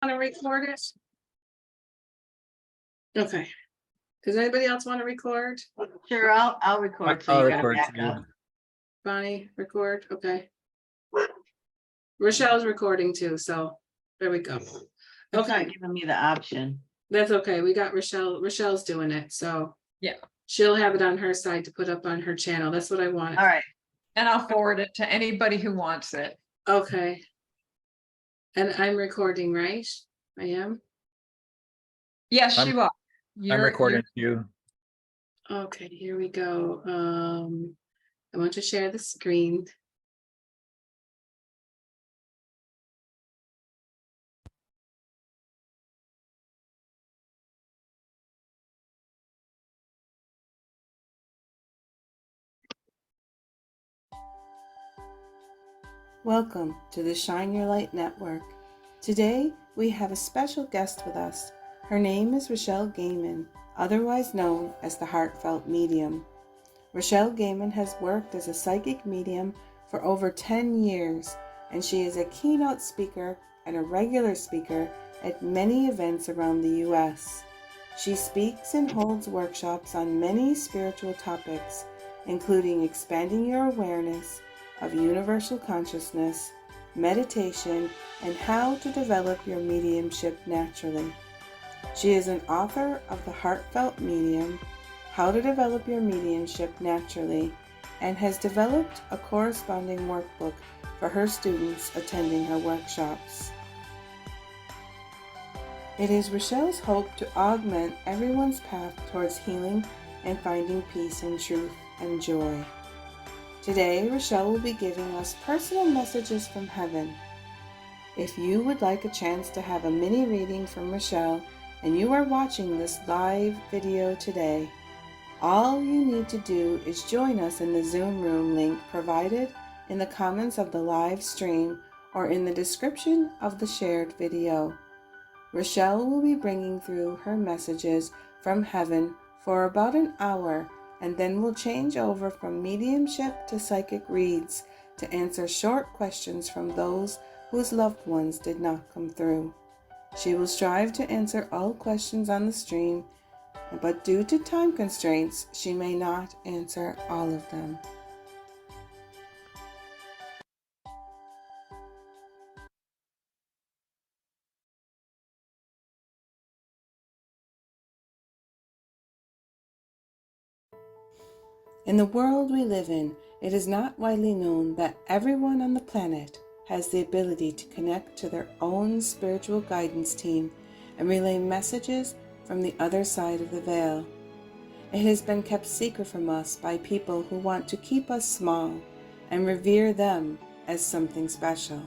want to record it? Okay. Does anybody else want to record? Sure, I'll record. So I'll you got record back too. up. Bonnie, record, okay. Rochelle's recording too, so there we go. It's not Okay, giving me the option. that's okay. We got Rochelle. Rochelle's doing it, so. Yeah. She'll have it on her side to put up on her channel. That's what I want. All right. And I'll forward it to anybody who wants it. Okay. And I'm recording, right? I am? Yes, I'm- you are. I'm recording too. Okay, here we go. I want to share the screen. Welcome to the Shine Your Light Network. Today, we have a special guest with us. Her name is Rochelle Gaiman, otherwise known as the Heartfelt Medium. Rochelle Gaiman has worked as a psychic medium for over 10 years, and she is a keynote speaker and a regular speaker at many events around the U.S. She speaks and holds workshops on many spiritual topics, including expanding your awareness of universal consciousness, meditation, and how to develop your mediumship naturally. She is an author of The Heartfelt Medium, How to Develop Your Mediumship Naturally, and has developed a corresponding workbook for her students attending her workshops. It is Rochelle's hope to augment everyone's path towards healing and finding peace and truth and joy. Today, Rochelle will be giving us personal messages from heaven. If you would like a chance to have a mini reading from Rochelle and you are watching this live video today, all you need to do is join us in the Zoom room link provided in the comments of the live stream or in the description of the shared video. Rochelle will be bringing through her messages from heaven for about an hour, and then we'll change over from mediumship to psychic reads to answer short questions from those whose loved ones did not come through. She will strive to answer all questions on the stream, but due to time constraints, she may not answer all of them. In the world we live in, it is not widely known that everyone on the planet has the ability to connect to their own spiritual guidance team and relay messages from the other side of the veil. It has been kept secret from us by people who want to keep us small and revere them as something special.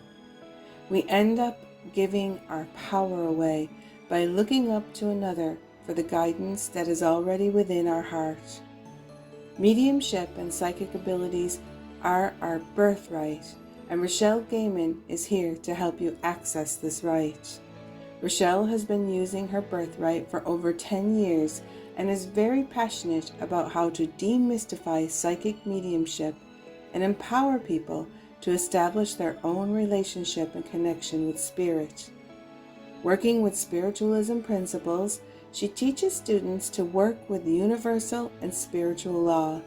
We end up giving our power away by looking up to another for the guidance that is already within our heart. Mediumship and psychic abilities are our birthright, and Rochelle Gaiman is here to help you access this right. Rochelle has been using her birthright for over 10 years and is very passionate about how to demystify psychic mediumship and empower people to establish their own relationship and connection with spirit. Working with spiritualism principles, she teaches students to work with universal and spiritual law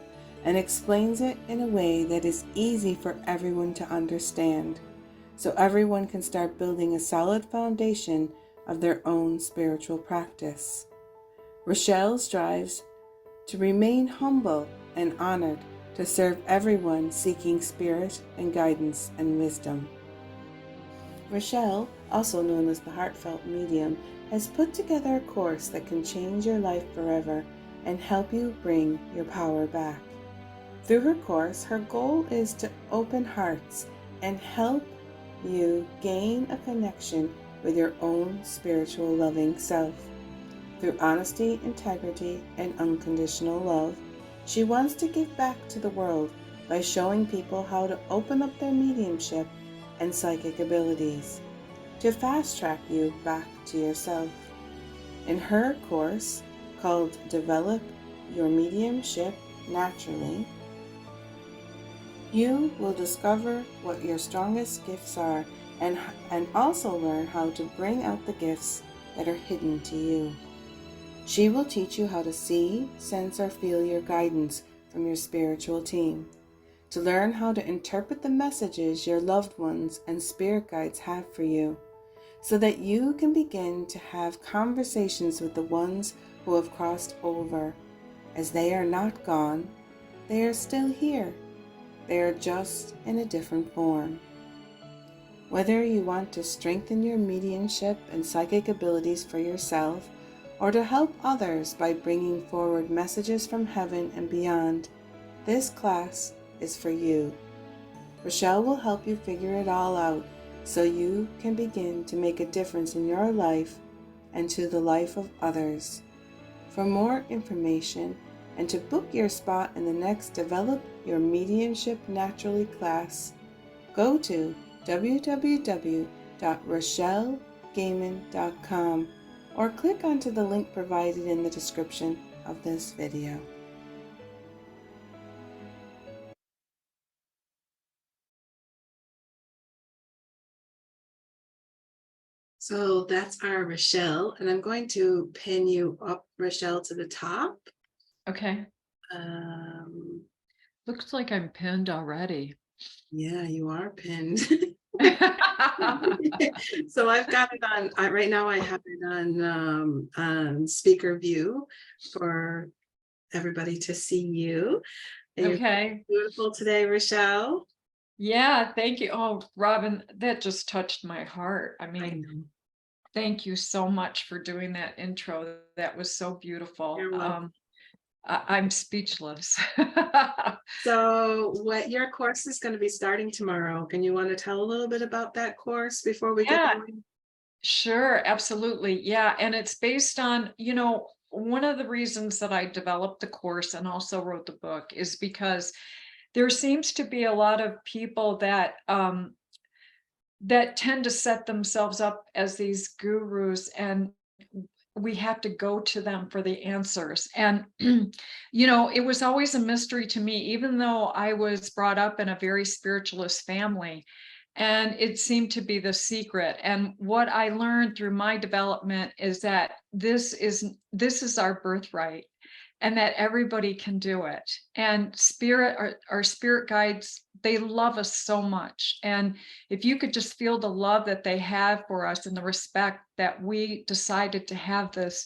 and explains it in a way that is easy for everyone to understand, so everyone can start building a solid foundation of their own spiritual practice. Rochelle strives to remain humble and honored to serve everyone seeking spirit and guidance and wisdom. Rochelle, also known as the Heartfelt Medium, has put together a course that can change your life forever and help you bring your power back. Through her course, her goal is to open hearts and help you gain a connection with your own spiritual loving self. Through honesty, integrity, and unconditional love, she wants to give back to the world by showing people how to open up their mediumship and psychic abilities to fast track you back to yourself. In her course, called Develop Your Mediumship Naturally, you will discover what your strongest gifts are and also learn how to bring out the gifts that are hidden to you. She will teach you how to see, sense, or feel your guidance from your spiritual team, to learn how to interpret the messages your loved ones and spirit guides have for you, so that you can begin to have conversations with the ones who have crossed over, as they are not gone, they are still here. They are just in a different form. Whether you want to strengthen your mediumship and psychic abilities for yourself, or to help others by bringing forward messages from heaven and beyond, this class is for you. Rochelle will help you figure it all out so you can begin to make a difference in your life and to the life of others. For more information and to book your spot in the next Develop Your Mediumship Naturally class, go to www.rochellegaiman.com or click onto the link provided in the description of this video. So that's our Rochelle, and I'm going to pin you up, Rochelle, to the top. Okay. Looks like I'm pinned already. Yeah, you are pinned. So I've got it on, right now I have it on speaker view for everybody to see you. And Okay. you're beautiful today, Rochelle. Yeah, thank you. Oh, Robin, that just touched my heart. I I mean, know. thank you so much for doing that intro. That was so beautiful. You're welcome. I'm speechless. So what your course is going to be starting tomorrow. Can you want to tell a little bit about that course before we get Yeah. going? Sure, absolutely. Yeah. And it's based on, one of the reasons that I developed the course and also wrote the book is because there seems to be a lot of people that that tend to set themselves up as these gurus, and we have to go to them for the answers. And it was always a mystery to me, even though I was brought up in a very spiritualist family, and it seemed to be the secret. And what I learned through my development is that this is our birthright, and that everybody can do it. And our spirit guides, they love us so much. And if you could just feel the love that they have for us and the respect that we decided to have this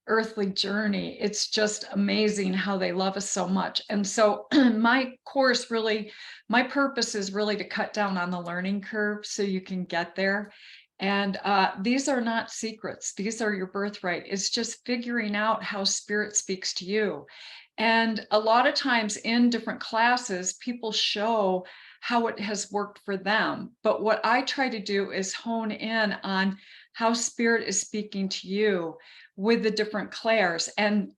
earthly journey, it's just amazing how they love us so much. And so my purpose is really to cut down on the learning curve so you can get there. And these are not secrets. These are your birthright. It's just figuring out how spirit speaks to you. And a lot of times in different classes, people show how it has worked for them. But what I try to do is hone in on how spirit is speaking to you with the different clairs. And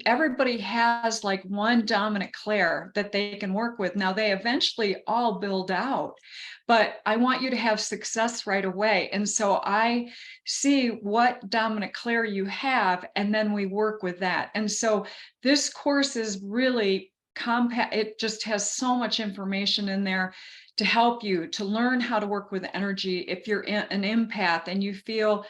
everybody has like one dominant clair that they can work with. Now they eventually all build out, but I want you to have success right away. And so I see what dominant clair you have, and then we work with that. And so this course is really compact. It just has so much information in there to help you to learn how to work with energy. If you're an empath and you feel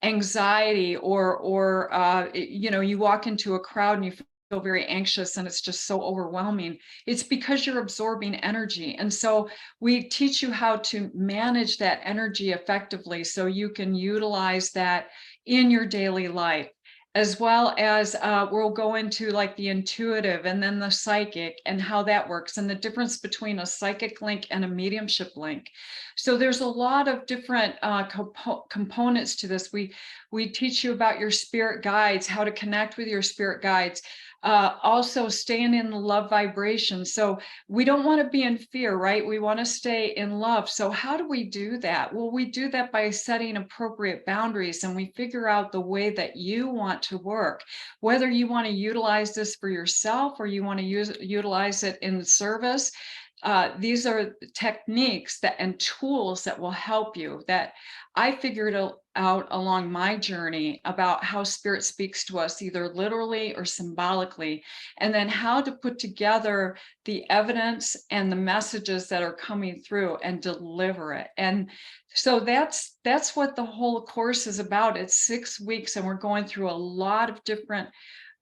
anxiety, or you walk into a crowd and you feel very anxious and it's just so overwhelming, it's because you're absorbing energy. And so we teach you how to manage that energy effectively so you can utilize that in your daily life, as well as we'll go into like the intuitive and then the psychic and how that works, and the difference between a psychic link and a mediumship link. So there's a lot of different components to this. We teach you about your spirit guides, how to connect with your spirit guides, also staying in the love vibration. So we don't want to be in fear, right? We want to stay in love. So how do we do that? Well, we do that by setting appropriate boundaries, and we figure out the way that you want to work, whether you want to utilize this for yourself or you want to utilize it in service. these are techniques that and tools that will help you, that I figured out along my journey about how spirit speaks to us, either literally or symbolically, and then how to put together the evidence and the messages that are coming through and deliver it. And so that's what the whole course is about. It's 6 weeks, and we're going through a lot of different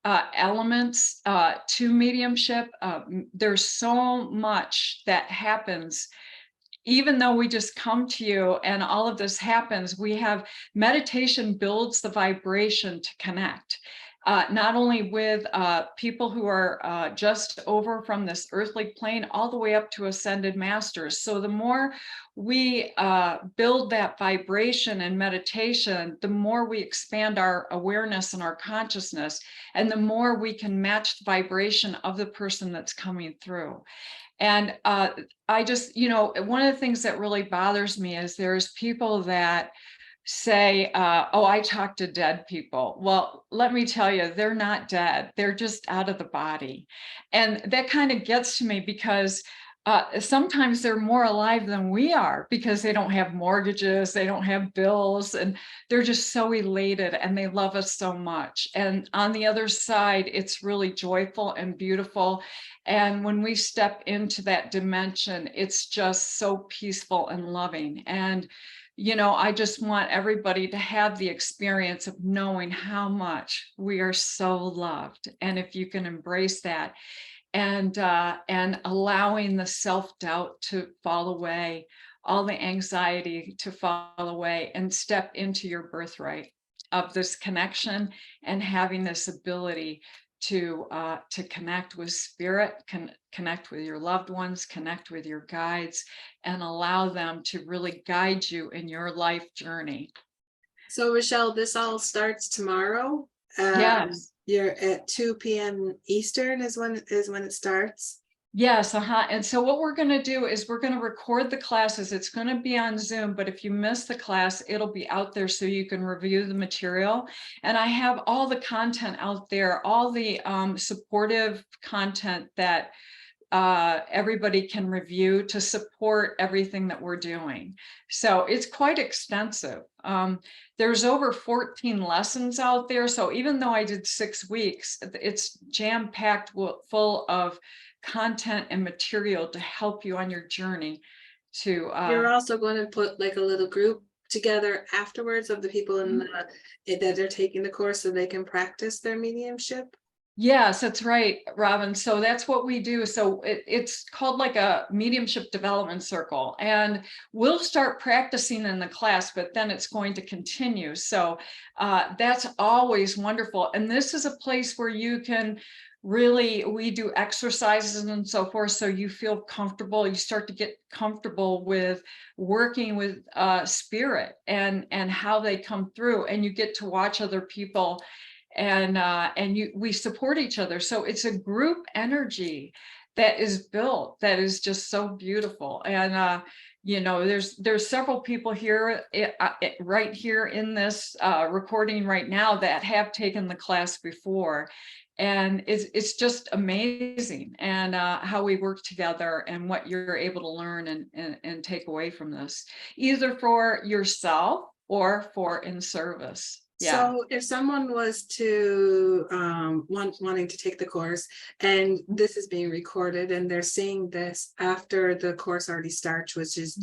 elements to mediumship. There's so much that happens. Even though we just come to you and all of this happens, we have meditation builds the vibration to connect. Not only with people who are just over from this earthly plane, all the way up to ascended masters. So the more we build that vibration and meditation, the more we expand our awareness and our consciousness, and the more we can match the vibration of the person that's coming through. And I just, one of the things that really bothers me is there's people that say, oh, I talk to dead people. Well, let me tell you, they're not dead. They're just out of the body. And that kind of gets to me because sometimes they're more alive than we are, because they don't have mortgages, they don't have bills, and they're just so elated and they love us so much. And on the other side, it's really joyful and beautiful. And when we step into that dimension, it's just so peaceful and loving. And I just want everybody to have the experience of knowing how much we are so loved. And if you can embrace that, and allowing the self-doubt to fall away, all the anxiety to fall away, and step into your birthright of this connection, and having this ability to connect with spirit, connect with your loved ones, connect with your guides, and allow them to really guide you in your life journey. So Rochelle, this all starts tomorrow. Yes. You're at 2 p.m. Eastern is when it starts. Yes, and so what we're going to do is we're going to record the classes. It's going to be on Zoom, but if you miss the class, it'll be out there so you can review the material. And I have all the content out there, all the supportive content that everybody can review to support everything that we're doing. So it's quite extensive. There's over 14 lessons out there. So even though I did 6 weeks, it's jam-packed full of content and material to help you on your journey to You're also going to put like a little group together afterwards of the people that are taking the course so they can practice their mediumship. Yes, that's right, Robin. So that's what we do. So it's called like a mediumship development circle, and we'll start practicing in the class, but then it's going to continue. So that's always wonderful. And this is a place where you can really, we do exercises and so forth, so you feel comfortable. You start to get comfortable with working with spirit and how they come through, and you get to watch other people, and we support each other. So it's a group energy that is built that is just so beautiful. And there's several people here right here in this recording right now that have taken the class before, and it's just amazing, and how we work together and what you're able to learn and take away from this, either for yourself or for in service. Yeah. So if someone was to wanting to take the course, and this is being recorded, and they're seeing this after the course already starts, which is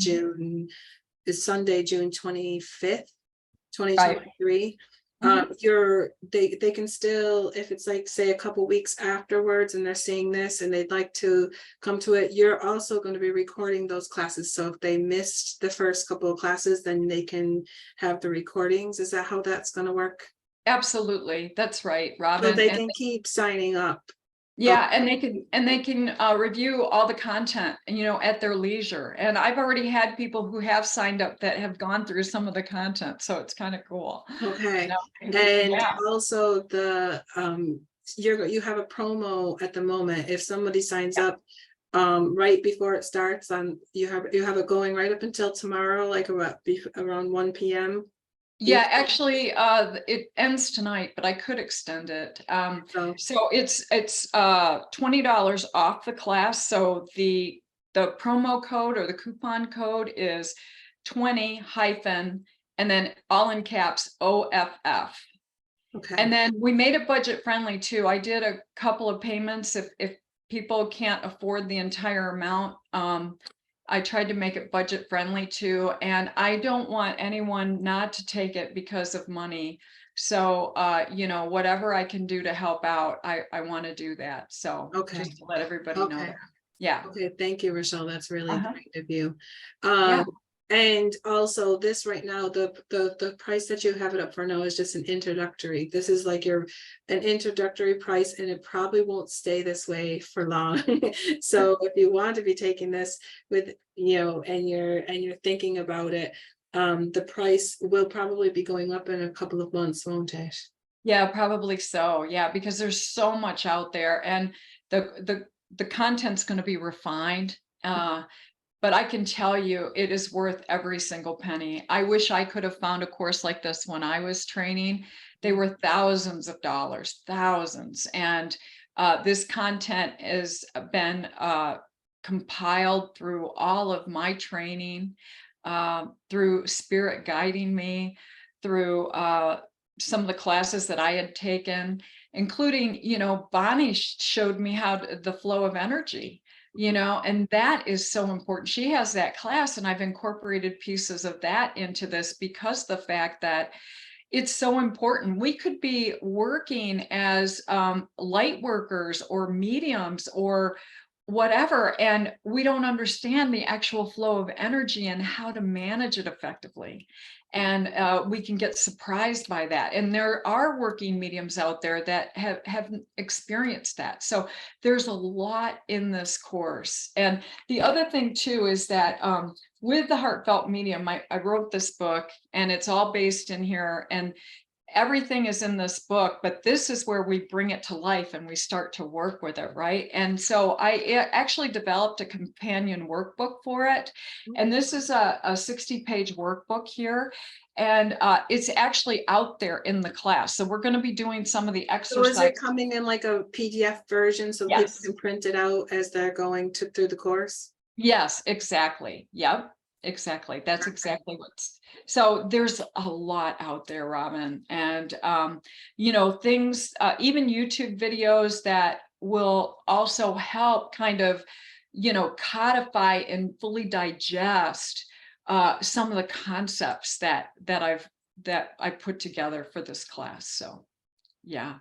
Sunday, June 25th, 2023. They can still, if it's like say a couple weeks afterwards and they're seeing this and they'd like to come to it, you're also going to be recording those classes. So if they missed the first couple of classes, then they can have the recordings. Is that how that's going to work? Absolutely, that's right, Robin. So they can keep signing up. Yeah, and they can review all the content, at their leisure. And I've already had people who have signed up that have gone through some of the content, so it's kind of cool. Okay, and also the you have a promo at the moment. If somebody signs up right before it starts, you have it going right up until tomorrow, like around 1 p.m. Yeah, actually, it ends tonight, but I could extend it. So it's $20 off the class. So the the promo code or the coupon code is 20 hyphen, and then all in caps OFF. Okay. And then we made it budget friendly too. I did a couple of payments if people can't afford the entire amount. I tried to make it budget friendly too, and I don't want anyone not to take it because of money. So, you know, whatever I can do to help out, I want to do that. So Okay. just to let everybody know Okay. that. Yeah. Okay, thank you, Rochelle. That's really Uh-huh. kind of you. Yeah. And also this right now, the price that you have it up for now is just an introductory. This is like an introductory price, and it probably won't stay this way for long. So if you want to be taking this with, you know, and you're thinking about it, the price will probably be going up in a couple of months, won't it? Yeah, probably so. Yeah, because there's so much out there, and the content's going to be refined. But I can tell you it is worth every single penny. I wish I could have found a course like this when I was training. They were thousands of dollars, thousands. And this content has been compiled through all of my training, through Spirit guiding me, through some of the classes that I had taken, including, you know, Bonnie showed me how the flow of energy, you know, and that is so important. She has that class, and I've incorporated pieces of that into this because the fact that it's so important. We could be working as light workers or mediums or whatever, and we don't understand the actual flow of energy and how to manage it effectively. And we can get surprised by that. And there are working mediums out there that have experienced that. So there's a lot in this course. And the other thing too is that with the Heartfelt Medium, I wrote this book, and it's all based in here, and everything is in this book, but this is where we bring it to life and we start to work with it, right? And so I actually developed a companion workbook for it. And this is a 60-page workbook here. And it's actually out there in the class. So we're going to be doing some of the So exercises. is it coming in like a PDF version so people Yes. can print it out as they're going through the course? Yes, exactly. Yep, exactly. That's exactly what's. So there's a lot out there, Robin, and you know, things, even YouTube videos that will also help kind of, you know, codify and fully digest some of the concepts that I put together for this class. So yeah.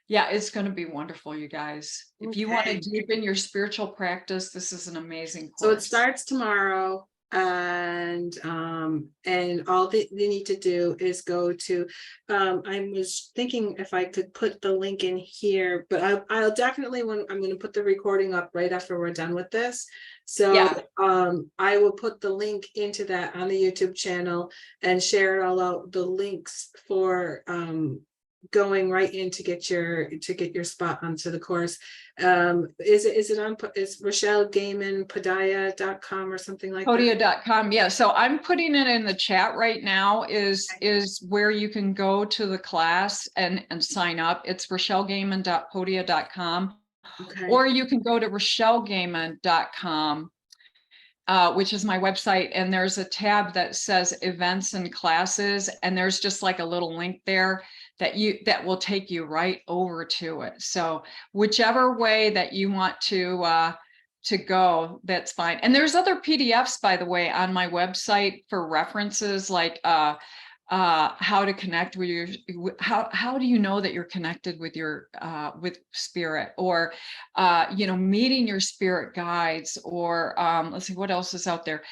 Yeah, it's going to be wonderful, you guys. If you want to Okay. deepen your spiritual practice, this is an amazing course. So it starts tomorrow, and all that you need to do is go to, I was thinking if I could put the link in here, but I'll definitely, when I'm going to put the recording up right after we're done with this. So Yeah. I will put the link into that on the YouTube channel and share it all out, the links for going right in to get your spot onto the course. Is Rochelle Gaiman Padaya.com or something like that? Podia.com. Yeah. So I'm putting it in the chat right now is where you can go to the class and sign up. It's RochelleGaiman.podia.com, Okay. or you can go to RochelleGaiman.com, which is my website. And there's a tab that says events and classes. And there's just like a little link there that will take you right over to it. So whichever way that you want to go, that's fine. And there's other PDFs, by the way, on my website for references, like how to connect with your, how do you know that you're connected with your with spirit, or you know, meeting your spirit guides, or let's see what else is out there,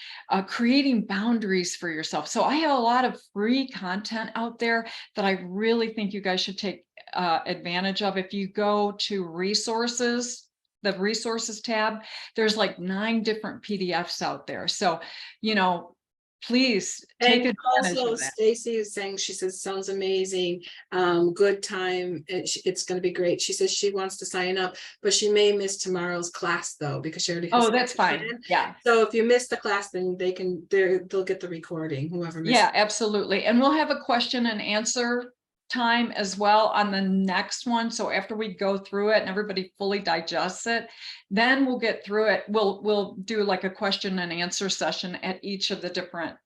creating boundaries for yourself. So I have a lot of free content out there that I really think you guys should take advantage of. If you go to resources, the resources tab, there's like 9 different PDFs out there. So, you know, please take And advantage also of that. Stacy is saying, she says, sounds amazing. Good time. It's going to be great. She says she wants to sign up, but she may miss tomorrow's class though, because she already has. Oh, that's fine. Yeah. So if you miss the class, then they'll get the recording, whoever missed. Yeah, absolutely. And we'll have a question and answer time as well on the next one. So after we go through it and everybody fully digests it, then we'll get through it. We'll do like a question and answer session at each of the different,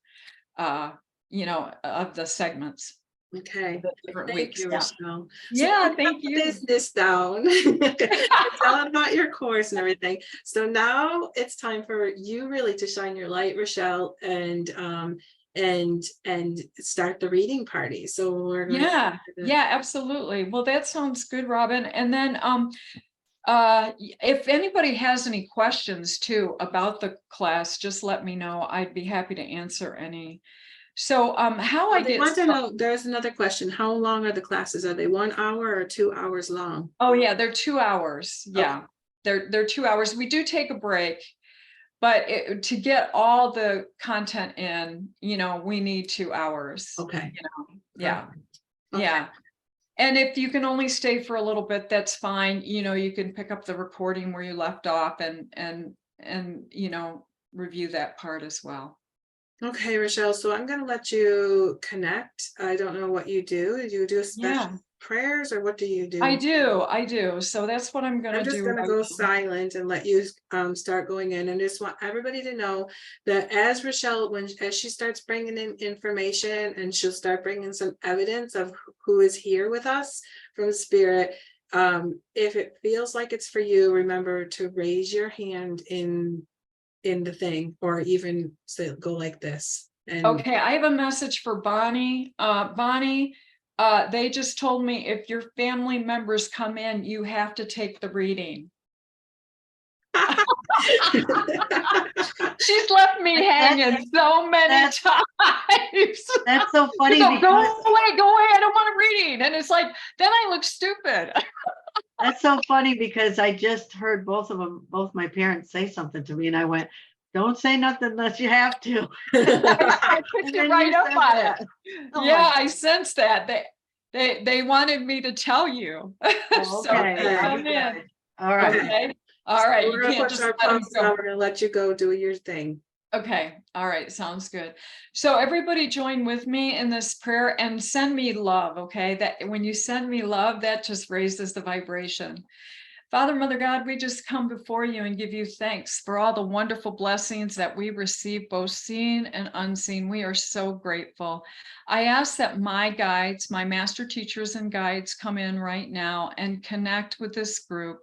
of the segments. Okay. The different Thank weeks. you, Yeah. Rochelle. Yeah, So thank now you. This down. Tell about your course and everything. So now it's time for you really to shine your light, Rochelle, and start the reading party. So we're going Yeah, to yeah, absolutely. Well, that sounds good, Robin. And then if anybody has any questions too about the class, just let me know. I'd be happy to answer any. So how I they get want to started. know, there's another question. How long are the classes? Are they 1 hour or 2 hours long? Oh yeah, they're 2 hours. Yeah, they're 2 hours. We do take a break, but to get all the content in, we need 2 hours. Okay. Yeah, Okay. yeah. And if you can only stay for a little bit, that's fine. You can pick up the recording where you left off and review that part as well. Okay, Rochelle, so I'm gonna let you connect. I don't know what you do. Do you do a special Yeah. prayers or what do you do? I do. So that's what I'm gonna I'm just do. gonna go silent and let you start going in, and just want everybody to know that as Rochelle, as she starts bringing in information and she'll start bringing some evidence of who is here with us from spirit. If it feels like it's for you, remember to raise your hand in the thing, or even say go like this. And Okay, I have a message for Bonnie. Bonnie, they just told me if your family members come in, you have to take the reading. She's left me hanging so many times. That's so funny Go because away, I don't want a reading. And it's like, then I look stupid. that's so funny because I just heard both my parents say something to me, and I went, "Don't say nothing unless you have to." I picked And you then right you up said on that. it. Oh Yeah, my I sensed that. They wanted me to tell you. God. So Okay, Okay. come in. good. All right. Okay. All right. we're You gonna can't put just our let 'em pause go. now. We're gonna let you go do your thing. Okay. All right. Sounds good. So everybody join with me in this prayer and send me love. Okay. That when you send me love, that just raises the vibration. Father, Mother God, we just come before you and give you thanks for all the wonderful blessings that we receive, both seen and unseen. We are so grateful. I ask that my guides, my master teachers and guides come in right now and connect with this group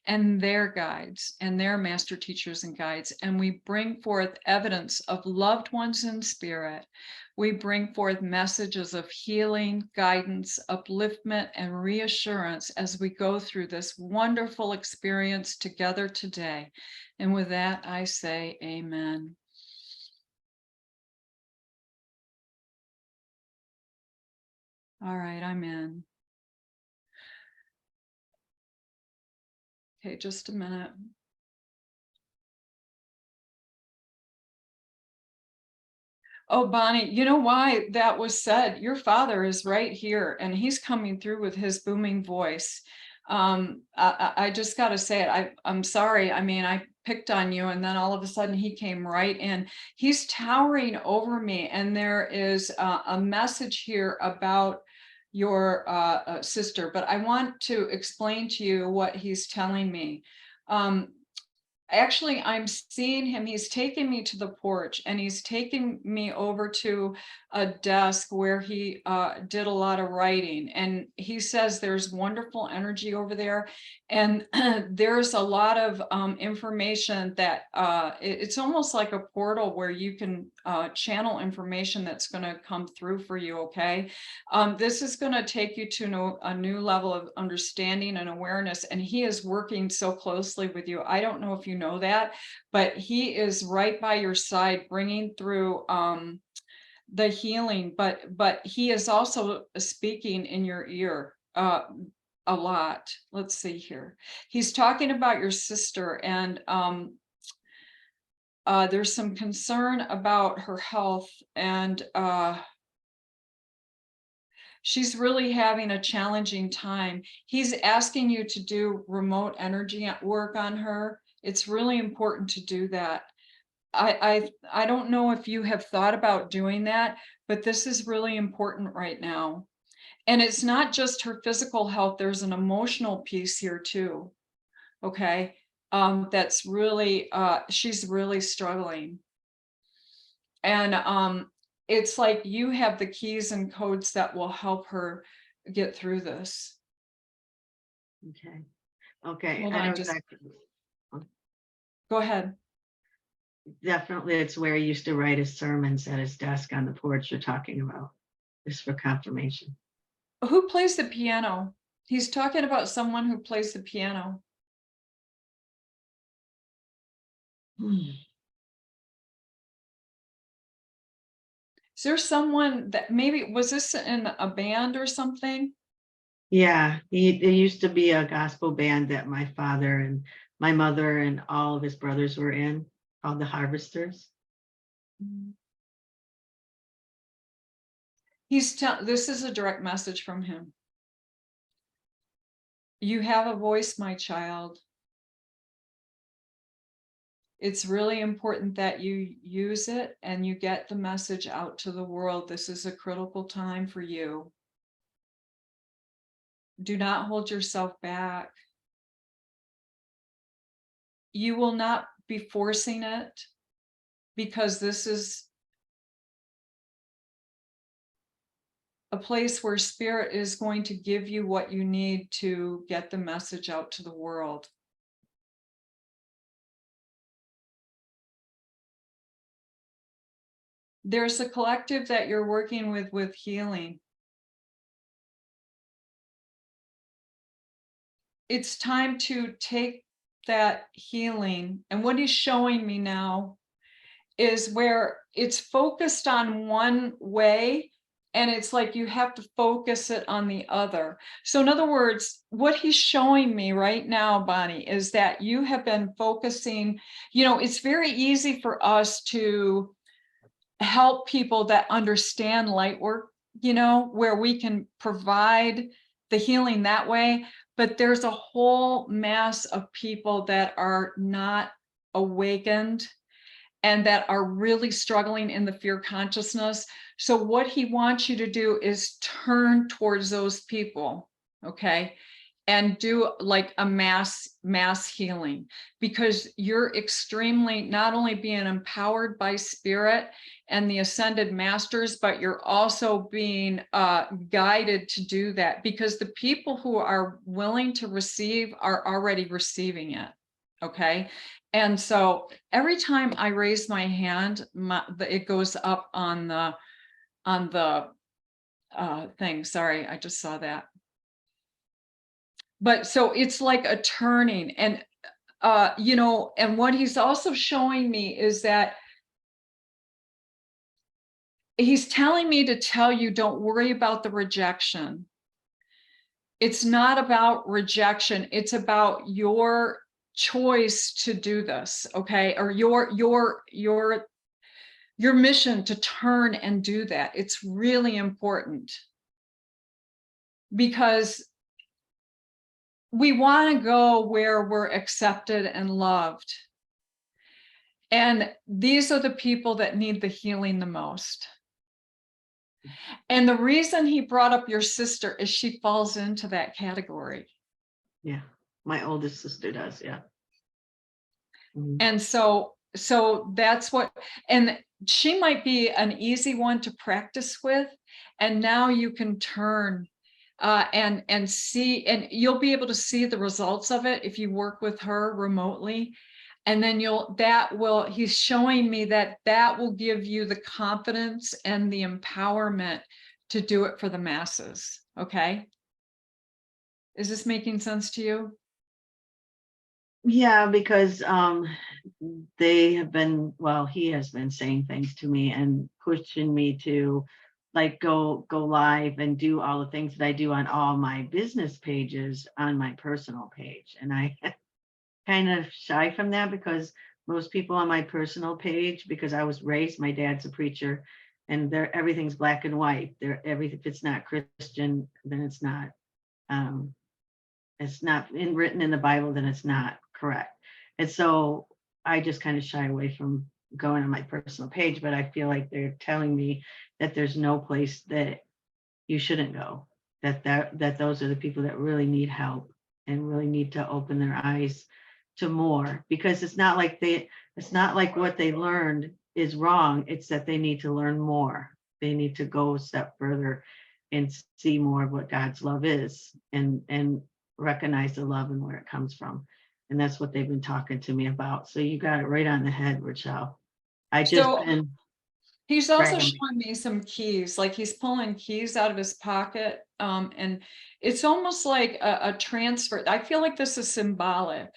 and their guides and their master teachers and guides. And we bring forth evidence of loved ones in spirit. We bring forth messages of healing, guidance, upliftment, and reassurance as we go through this wonderful experience together today. And with that, I say amen. All right, I'm in. Okay, just a minute. Oh, Bonnie, you know why that was said? Your father is right here and he's coming through with his booming voice. I just got to say it. I'm sorry. I mean, I picked on you and then all of a sudden he came right in. He's towering over me. And there is a message here about your sister, but I want to explain to you what he's telling me. Actually, I'm seeing him. He's taking me to the porch and he's taking me over to a desk where he did a lot of writing. And he says there's wonderful energy over there. And there's a lot of information that it's almost like a portal where you can channel information that's going to come through for you. Okay. This is going to take you to a new level of understanding and awareness. And he is working so closely with you. I don't know if you know that, but he is right by your side, bringing through the healing, but he is also speaking in your ear a lot. Let's see here. He's talking about your sister, and there's some concern about her health, and she's really having a challenging time. He's asking you to do remote energy work on her. It's really important to do that. I don't know if you have thought about doing that, but this is really important right now. And it's not just her physical health, there's an emotional piece here too. Okay. That's really, she's really struggling. And it's like you have the keys and codes that will help her get through this. Okay. Okay. Hold I on, know just exactly. go ahead. Definitely, it's where he used to write his sermons at his desk on the porch you're talking about, just for confirmation. Who plays the piano? He's talking about someone who plays the piano. Hmm. Is there someone that maybe was this in a band or something? Yeah, there used to be a gospel band that my father and my mother and all of his brothers were in, called the Harvesters. This is a direct message from him. You have a voice, my child. It's really important that you use it and you get the message out to the world. This is a critical time for you. Do not hold yourself back. You will not be forcing it, because this is a place where spirit is going to give you what you need to get the message out to the world. There's a collective that you're working with healing. It's time to take that healing, and what he's showing me now is where it's focused on one way, and it's like you have to focus it on the other. So in other words, what he's showing me right now, Bonnie, is that you have been focusing, it's very easy for us to help people that understand light work, where we can provide the healing that way. But there's a whole mass of people that are not awakened and that are really struggling in the fear consciousness. So what he wants you to do is turn towards those people, okay? And do like a mass healing, because you're extremely not only being empowered by spirit and the ascended masters, but you're also being guided to do that, because the people who are willing to receive are already receiving it. Okay. And so every time I raise my hand, it goes up on the thing. Sorry, I just saw that. But so it's like a turning, and and what he's also showing me is that he's telling me to tell you, don't worry about the rejection. It's not about rejection. It's about your choice to do this, okay? Or your mission to turn and do that. It's really important, because we want to go where we're accepted and loved. And these are the people that need the healing the most. And the reason he brought up your sister is she falls into that category. Yeah, my oldest sister does. Yeah. Mhm. And so that's what, and she might be an easy one to practice with. And now you can turn and see, and you'll be able to see the results of it if you work with her remotely. And then he's showing me that will give you the confidence and the empowerment to do it for the masses. Okay. Is this making sense to you? Yeah, because they have been, well, he has been saying things to me and pushing me to like go live and do all the things that I do on all my business pages on my personal page. And I kind of shy from that, because most people on my personal page, because I was raised, my dad's a preacher, and everything's black and white. Everything, if it's not Christian, then it's not written in the Bible, then it's not correct. And so I just kind of shy away from going on my personal page, but I feel like they're telling me that there's no place that you shouldn't go. that those are the people that really need help and really need to open their eyes to more, because it's not like what they learned is wrong. It's that they need to learn more. They need to go a step further and see more of what God's love is, and recognize the love and where it comes from. And that's what they've been talking to me about. So you got it right on the head, Rochelle. I just So been he's also bragging. showing me some keys, like he's pulling keys out of his pocket. And it's almost like a transfer. I feel like this is symbolic.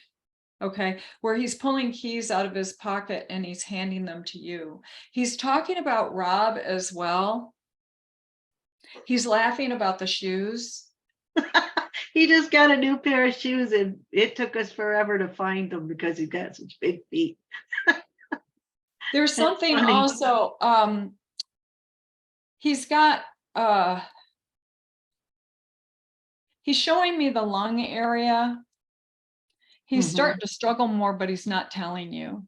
Okay, where he's pulling keys out of his pocket and he's handing them to you. He's talking about Rob as well. He's laughing about the shoes. He just got a new pair of shoes, and it took us forever to find them because he's got such big feet. There's That's something funny. also, he's got, he's showing me the lung area. He's Mhm. starting to struggle more, but he's not telling you.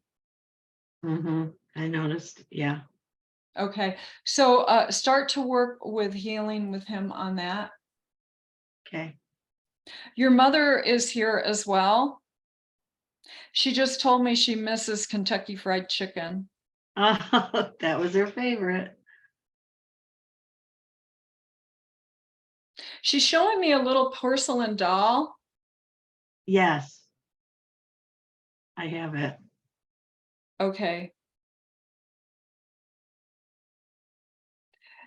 I noticed. Yeah. Okay, so start to work with healing with him on that. Okay. Your mother is here as well. She just told me she misses Kentucky Fried Chicken. Oh, that was her favorite. She's showing me a little porcelain doll. Yes. I have it. Okay.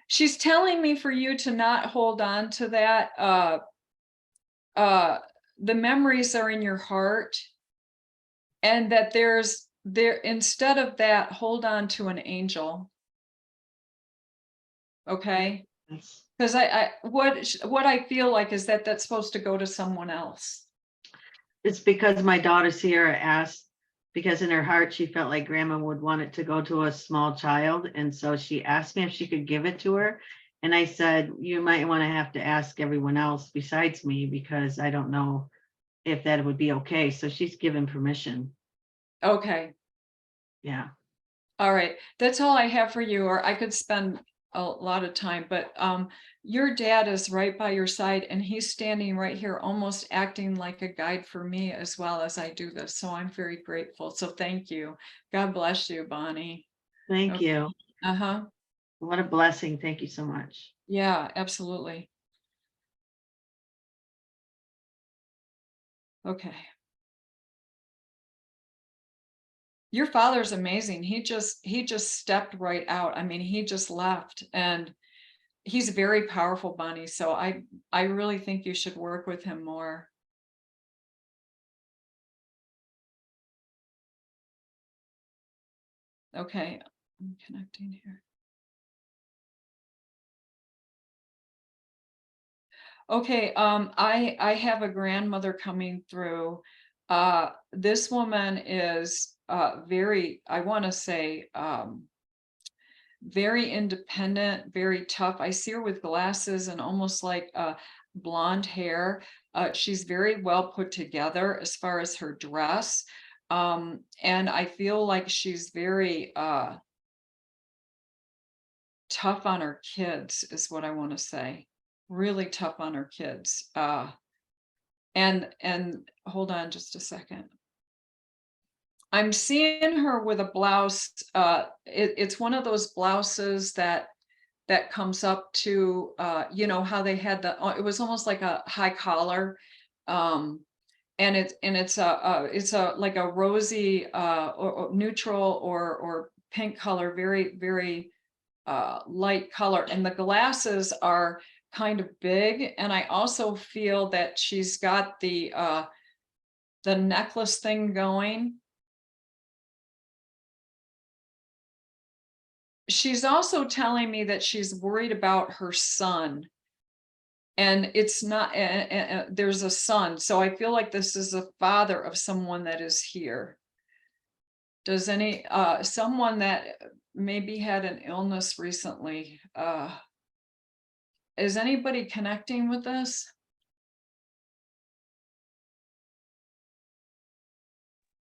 She's telling me for you to not hold on to that. The memories are in your heart, and that instead of that, hold on to an angel. Okay. Yes. Because what I feel like is that that's supposed to go to someone else. It's because my daughter's here asked, because in her heart she felt like grandma would want it to go to a small child, and so she asked me if she could give it to her, and I said, you might want to have to ask everyone else besides me, because I don't know if that would be okay. So she's given permission. Okay. Yeah. All right. That's all I have for you, or I could spend a lot of time, but your dad is right by your side, and he's standing right here, almost acting like a guide for me as well as I do this. So I'm very grateful. So thank you. God bless you, Bonnie. Thank Okay. you. Uh-huh. What a blessing. Thank you so much. Yeah, absolutely. Okay. Your father's amazing. He just stepped right out. I mean, he just left, and he's very powerful, Bonnie. So I really think you should work with him more. Okay, I'm connecting here. Okay, I have a grandmother coming through. This woman is very, I want to say, very independent, very tough. I see her with glasses and almost like blonde hair. She's very well put together as far as her dress. And I feel like she's very tough on her kids, is what I want to say. Really tough on her kids. And hold on just a second. I'm seeing her with a blouse. It's one of those blouses that comes up to you know how they had it was almost like a high collar, and it's a like a rosy or neutral or pink color, very very light color, and the glasses are kind of big. And I also feel that she's got the necklace thing going. She's also telling me that she's worried about her son, and it's not, there's a son. So I feel like this is a father of someone that is here. Does someone that maybe had an illness recently, is anybody connecting with this?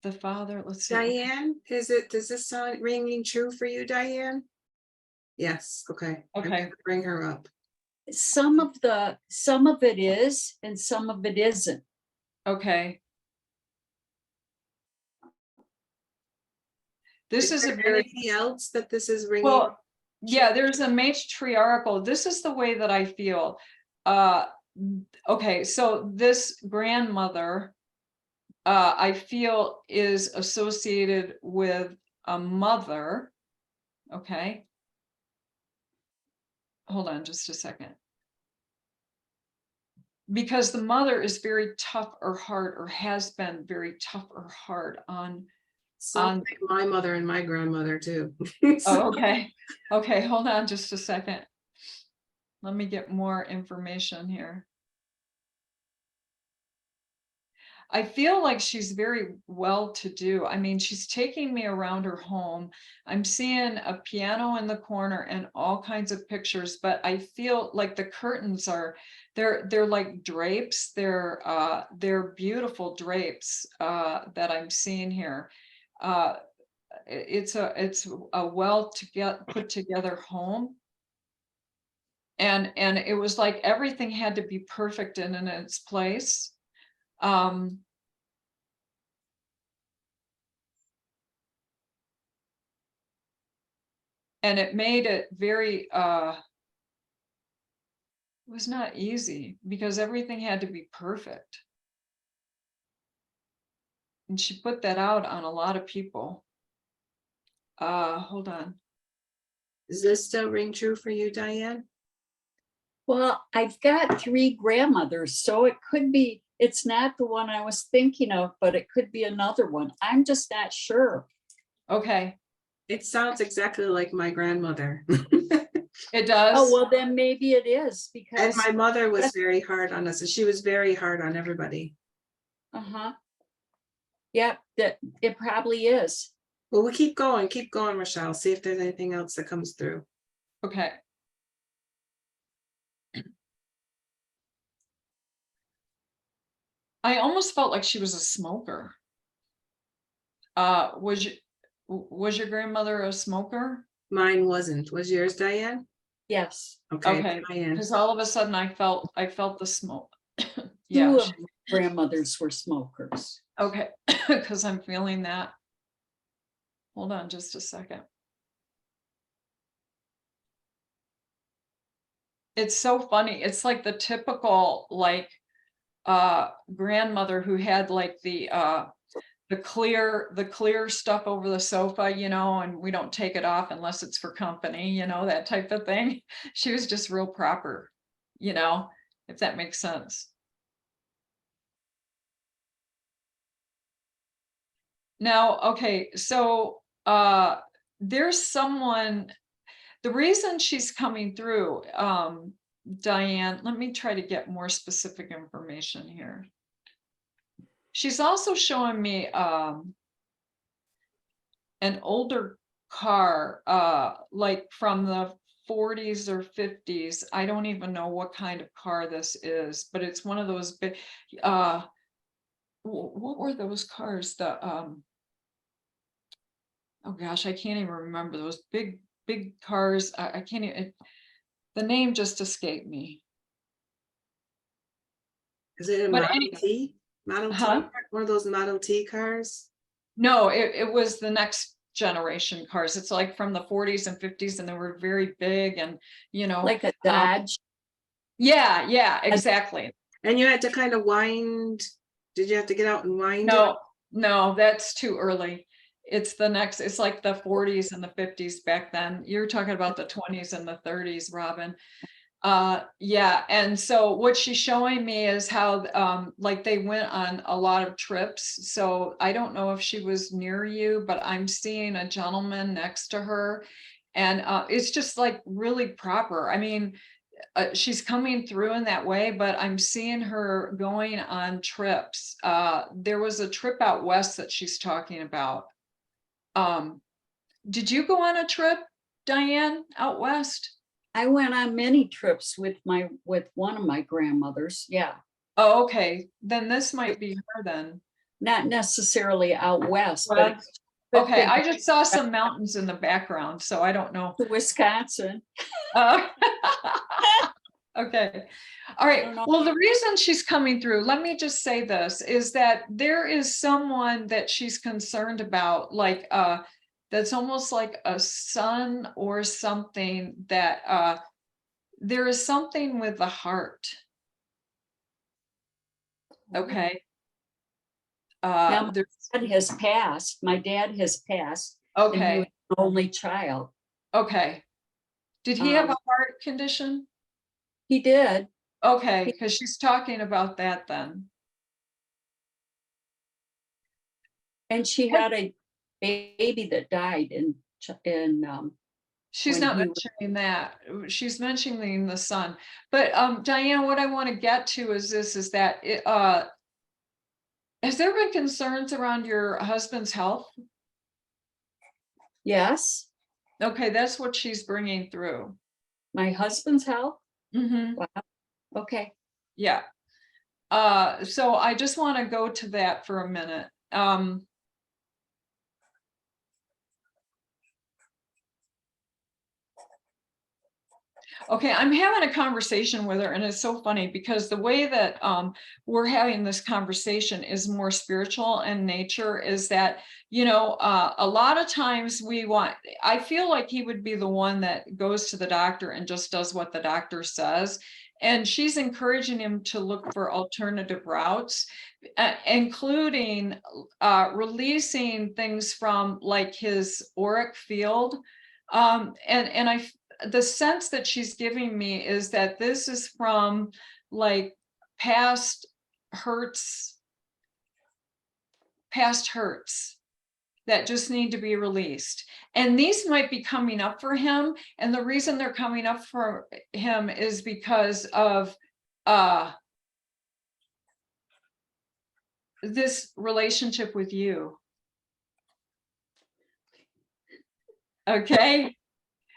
The father, let's see. Diane, does this sound ringing true for you, Diane? Yes, okay. I'm Okay. gonna bring her up. some of it is, and some of it isn't. Okay. This is a there very, anything else that this is ringing? well, yeah, there's a matriarchal. This is the way that I feel. Okay, so this grandmother, I feel is associated with a mother. Okay. Hold on just a second. Because the mother is very tough or hard, or has been very tough or hard on. Sounds like my mother and my grandmother too. Oh, okay. Okay, hold on just a second. Let me get more information here. I feel like she's very well-to-do. I mean, she's taking me around her home. I'm seeing a piano in the corner and all kinds of pictures, but I feel like the curtains are, they're like drapes. They're beautiful drapes that I'm seeing here. It's a put together home. And it was like everything had to be perfect and in its place. And it made it very, it was not easy because everything had to be perfect. And she put that out on a lot of people. Hold on. Does this still ring true for you, Diane? Well, I've got 3 grandmothers, so it could be, it's not the one I was thinking of, but it could be another one. I'm just not sure. Okay, It sounds exactly like my grandmother. it does. Oh, well, then maybe it is And because, my mother was very hard on us, and she was very hard on everybody. uh-huh. Yeah, that it probably is. Well, we keep going, Michelle. See if there's anything else that comes through. Okay. I almost felt like she was a smoker. Was your grandmother a smoker? Mine wasn't. Was yours, Diane? Yes. Okay, Okay, Diane. because all of a sudden I felt the smoke. 2 Yeah, of my grandmothers were smokers. okay, because I'm feeling that. Hold on just a second. It's so funny. It's like the typical like grandmother who had like the clear stuff over the sofa, you know, and we don't take it off unless it's for company, you know, that type of thing. She was just real proper, you know, if that makes sense. Now, okay, so there's someone, the reason she's coming through, Diane, let me try to get more specific information here. She's also showing me an older car, like from the 40s or 50s. I don't even know what kind of car this is, but it's one of those big, what were those cars? The oh gosh, I can't even remember those big cars. I can't even, the name just escaped me. Is it a But Model anyway, T? Model T? huh? One of those Model T cars? No, it was the next generation cars. It's like from the 40s and 50s, and they were very big, and you know, Like a Dodge. yeah, exactly. And you had to kind of wind, did you have to get out and wind it? No, that's too early. It's the next, it's like the 40s and the 50s back then. You're talking about the 20s and the 30s, Robin. Yeah, and so what she's showing me is how like they went on a lot of trips. So I don't know if she was near you, but I'm seeing a gentleman next to her, and it's just like really proper. I mean, she's coming through in that way, but I'm seeing her going on trips. There was a trip out west that she's talking about. Did you go on a trip, Diane, out west? I went on many trips with one of my grandmothers. Yeah, Oh, okay, then this might be her then. not necessarily out west, Well, but okay, I just saw some mountains in the background, so I don't know. to Wisconsin. Uh, Okay. All I right. don't know. Well, the reason she's coming through, let me just say this, is that there is someone that she's concerned about, like, that's almost like a son or something that, there is something with the heart. Okay. Now, There's, dad has passed. My dad has passed. And he was okay. an only child. Okay. Did he have a Um, heart condition? He did. Okay, because she's talking about that then. And she had a baby that died She's when not he was- mentioning that. She's mentioning the son. But Diane, what I want to get to is this, is that has there been concerns around your husband's health? yes, Okay, that's what she's bringing through. my husband's health. Mhm. Wow. Okay. Yeah. So I just want to go to that for a minute. Okay, I'm having a conversation with her, and it's so funny because the way that we're having this conversation is more spiritual in nature. Is that, a lot of times I feel like he would be the one that goes to the doctor and just does what the doctor says. And she's encouraging him to look for alternative routes, including releasing things from like his auric field. And the sense that she's giving me is that this is from like past hurts that just need to be released. And these might be coming up for him. And the reason they're coming up for him is because of this relationship with you. Okay.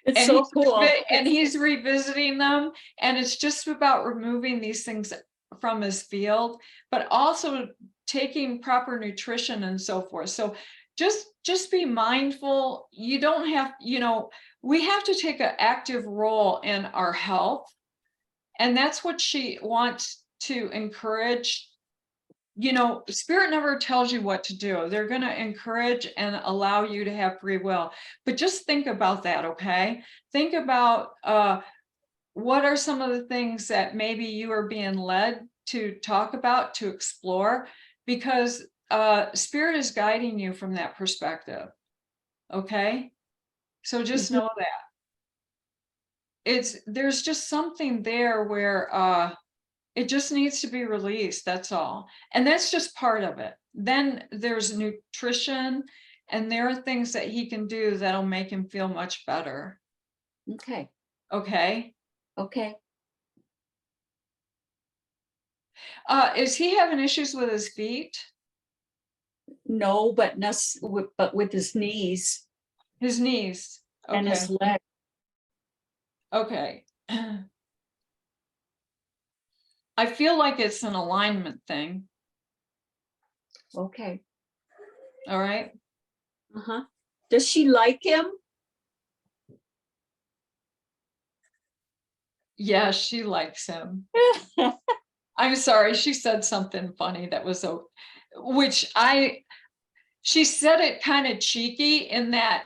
It's so cool. And he's revisiting them, and it's just about removing these things from his field, but also taking proper nutrition and so forth. So just be mindful. You don't have, we have to take an active role in our health, and that's what she wants to encourage. Spirit never tells you what to do. They're going to encourage and allow you to have free will. But just think about that, okay? Think about what are some of the things that maybe you are being led to talk about, to explore, because Spirit is guiding you from that perspective, okay? So just know that. There's just something there where it just needs to be released, that's all. And that's just part of it. Then there's nutrition, and there are things that he can do that'll make him feel much better. Okay. Okay. Okay. Is he having issues with his feet? No, but with his knees His knees? and Okay. his leg. Okay. I feel like it's an alignment thing. Okay. All right. Uh-huh. Does she like him? Yeah, she likes him. I'm sorry, she said something funny that was she said it kind of cheeky in that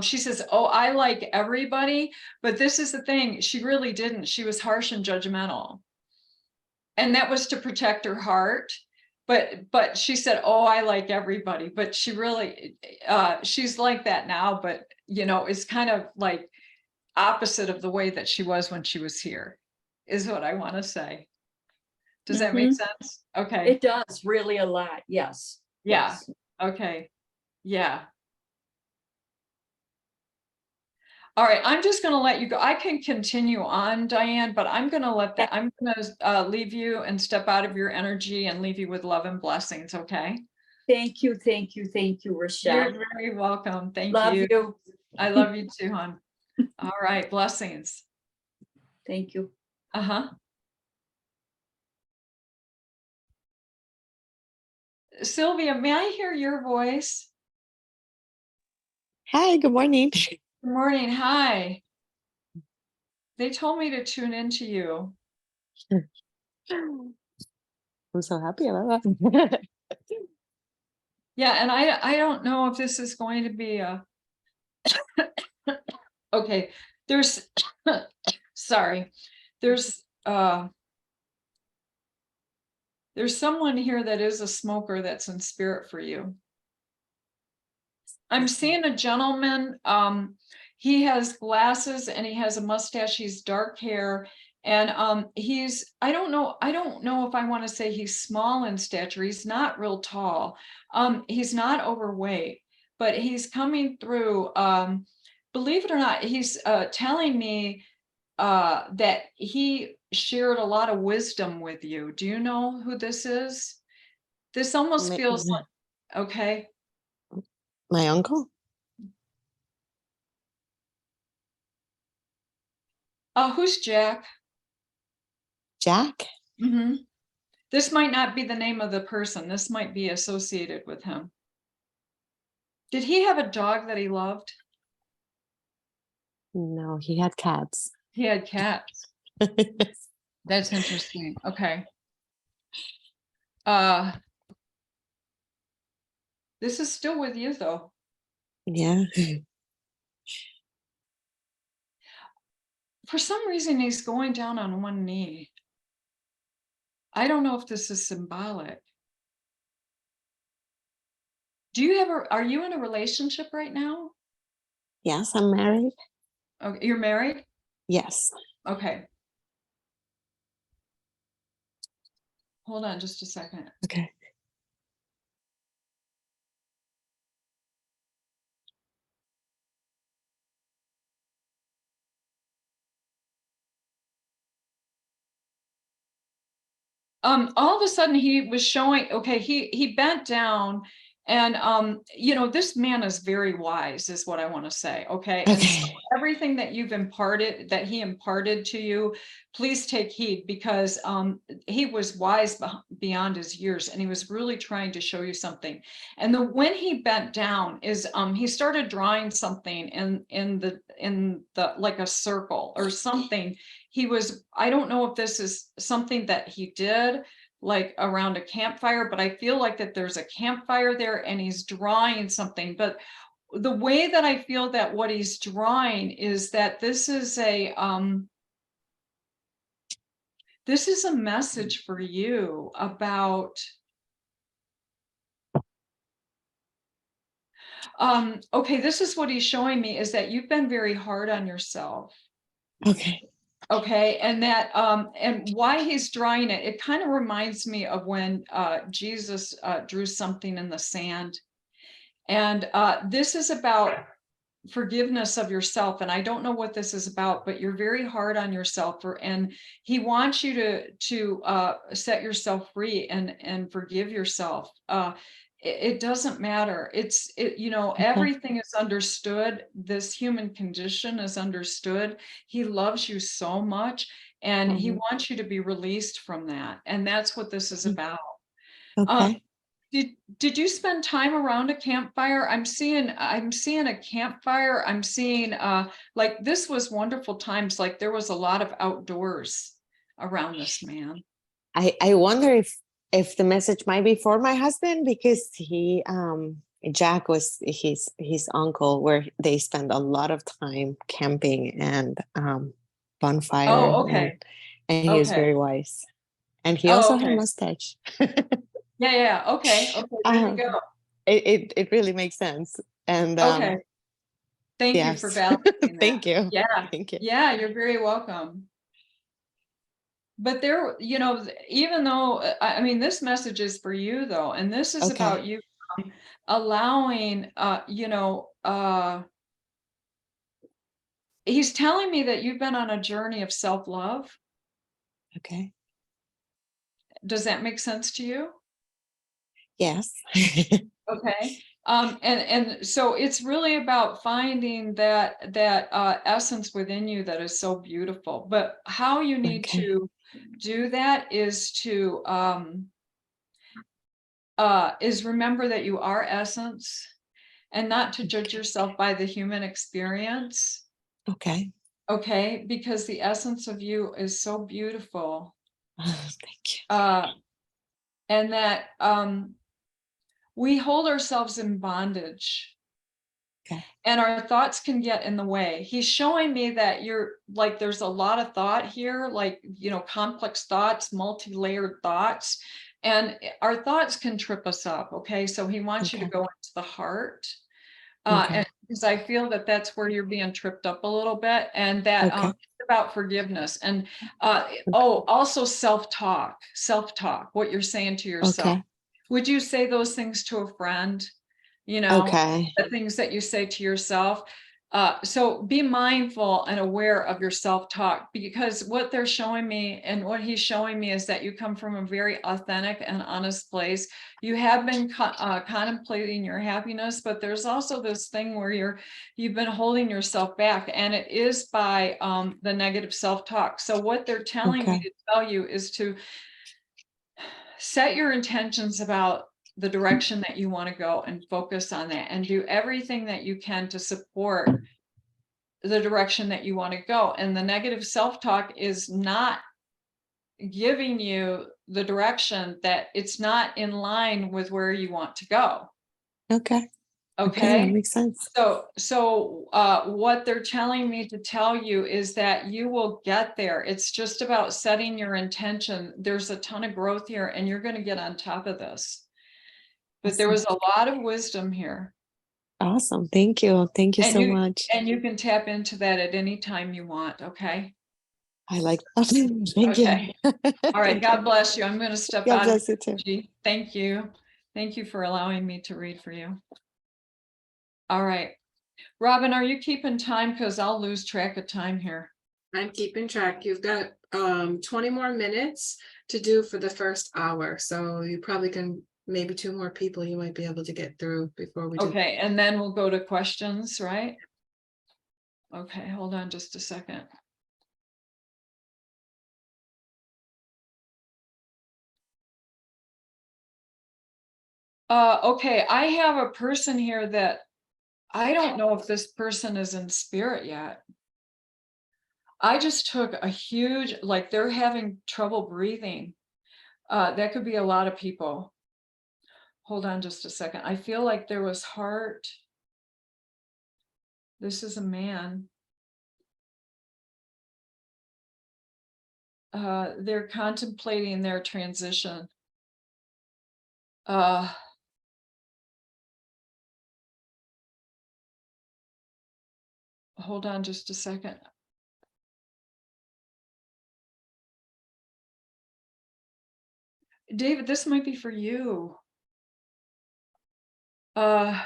she says, "Oh, I like everybody," but this is the thing, she really didn't. She was harsh and judgmental. And that was to protect her heart. But she said, "Oh, I like everybody," but she really she's like that now, but it's kind of like opposite of the way that she was when she was here, is what I want to say. Does that make sense? Okay. It does really a lot. Yes. Yeah. Yes. Okay. Yeah. All right. I'm just going to let you go. I can continue on, Diane, but I'm going to leave you and step out of your energy and leave you with love and blessings. Okay. Thank you. Thank you. Thank you, Rochelle. You're very welcome. Thank Love you. you. I love you too, hon. All right. Blessings. Thank you. Uh-huh. Sylvia, may I hear your voice? Hi, good morning. Good morning. Hi. They told me to tune into you. I'm so happy about that. Yeah, and I don't know if this is going to be a okay, there's sorry. There's someone here that is a smoker that's in spirit for you. I'm seeing a gentleman, he has glasses and he has a mustache, he's dark hair. And I don't know if I want to say he's small in stature. He's not real tall. He's not overweight, but he's coming through. Believe it or not, he's telling me that he shared a lot of wisdom with you. Do you know who this is? This almost My, feels like, okay. my uncle? Who's Jack? Jack? Mm-hmm. This might not be the name of the person. This might be associated with him. Did he have a dog that he loved? No, he had cats. He had cats. That's interesting. Okay. This is still with you though. Yeah. For some reason, he's going down on one knee. I don't know if this is symbolic. Are you in a relationship right now? Yes, I'm married. Okay, you're married? Yes. Okay. Hold on just a second. Okay. All of a sudden he was showing, okay, he bent down and this man is very wise, is what I want to say. Okay. And so Okay. everything that that he imparted to you, please take heed, because he was wise beyond his years, and he was really trying to show you something. And when he bent down is he started drawing something in the like a circle or something. I don't know if this is something that he did like around a campfire, but I feel like that there's a campfire there and he's drawing something. But the way that I feel that what he's drawing is that this is a message for you about okay, this is what he's showing me, is that you've been very hard on yourself. Okay. Okay, and that and why he's drawing it, it kind of reminds me of when Jesus drew something in the sand. And this is about forgiveness of yourself. And I don't know what this is about, but you're very hard on yourself, and he wants you to set yourself free and forgive yourself. It doesn't matter. Everything is understood. This human condition is understood. He loves you so much, and he wants you to be released from that. And that's what this is about. Okay. Did you spend time around a campfire? I'm seeing a campfire. I'm seeing like this was wonderful times. Like there was a lot of outdoors around this man. I wonder if the message might be for my husband, because Jack was his uncle, where they spend a lot of time camping and bonfire. Oh, okay. And he is Okay. very wise. And he Oh, also had a okay. mustache. Yeah. Okay. There you go. It really makes sense. And Okay. Thank you yes. for validating that. Thank you. Yeah. Thank you. Yeah, you're very welcome. But there, even though, I mean, this message is for you though, and this is Okay. about you allowing, he's telling me that you've been on a journey of self-love. Okay. Does that make sense to you? Yes. Okay. And so it's really about finding that essence within you that is so beautiful. But how you need Okay. to do that is to remember that you are essence, and not to judge yourself by the human experience. Okay. Okay, because the essence of you is so beautiful. Thank you. And that we hold ourselves in bondage. Okay. And our thoughts can get in the way. He's showing me that you're like, there's a lot of thought here, like, you know, complex thoughts, multi-layered thoughts, and our thoughts can trip us up. Okay. So he wants you to Okay. go into the heart. Okay. And because I feel that that's where you're being tripped up a little bit, and that Okay. it's about forgiveness and also self-talk, what you're saying to yourself. Okay. Would you say those things to a friend? You know, Okay. the things that you say to yourself. So be mindful and aware of your self-talk, because what they're showing me and what he's showing me is that you come from a very authentic and honest place. You have been contemplating your happiness, but there's also this thing where you've been holding yourself back, and it is by the negative self-talk. So what they're telling me Okay. to tell you is to set your intentions about the direction that you want to go and focus on that, and do everything that you can to support the direction that you want to go. And the negative self-talk is not giving you the direction, that it's not in line with where you want to go. Okay. That Okay. makes sense. So what they're telling me to tell you is that you will get there. It's just about setting your intention. There's a ton of growth here, and you're going to get on top of this. But there was a lot of wisdom here. Awesome. Thank you. Thank you And so much. And you can tap into that at any time you want. Okay. I like that. Thank Okay. you. All right. Thank God you. bless you. I'm going to step God out. bless you too. Thank you. Thank you for allowing me to read for you. All right. Robin, are you keeping time? Because I'll lose track of time here. I'm keeping track. You've got 20 more minutes to do for the first hour. So you probably can, maybe 2 more people you might be able to get through before we do. Okay. And then we'll go to questions, right? Okay. Hold on just a second. Okay. I have a person here that I don't know if this person is in spirit yet. I just took a huge, like they're having trouble breathing. That could be a lot of people. Hold on just a second. I feel like there was heart. This is a man. They're contemplating their transition. Hold on just a second. David, this might be for you. Can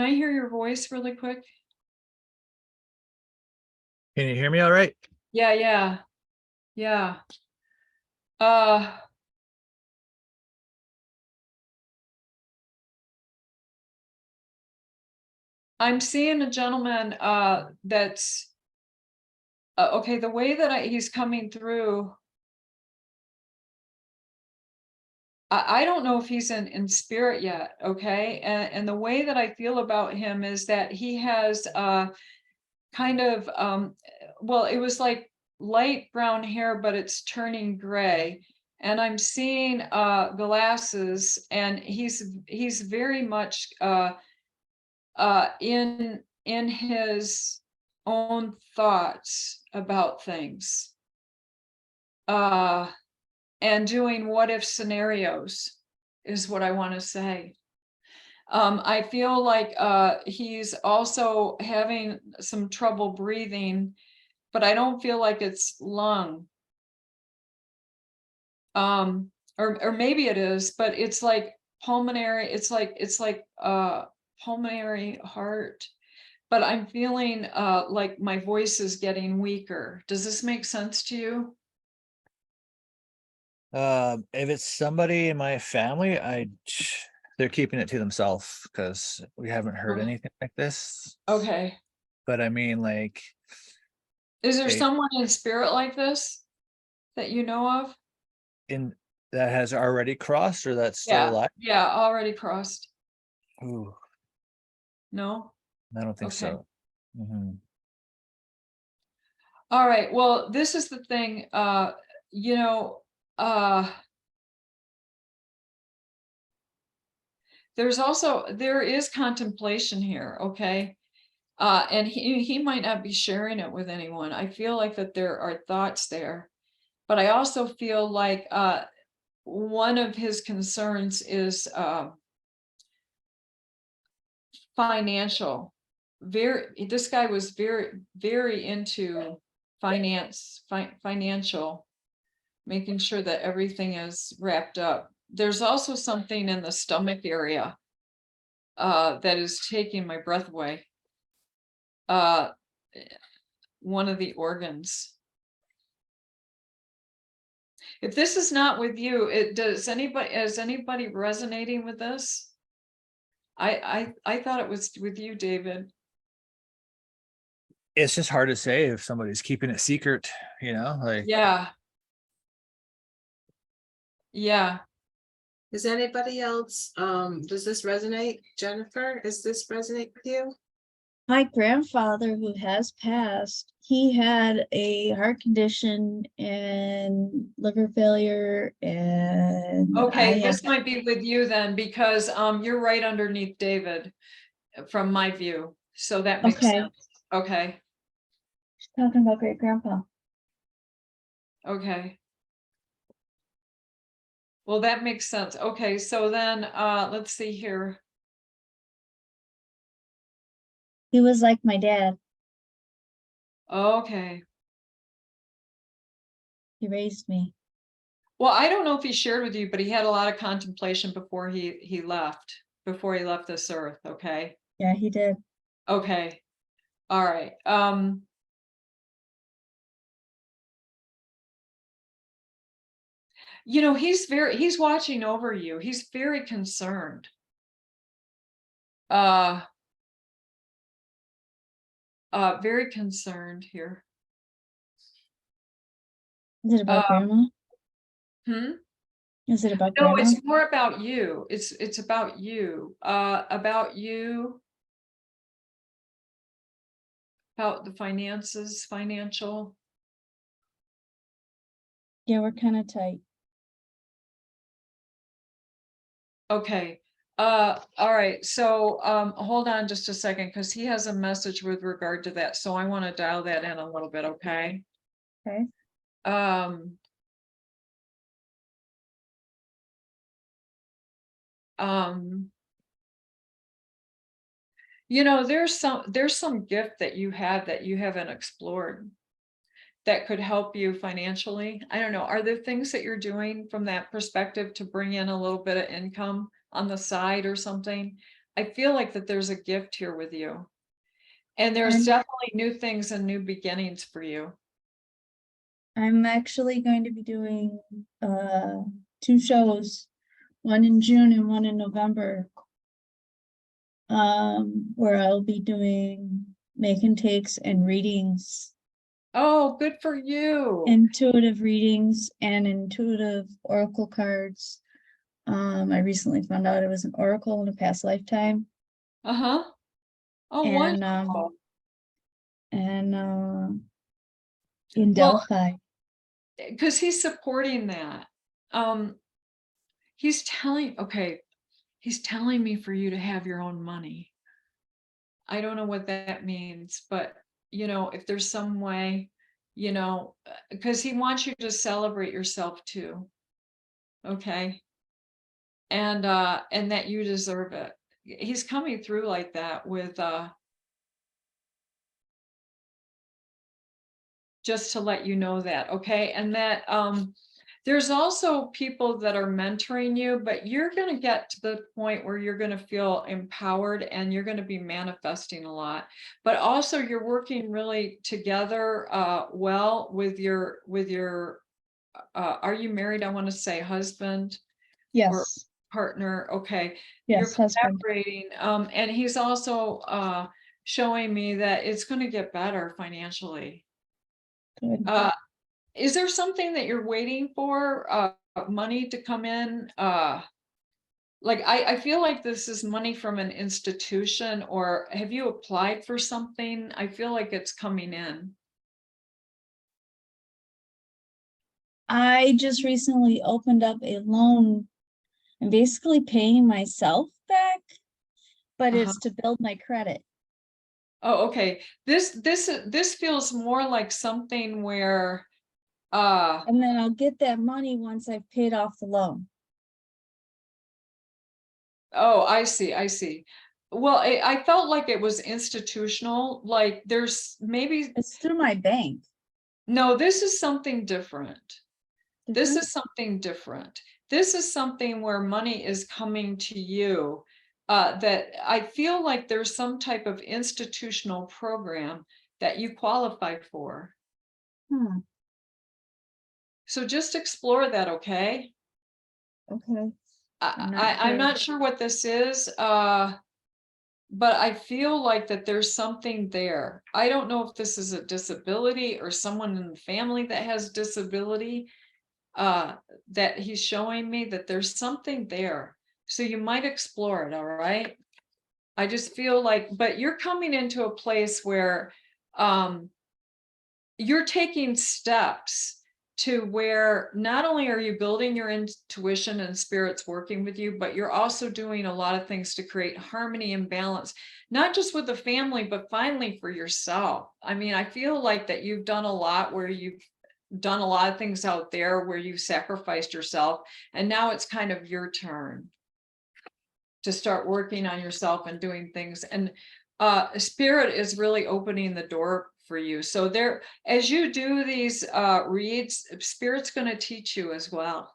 I hear your voice really quick? Can you hear me all right? Yeah. I'm seeing a gentleman that's okay. The way that he's coming through, I don't know if he's in spirit yet. Okay, and the way that I feel about him is that he has kind of well, it was like light brown hair, but it's turning gray. And I'm seeing glasses, and he's very much in his own thoughts about things, and doing what if scenarios is what I want to say. I feel like he's also having some trouble breathing, but I don't feel like it's lung. Or maybe it is, but it's like pulmonary. It's like pulmonary heart. But I'm feeling like my voice is getting weaker. Does this make sense to you? If it's somebody in my family, they're keeping it to themselves because we haven't heard Okay. anything like this. Okay. But I mean, like, Is there Hey. someone in spirit like this that you know of? in that has already crossed or that's still Yeah. alive? Yeah, already crossed. Ooh, No? I don't think Okay. so. Mhm. All right, well, this is the thing, you know, there is contemplation here, okay? And he might not be sharing it with anyone. I feel like that there are thoughts there. But I also feel like one of his concerns is financial. This guy was very into financial, making sure that everything is wrapped up. There's also something in the stomach area that is taking my breath away. One of the organs. If this is not with you, is anybody resonating with this? I thought it was with you, David. It's just hard to say if somebody's keeping it secret, like. Yeah. Yeah. Does anybody else, does this resonate? Jennifer, does this resonate with you? My grandfather, who has passed, he had a heart condition and liver failure, and Okay, this might be with you then, because you're right underneath David from my view. So that makes Okay. sense. Okay. She's talking about great grandpa. Okay. Well, that makes sense. Okay, so then let's see here. He was like my dad. Okay. He raised me. Well, I don't know if he shared with you, but he had a lot of contemplation before he left this earth. Okay. Yeah, he did. Okay. All right. He's watching over you. He's very concerned. Very concerned here. Is it about grandma? Hmm? Is it about No, grandma? it's more about you. It's about you. About the finances, financial. Yeah, we're kind of tight. Okay. All right. So hold on just a second, because he has a message with regard to that. So I want to dial that in a little bit, okay? Okay. There's some gift that you have that you haven't explored that could help you financially. I don't know. Are there things that you're doing from that perspective to bring in a little bit of income on the side or something? I feel like that there's a gift here with you. And there's I'm- definitely new things and new beginnings for you. I'm actually going to be doing 2 shows, one in June and one in November, where I'll be doing making takes and readings, Oh, good for you. intuitive readings and intuitive oracle cards. I recently found out it was an oracle in a past lifetime. Uh-huh. Oh, And wonderful. In Well, Delphi. because he's supporting that. He's telling me for you to have your own money. I don't know what that means, but if there's some way, because he wants you to celebrate yourself too. Okay. And that you deserve it. He's coming through like that with just to let you know that, okay? And that there's also people that are mentoring you, but you're going to get to the point where you're going to feel empowered and you're going to be manifesting a lot. But also you're working really together well with your are you married? I want to say husband. Yes. Partner. Okay. Yes, You're husband. collaborating. And he's also showing me that it's going to get better financially. Good. Is there something that you're waiting for, money to come in? Like I feel like this is money from an institution, or have you applied for something? I feel like it's coming in. I just recently opened up a loan. I'm basically paying myself back, but Uh-huh. it's to build my credit. Oh, okay. This feels more like something where, uh, And then I'll get that money once I've paid off the loan. oh, I see, I see. Well, I felt like it was institutional, like there's maybe, It's through my bank. no, this is something different. This Different? is something different. This is something where money is coming to you. That I feel like there's some type of institutional program that you qualify for. Hmm, So just explore that, okay? okay. I'm not I'm sure. not sure what this is, but I feel like that there's something there. I don't know if this is a disability or someone in the family that has disability, that he's showing me that there's something there. So you might explore it, all right? I just feel like, but you're coming into a place where you're taking steps to where not only are you building your intuition and spirits working with you, but you're also doing a lot of things to create harmony and balance, not just with the family, but finally for yourself. I mean, I feel like that you've done a lot where you've done a lot of things out there where you've sacrificed yourself, and now it's kind of your turn to start working on yourself and doing things. And spirit is really opening the door for you. So there, as you do these reads, spirit's going to teach you as well.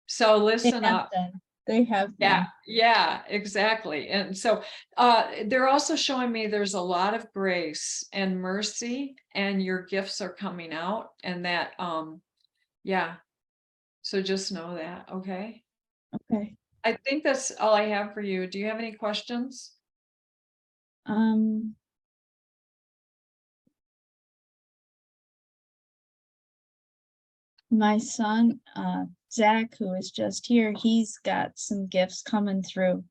So They listen have up. been. They have Yeah, been. yeah, exactly. And so they're also showing me there's a lot of grace and mercy, and your gifts are coming out, and that yeah. So just know that, okay? Okay. I think that's all I have for you. Do you have any questions? Um, my son, Zach, who is just here, he's got some gifts coming through.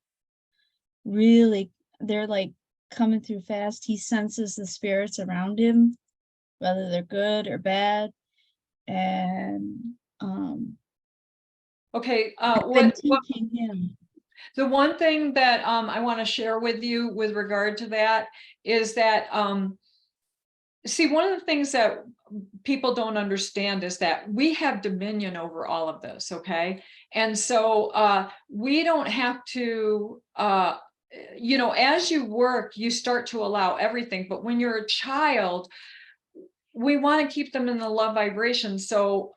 Really, they're like coming through fast. He senses the spirits around him, whether they're good or bad. And Okay, I've been what teaching him. the one thing that I want to share with you with regard to that is that see, one of the things that people don't understand is that we have dominion over all of this, okay? And so we don't have to you know, as you work, you start to allow everything, but when you're a child, we want to keep them in the love vibration. So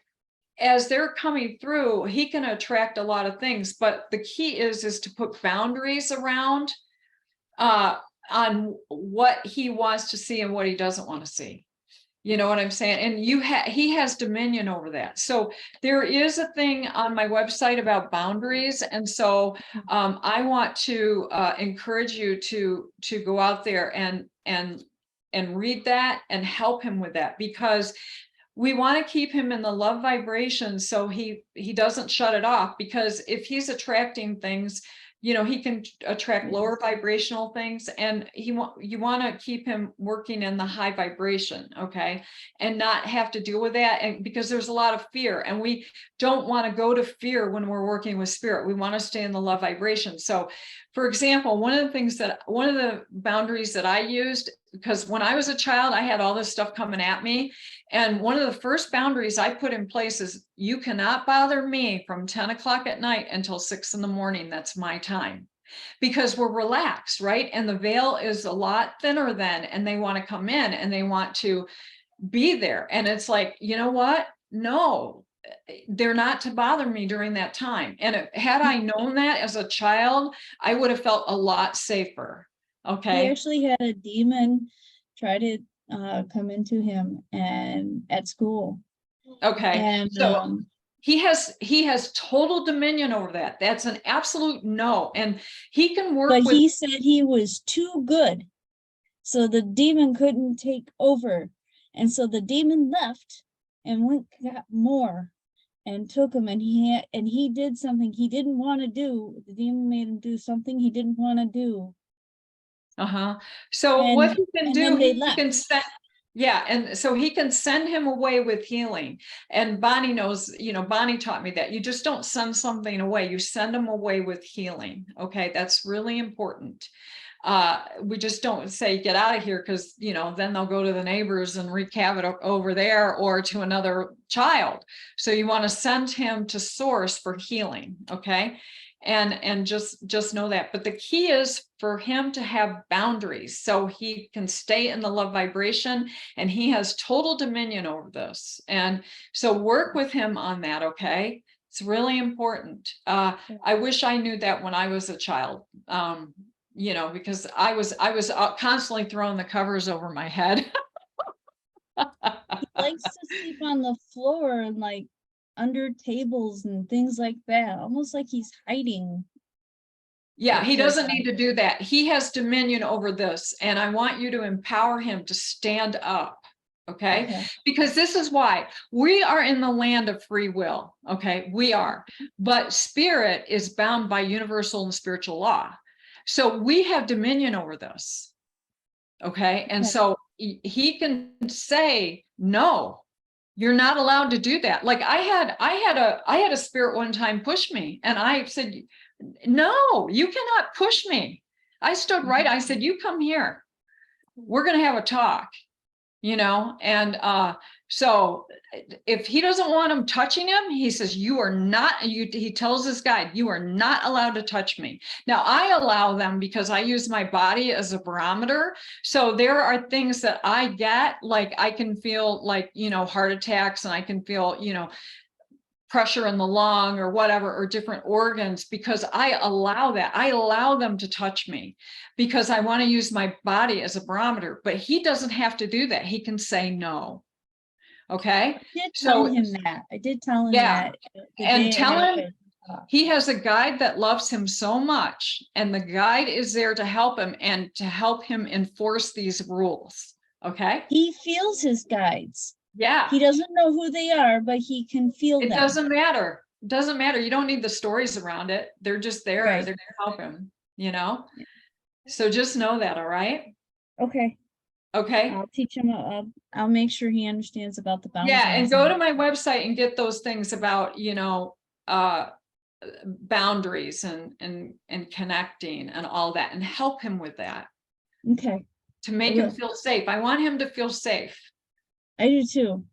as they're coming through, he can attract a lot of things, but the key is to put boundaries around on what he wants to see and what he doesn't want to see. You know what I'm saying? And he has dominion over that. So there is a thing on my website about boundaries. And so I want to encourage you to go out there and read that and help him with that, because we want to keep him in the love vibration so he doesn't shut it off, because if he's attracting things, you know, he can attract lower vibrational things, and you want to keep him working in the high vibration, okay, and not have to deal with that. And because there's a lot of fear, and we don't want to go to fear when we're working with spirit, we want to stay in the love vibration. So for example, one of the boundaries that I used, because when I was a child, I had all this stuff coming at me. And one of the first boundaries I put in place is you cannot bother me from 10 o'clock at night until 6 in the morning. That's my time, because we're relaxed, right? And the veil is a lot thinner then, and they want to come in and they want to be there. And it's like, you know what? No, they're not to bother me during that time. And had I known that as a child, I would have felt a lot safer. He Okay. actually had a demon try to come into him and at school. Okay. And So he has total dominion over that. That's an absolute no. And he can work but with, he said he was too good. So the demon couldn't take over. And so the demon left and went got more and took him, and he did something he didn't want to do. The demon made him do something he didn't want to do. so And what he can and do, then they he left. can send, Yeah, and so he can send him away with healing. And Bonnie knows, Bonnie taught me that you just don't send something away, you send them away with healing. Okay, that's really important. We just don't say get out of here, because then they'll go to the neighbors and wreak havoc over there or to another child. So you want to send him to source for healing. Okay. And just know that. But the key is for him to have boundaries so he can stay in the love vibration, and he has total dominion over this. And so work with him on that. Okay. It's really important. I wish I knew that when I was a child. Because I was constantly throwing the covers over my head. He likes to sleep on the floor and like under tables and things like that, almost like he's hiding. Yeah, he Poor doesn't guy. need to do that. He has dominion over this, and I want you to empower him to stand up. Okay. Okay. Because this is why we are in the land of free will. Okay. We are, but spirit is bound by universal and spiritual law. So we have dominion over this. Okay. And Okay. so he can say, no, you're not allowed to do that. Like I had a spirit one time push me, and I said, no, you cannot push me. I stood right. I said, you come here. We're going to have a talk, and so if he doesn't want him touching him, he says, he tells his guide, you are not allowed to touch me. Now I allow them because I use my body as a barometer. So there are things that I get, like I can feel like, heart attacks, and I can feel, pressure in the lung or whatever, or different organs, because I allow that. I allow them to touch me because I want to use my body as a barometer, but he doesn't have to do that. He can say no. Okay. I did So- tell him that. I did tell him Yeah. that. the And day it tell him- happened. He has a guide that loves him so much, and the guide is there to help him and to help him enforce these rules. Okay. He feels his guides. Yeah. He doesn't know who they are, but he can feel It them. doesn't matter. It doesn't matter. You don't need the stories around it. They're just there. Right. They're going to help him, So just know that. All right. Okay, Okay. I'll teach him. I'll make sure he understands about the boundaries. Yeah. And go to my website and get those things about, boundaries and connecting and all that, and help him with that Okay, to make I him will. feel safe. I want him to feel safe. I do too.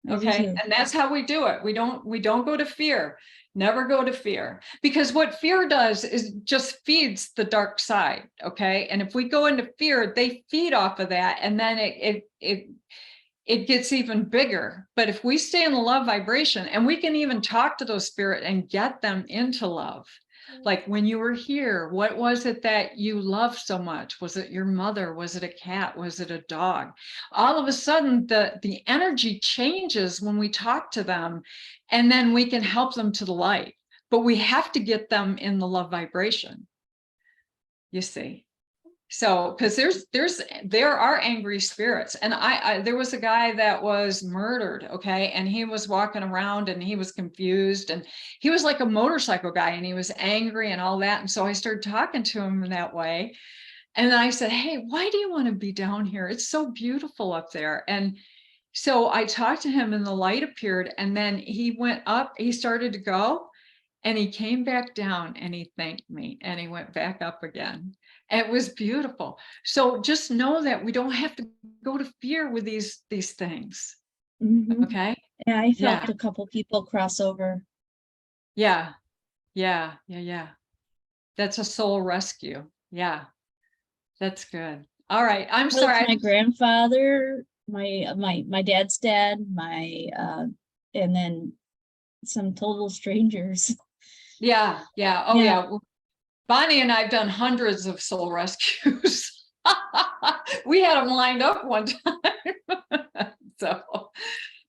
I do Okay. too. And that's how we do it. We don't go to fear. Never go to fear, because what fear does is just feeds the dark side. Okay. And if we go into fear, they feed off of that, and then it gets even bigger. But if we stay in the love vibration, and we can even talk to those spirit and get them into love. Like when you were here, what was it that you loved so much? Was it your mother? Was it a cat? Was it a dog? All of a sudden, the energy changes when we talk to them, and then we can help them to the light. But we have to get them in the love vibration. You see? So, because there are angry spirits, and there was a guy that was murdered, okay, and he was walking around and he was confused, and he was like a motorcycle guy, and he was angry and all that. And so I started talking to him in that way, and then I said, hey, why do you want to be down here? It's so beautiful up there. And so I talked to him, and the light appeared, and then he went up, he started to go, and he came back down, and he thanked me, and he went back up again. It was beautiful. So just know that we don't have to go to fear with these things. Mhm. Okay. Yeah, I Yeah. felt a couple people cross over. Yeah. That's a soul rescue. Yeah. That's good. All right. I'm Well, it's sorry. my grandfather, my dad's dad, and then some total strangers. Yeah. Oh Yeah. yeah. Well, Bonnie and I've done hundreds of soul rescues. We had them lined up one time. So,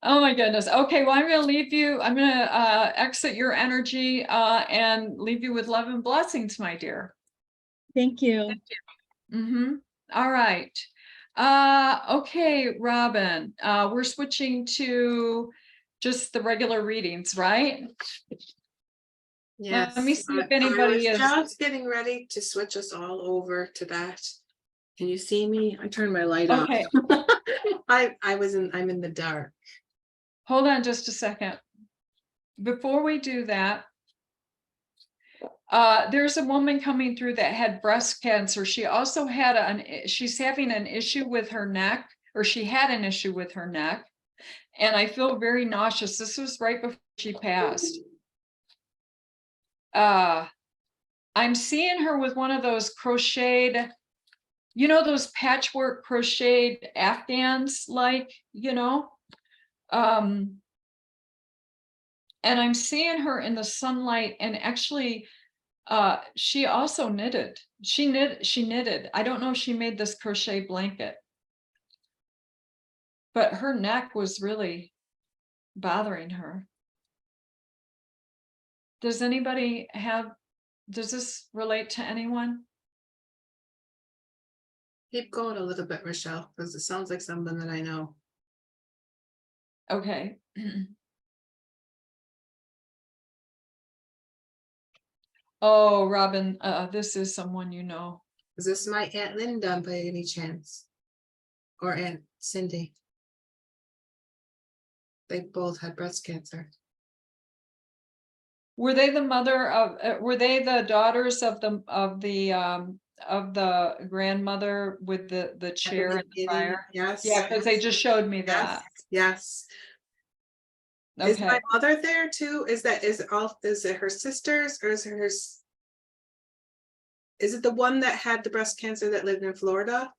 oh my goodness. Okay, well, I'm going to leave you. I'm going to exit your energy and leave you with love and blessings, my dear. Thank you. All right. Okay, Robin, we're switching to just the regular readings, right? Yes. Let me see if I anybody was is- just getting ready to switch us all over to that. Can you see me? I turned my light Okay. off. I'm in the dark. Hold on just a second. Before we do that, there's a woman coming through that had breast cancer. She also had she's having an issue with her neck, or she had an issue with her neck. And I feel very nauseous. This was right before she passed. I'm seeing her with one of those crocheted, you know, those patchwork crocheted Afghans, like, you know, and I'm seeing her in the sunlight, and actually, she also knitted. She knitted. I don't know if she made this crochet blanket, but her neck was really bothering her. Does this relate to anyone? Keep going a little bit, Rochelle, because it sounds like something that I know. Okay. Oh, Robin, this is someone you know. Is this my Aunt Linda by any chance? Or Aunt Cindy? They both had breast cancer. Were they the mother of, were they the daughters of the grandmother with the chair and the beginning, fire? yes. Yeah, because they just showed me Yes, that. yes. Is Okay. my mother there too? Is it her sisters, or is it is it the one that had the breast cancer that lived in Florida?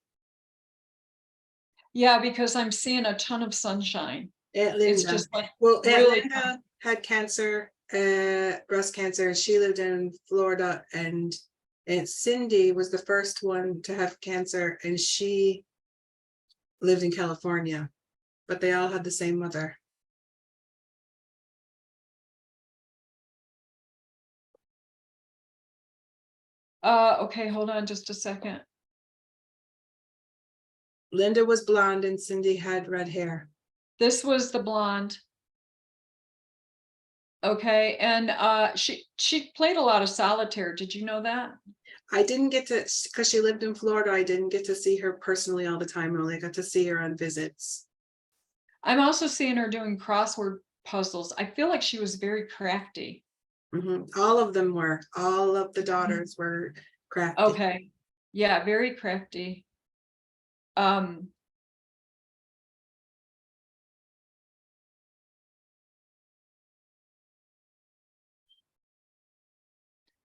Yeah, because I'm seeing a ton of sunshine. Aunt It's Linda. just like, Well, Aunt really Linda had cancer, breast cancer, and she lived in Florida, and Aunt Cindy was the first one to have cancer, and she lived in California, but they all had the same mother. okay, hold on just a second. Linda was blonde and Cindy had red hair. This was the blonde. Okay, and she played a lot of solitaire. Did you know that? I didn't get to, because she lived in Florida, I didn't get to see her personally all the time. I only got to see her on visits. I'm also seeing her doing crossword puzzles. I feel like she was very crafty. All of them were, all of the daughters were crafty. Okay. Yeah, very crafty.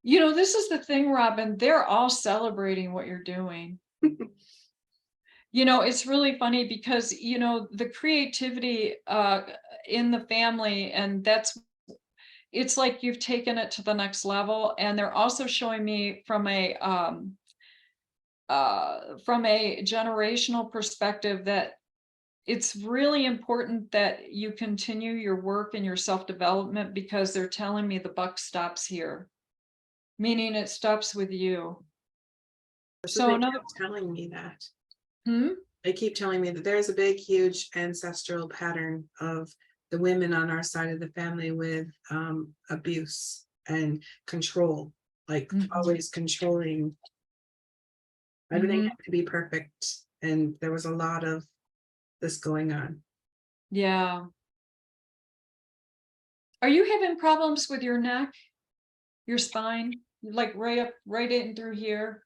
You know, this is the thing, Robin, they're all celebrating what you're doing. You know, it's really funny because, you know, the creativity in the family, and it's like you've taken it to the next level. And they're also showing me from a generational perspective that it's really important that you continue your work and your self-development, because they're telling me the buck stops here, meaning it stops with you. So they keep telling me that. They keep telling me that there's a big, huge ancestral pattern of the women on our side of the family with abuse and control, like always controlling. Everything had to be perfect, and there was a lot of this going on. Yeah. Are you having problems with your neck, your spine, like right in through here?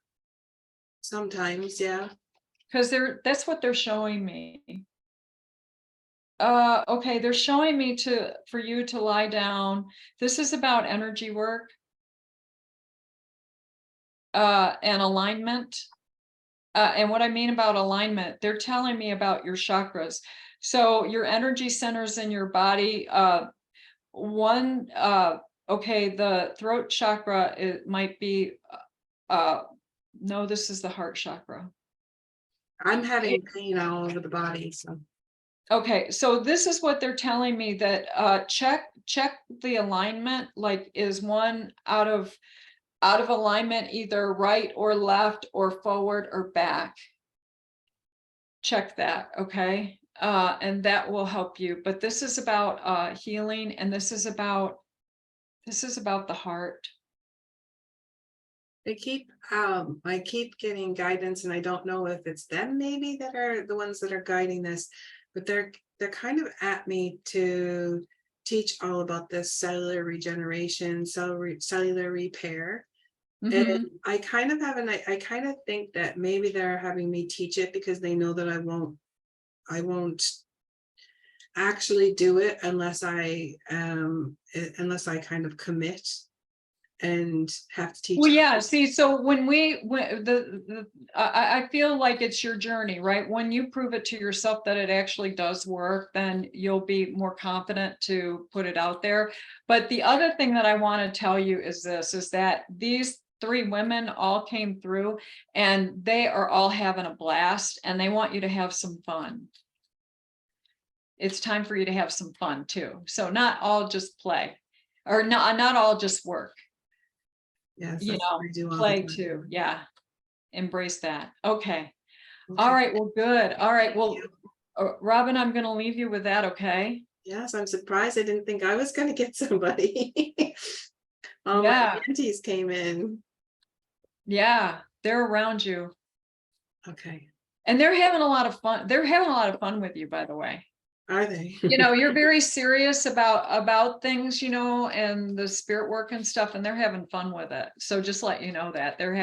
Sometimes, yeah. Because that's what they're showing me. Okay, they're showing me for you to lie down. This is about energy work and alignment. And what I mean about alignment, they're telling me about your chakras. So your energy centers in your body, okay, the throat chakra, it might be, no, this is the heart chakra. I'm having pain all over the body, so. Okay, so this is what they're telling me, that check the alignment, like is one out of alignment, either right or left or forward or back. Check that, okay? And that will help you. But this is about healing, and this is about the heart. I keep getting guidance, and I don't know if it's them maybe that are the ones that are guiding this, but they're kind of at me to teach all about this cellular regeneration, cellular repair. Mhm. And I kind of I kind of think that maybe they're having me teach it because they know that I won't actually do it unless I kind of commit and have to teach. Well, yeah, see, so when I feel like it's your journey, right? When you prove it to yourself that it actually does work, then you'll be more confident to put it out there. But the other thing that I want to tell you is this, is that these 3 women all came through and they are all having a blast and they want you to have some fun. It's time for you to have some fun too. So not all just play, or not all just work. Yes, You that's know, what I do all the play time. too. Yeah. Embrace that. Okay. Okay. All right. Well, good. All right. Well, you. Robin, I'm going to leave you with that. Okay. Yes, I'm surprised. I didn't think I was going to get somebody. All my Yeah. aunties came in. Yeah. They're around you Okay, and they're having a lot of fun. They're having a lot of fun with you, by the way. are they? You know, you're very serious about things, you know, and the spirit work and stuff, and they're having fun with it. So just let you know that they're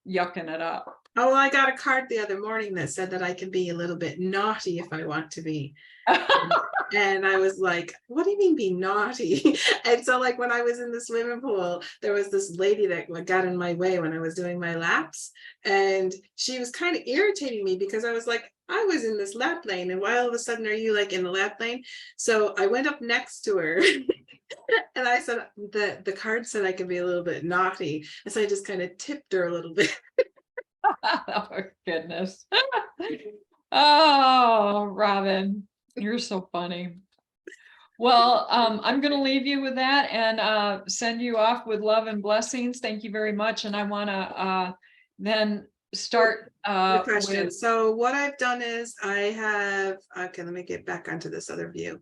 yucking it up. Oh, well, I got a card the other morning that said that I can be a little bit naughty if I want to be. And I was like, what do you mean be naughty? And so like when I was in the swimming pool, there was this lady that got in my way when I was doing my laps. And she was kind of irritating me because I was like, I was in this lap lane. And why all of a sudden are you like in the lap lane? So I went up next to her and I said, the card said I could be a little bit naughty. And so I just kind of tipped her a little bit. Oh, goodness. Oh, Robin, you're so funny. Well, I'm going to leave you with that and send you off with love and blessings. Thank you very much. And I want to then start Good question. with. So what I've done is okay, let me get back onto this other view.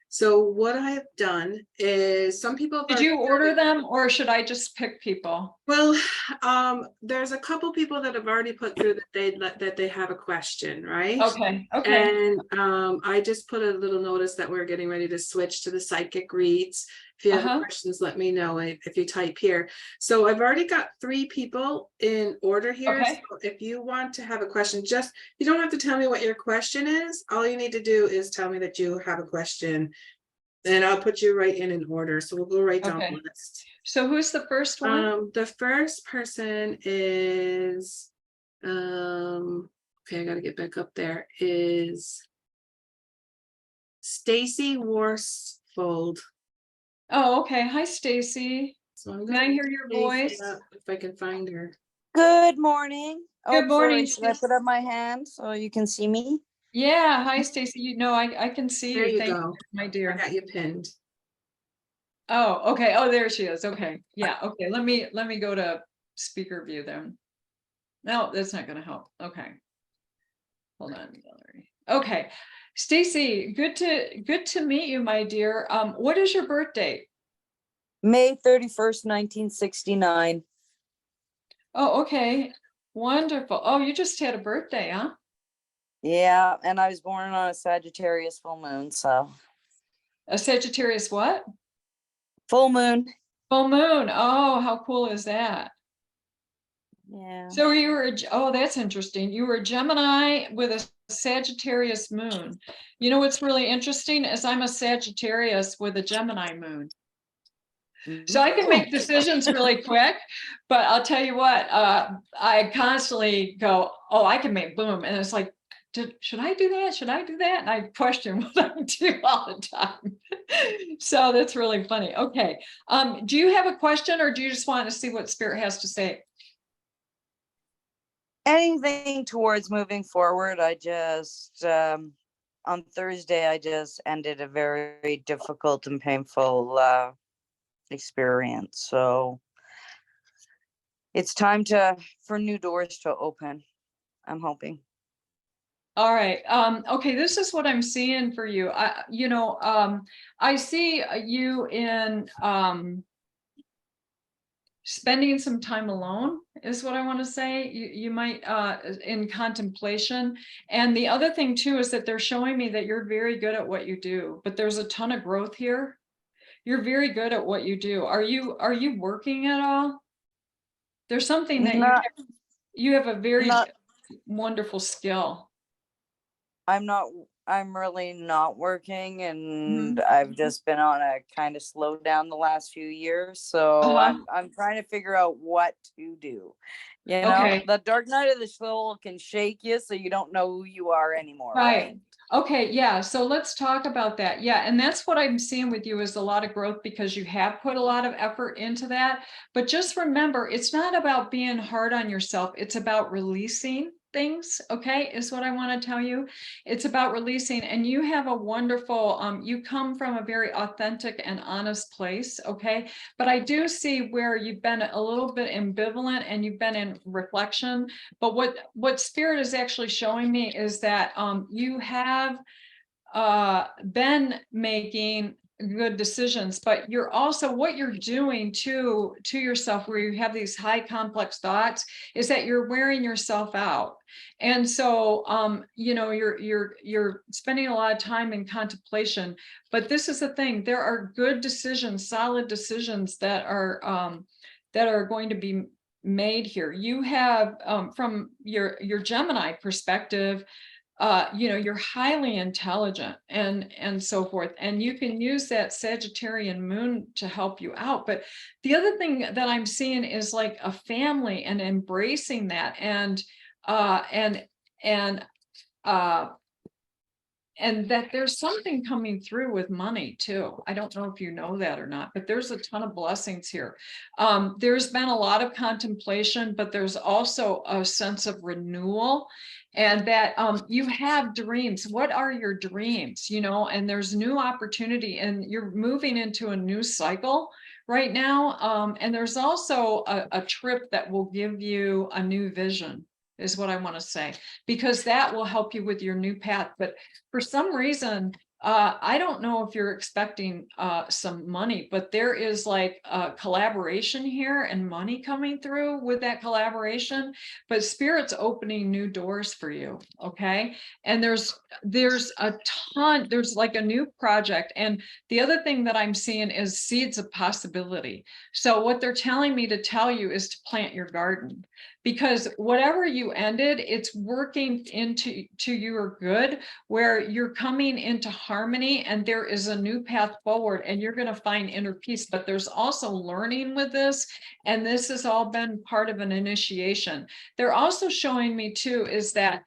So what I have done is some people have Did you already order started- them or should I just pick people? Well, there's a couple people that have already put through that they have a question, right? Okay. Okay. And I just put a little notice that we're getting ready to switch to the psychic reads. If you have Uh-huh. questions, let me know if you type here. So I've already got 3 people in order here. Okay. So if you want to have a question, you don't have to tell me what your question is. All you need to do is tell me that you have a question and I'll put you right in order. So we'll go right down Okay. the list. So who's the first one? The first person is, okay, I gotta get back up there, is Stacy Worsfold. Oh, okay. Hi, Stacy. So I'm Can I gonna hear your Stacy voice? up if I can find her. Good morning. Good morning, Should I Stacy. put up my hand so you can see me? Yeah. Hi, Stacy. You know, I can see There you. you Thank go. you, my I dear. got you pinned. Oh, okay. Oh, there she is. Okay. Yeah. Okay. Let me go to speaker view then. No, that's not going to help. Okay. Hold on, Valerie. Okay. Stacy, good to meet you, my dear. What is your birth date? May 31st, 1969. Oh, okay. Wonderful. Oh, you just had a birthday, huh? Yeah, and I was born on a Sagittarius full moon, so. A Sagittarius what? Full moon. Full moon. Oh, how cool is that? Yeah. So you were, oh, that's interesting. You were a Gemini with a Sagittarius moon. You know what's really interesting is I'm a Sagittarius with a Gemini moon. So I can make decisions really quick, but I'll tell you what, I constantly go, oh, I can make boom. And it's like, should I do that? Should I do that? And I question what I do all the time. So that's really funny. Okay. Do you have a question or do you just want to see what Spirit has to say? Anything towards moving forward. I just, on Thursday, I just ended a very difficult and painful experience. So it's time for new doors to open, I'm hoping. All right. Okay. This is what I'm seeing for you. I see you in, spending some time alone is what I want to say. You might in contemplation. And the other thing too is that they're showing me that you're very good at what you do, but there's a ton of growth here. You're very good at what you do. Are you working at all? There's something that Not, you have a very not, wonderful skill. I'm really not working, and Mhm. I've just been on a kind of slow down the last few years. So Uh-huh. I'm trying to figure out what to do. You know, Okay. the dark night of the soul can shake you so you don't know who you are anymore, right? Right. Okay, yeah, so let's talk about that. Yeah, and that's what I'm seeing with you is a lot of growth because you have put a lot of effort into that. But just remember, it's not about being hard on yourself. It's about releasing things, okay, is what I want to tell you. It's about releasing, and you have a wonderful, you come from a very authentic and honest place, okay? But I do see where you've been a little bit ambivalent and you've been in reflection. But what spirit is actually showing me is that you have been making good decisions, but you're also what you're doing to yourself, where you have these high complex thoughts, is that you're wearing yourself out. And so you know, you're spending a lot of time in contemplation. But this is the thing: there are good decisions, solid decisions that are going to be made here. You have from your Gemini perspective, you know, you're highly intelligent and so forth, and you can use that Sagittarian moon to help you out. But the other thing that I'm seeing is like a family and embracing that, and uh and and uh and that there's something coming through with money too. I don't know if you know that or not, but there's a ton of blessings here. There's been a lot of contemplation, but there's also a sense of renewal, and that you have dreams. What are your dreams? You know, and there's new opportunity, and you're moving into a new cycle right now. And there's also a trip that will give you a new vision, is what I want to say, because that will help you with your new path. But for some reason, I don't know if you're expecting some money, but there is like a collaboration here and money coming through with that collaboration. But Spirit's opening new doors for you, okay? And there's a ton, there's like a new project. And the other thing that I'm seeing is seeds of possibility. So what they're telling me to tell you is to plant your garden, because whatever you ended, it's working into your good, where you're coming into harmony, and there is a new path forward, and you're going to find inner peace. But there's also learning with this, and this has all been part of an initiation. They're also showing me too is that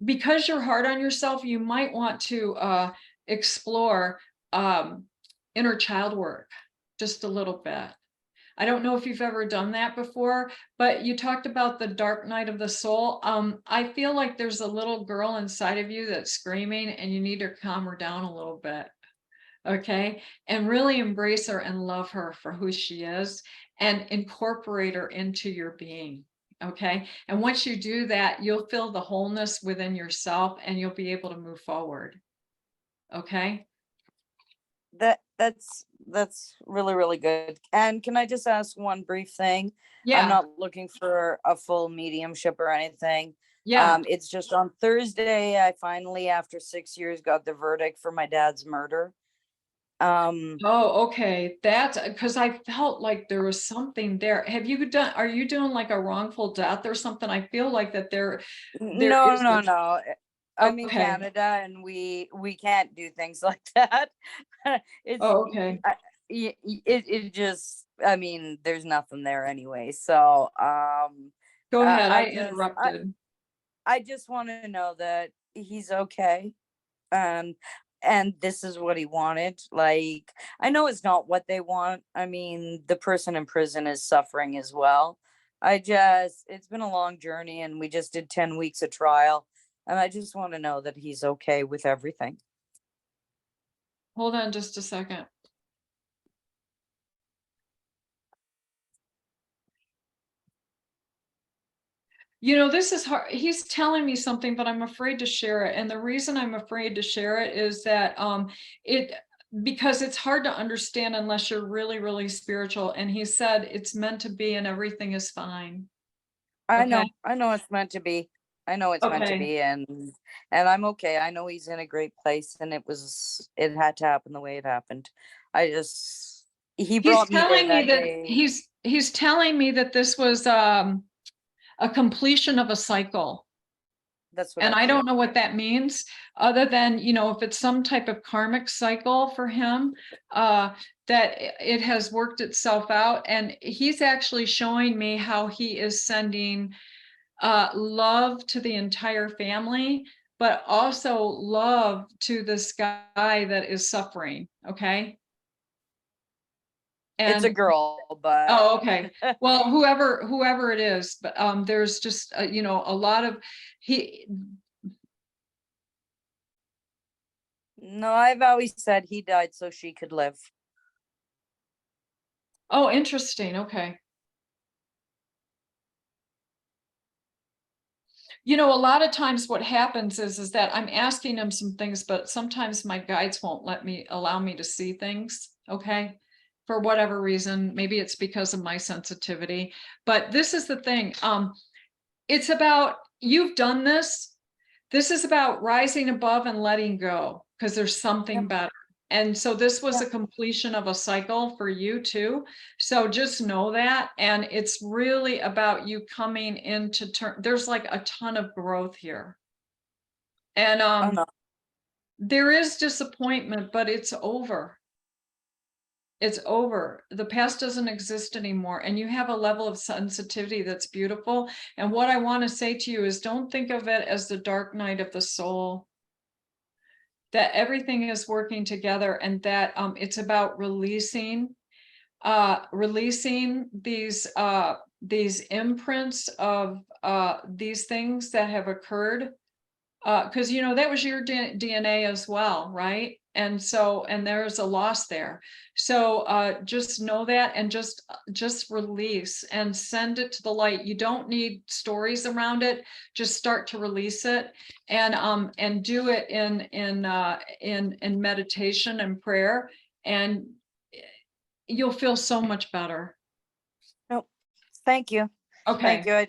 because you're hard on yourself, you might want to explore inner child work just a little bit. I don't know if you've ever done that before, but you talked about the dark night of the soul. I feel like there's a little girl inside of you that's screaming, and you need to calm her down a little bit. Okay. And really embrace her and love her for who she is, and incorporate her into your being. Okay. And once you do that, you'll feel the wholeness within yourself, and you'll be able to move forward. Okay. That's really, really good. And can I just ask one brief thing? Yeah. I'm not looking for a full mediumship or anything. Yeah. It's just on Thursday, I finally, after 6 years, got the verdict for my dad's murder. Oh, okay. That's because I felt like there was something there. Are you doing like a wrongful death or something? I feel like that there No, is. no. I'm in Okay. Canada, and we can't do things like that. It's Oh, okay. it just, I mean, there's nothing there anyway. So Go ahead. I I interrupted. I just want to know that he's okay. And this is what he wanted. Like, I know it's not what they want. I mean, the person in prison is suffering as well. It's been a long journey, and we just did 10 weeks of trial. And I just want to know that he's okay with everything. Hold on just a second. You know, this is hard. He's telling me something, but I'm afraid to share it. And the reason I'm afraid to share it is that because it's hard to understand unless you're really, really spiritual. And he said it's meant to be and everything is fine. I Okay. know it's meant to be. I know it's meant to Okay. be, and I'm okay. I know he's in a great place, and it had to happen the way it happened. He He's brought me there telling me that that day. he's telling me that this was a completion of a cycle. That's what And I feel. don't know what that means, other than, you know, if it's some type of karmic cycle for him, that it has worked itself out. And he's actually showing me how he is sending love to the entire family, but also love to this guy that is suffering. Okay. It's a And girl, but oh, okay. Well, whoever it is, but there's just you know, a lot of he. no, I've always said he died so she could live. Oh, interesting. Okay. You know, a lot of times what happens is that I'm asking him some things, but sometimes my guides won't allow me to see things. Okay. For whatever reason, maybe it's because of my sensitivity, but this is the thing. It's about, you've done this. This is about rising above and letting go because there's something Yep. better. And so this was Yep. a completion of a cycle for you too. So just know that. And it's really about you coming into there's like a ton of growth here. And no. there is disappointment, but it's over. It's over. The past doesn't exist anymore. And you have a level of sensitivity that's beautiful. And what I want to say to you is don't think of it as the dark night of the soul. That everything is working together, and that it's about releasing these imprints of these things that have occurred, because you know that was your DNA as well, right? And so, and there's a loss there. So just know that, and just release and send it to the light. You don't need stories around it. Just start to release it, and do it in meditation and prayer, and you'll feel so much better. Nope. Thank you. Okay. Thank you. I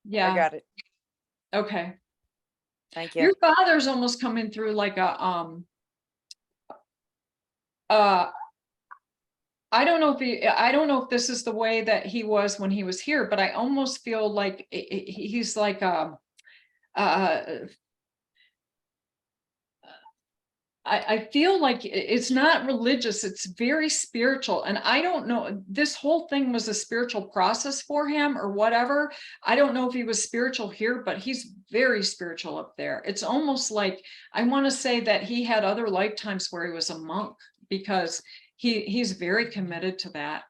Yeah. got it. Okay. Thank you. Your father's almost coming through like a I don't know if this is the way that he was when he was here, but I almost feel like he's like I feel like it's not religious, it's very spiritual. And I don't know, this whole thing was a spiritual process for him or whatever. I don't know if he was spiritual here, but he's very spiritual up there. It's almost like, I want to say that he had other lifetimes where he was a monk, because he's very committed to that.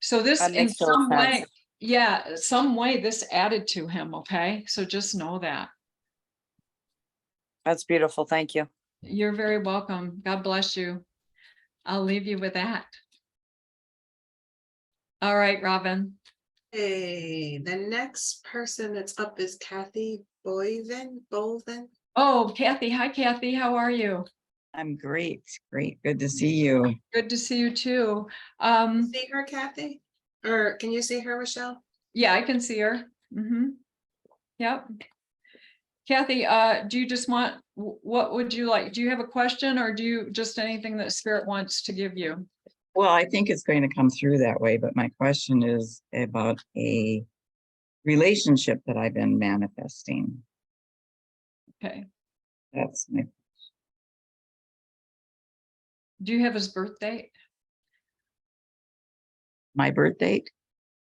So this, That in makes total some way, sense. yeah, some way this added to him. Okay. So just know that. That's beautiful. Thank you. You're very welcome. God bless you. I'll leave you with that. All right, Robin. Hey, the next person that's up is Kathy Bolvin. Oh, Kathy. Hi, Kathy. How are you? I'm great. Great. Good to see you. Good to see you too. See her, Kathy? Or can you see her, Michelle? Yeah, I can see her. Yep. Kathy, do you just want, what would you like? Do you have a question, or do you just anything that Spirit wants to give you? Well, I think it's going to come through that way, but my question is about a relationship that I've been manifesting. Okay. That's my, Do you have his birth date? my birth date.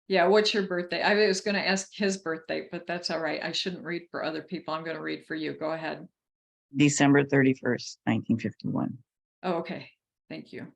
Yeah, what's your birthday? I was going to ask his birthday, but that's all right. I shouldn't read for other people. I'm going to read for you. Go ahead. December 31st, 1951. Oh, okay. Thank you.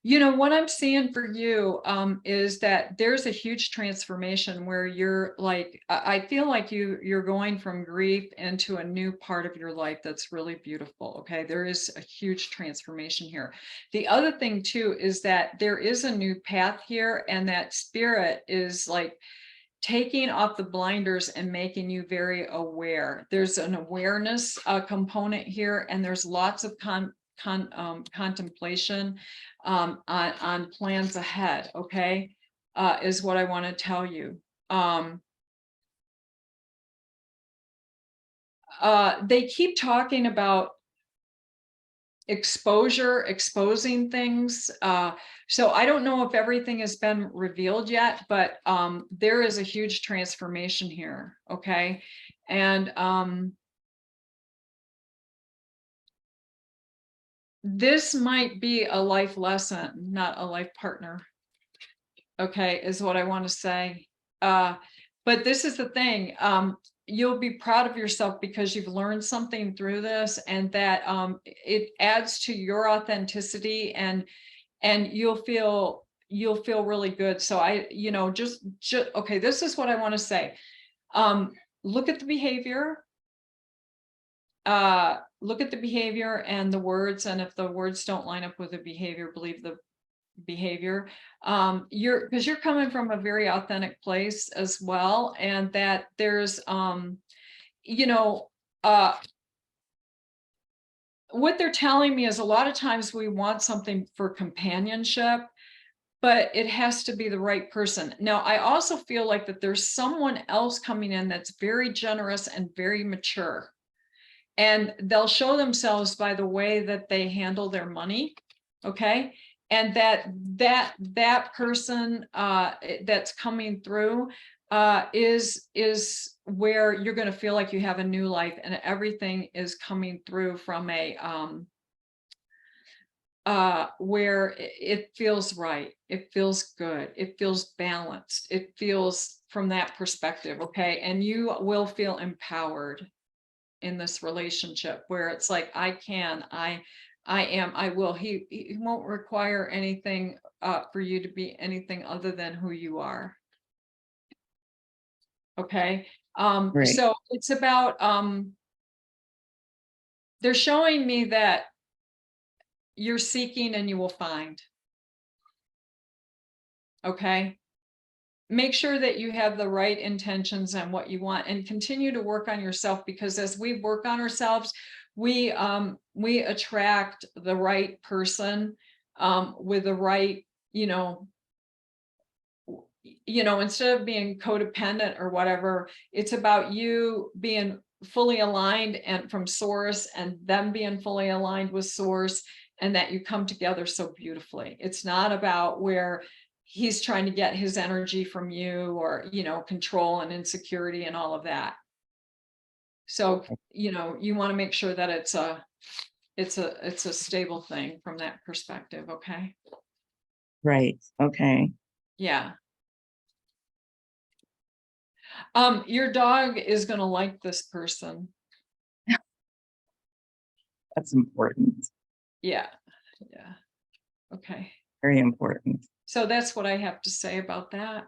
You know, what I'm seeing for you is that there's a huge transformation where you're like, I feel like you're going from grief into a new part of your life that's really beautiful. Okay, there is a huge transformation here. The other thing too is that there is a new path here, and that spirit is like taking off the blinders and making you very aware. There's an awareness component here, and there's lots of contemplation on plans ahead, okay, is what I want to tell you. They keep talking about exposing things. So I don't know if everything has been revealed yet, but there is a huge transformation here, okay? And this might be a life lesson, not a life partner. Okay, is what I want to say. But this is the thing. You'll be proud of yourself because you've learned something through this, and that it adds to your authenticity, and you'll feel really good. So I, you know, just okay, this is what I want to say. Look at the behavior. Look at the behavior and the words, and if the words don't line up with the behavior, believe the behavior. Because you're coming from a very authentic place as well, and that there's you know, what they're telling me is a lot of times we want something for companionship, but it has to be the right person. Now, I also feel like that there's someone else coming in that's very generous and very mature, and they'll show themselves by the way that they handle their money, okay? And that person that's coming through is where you're going to feel like you have a new life, and everything is coming through from a where it feels right, it feels good, it feels balanced, it feels from that perspective, okay? And you will feel empowered in this relationship where it's like, I will. He won't require anything for you to be anything other than who you are. Okay. Right. So it's about they're showing me that you're seeking and you will find. Okay. Make sure that you have the right intentions and what you want, and continue to work on yourself, because as we work on ourselves, we attract the right person with the right, you know, instead of being codependent or whatever, it's about you being fully aligned and from source, and them being fully aligned with source, and that you come together so beautifully. It's not about where he's trying to get his energy from you, or, you know, control and insecurity and all of that. So, you know, you want to make sure that it's a stable thing from that perspective. Okay. Right. Okay. Yeah. Your dog is going to like this person. That's important. Yeah. Yeah. Okay. Very important. So that's what I have to say about that.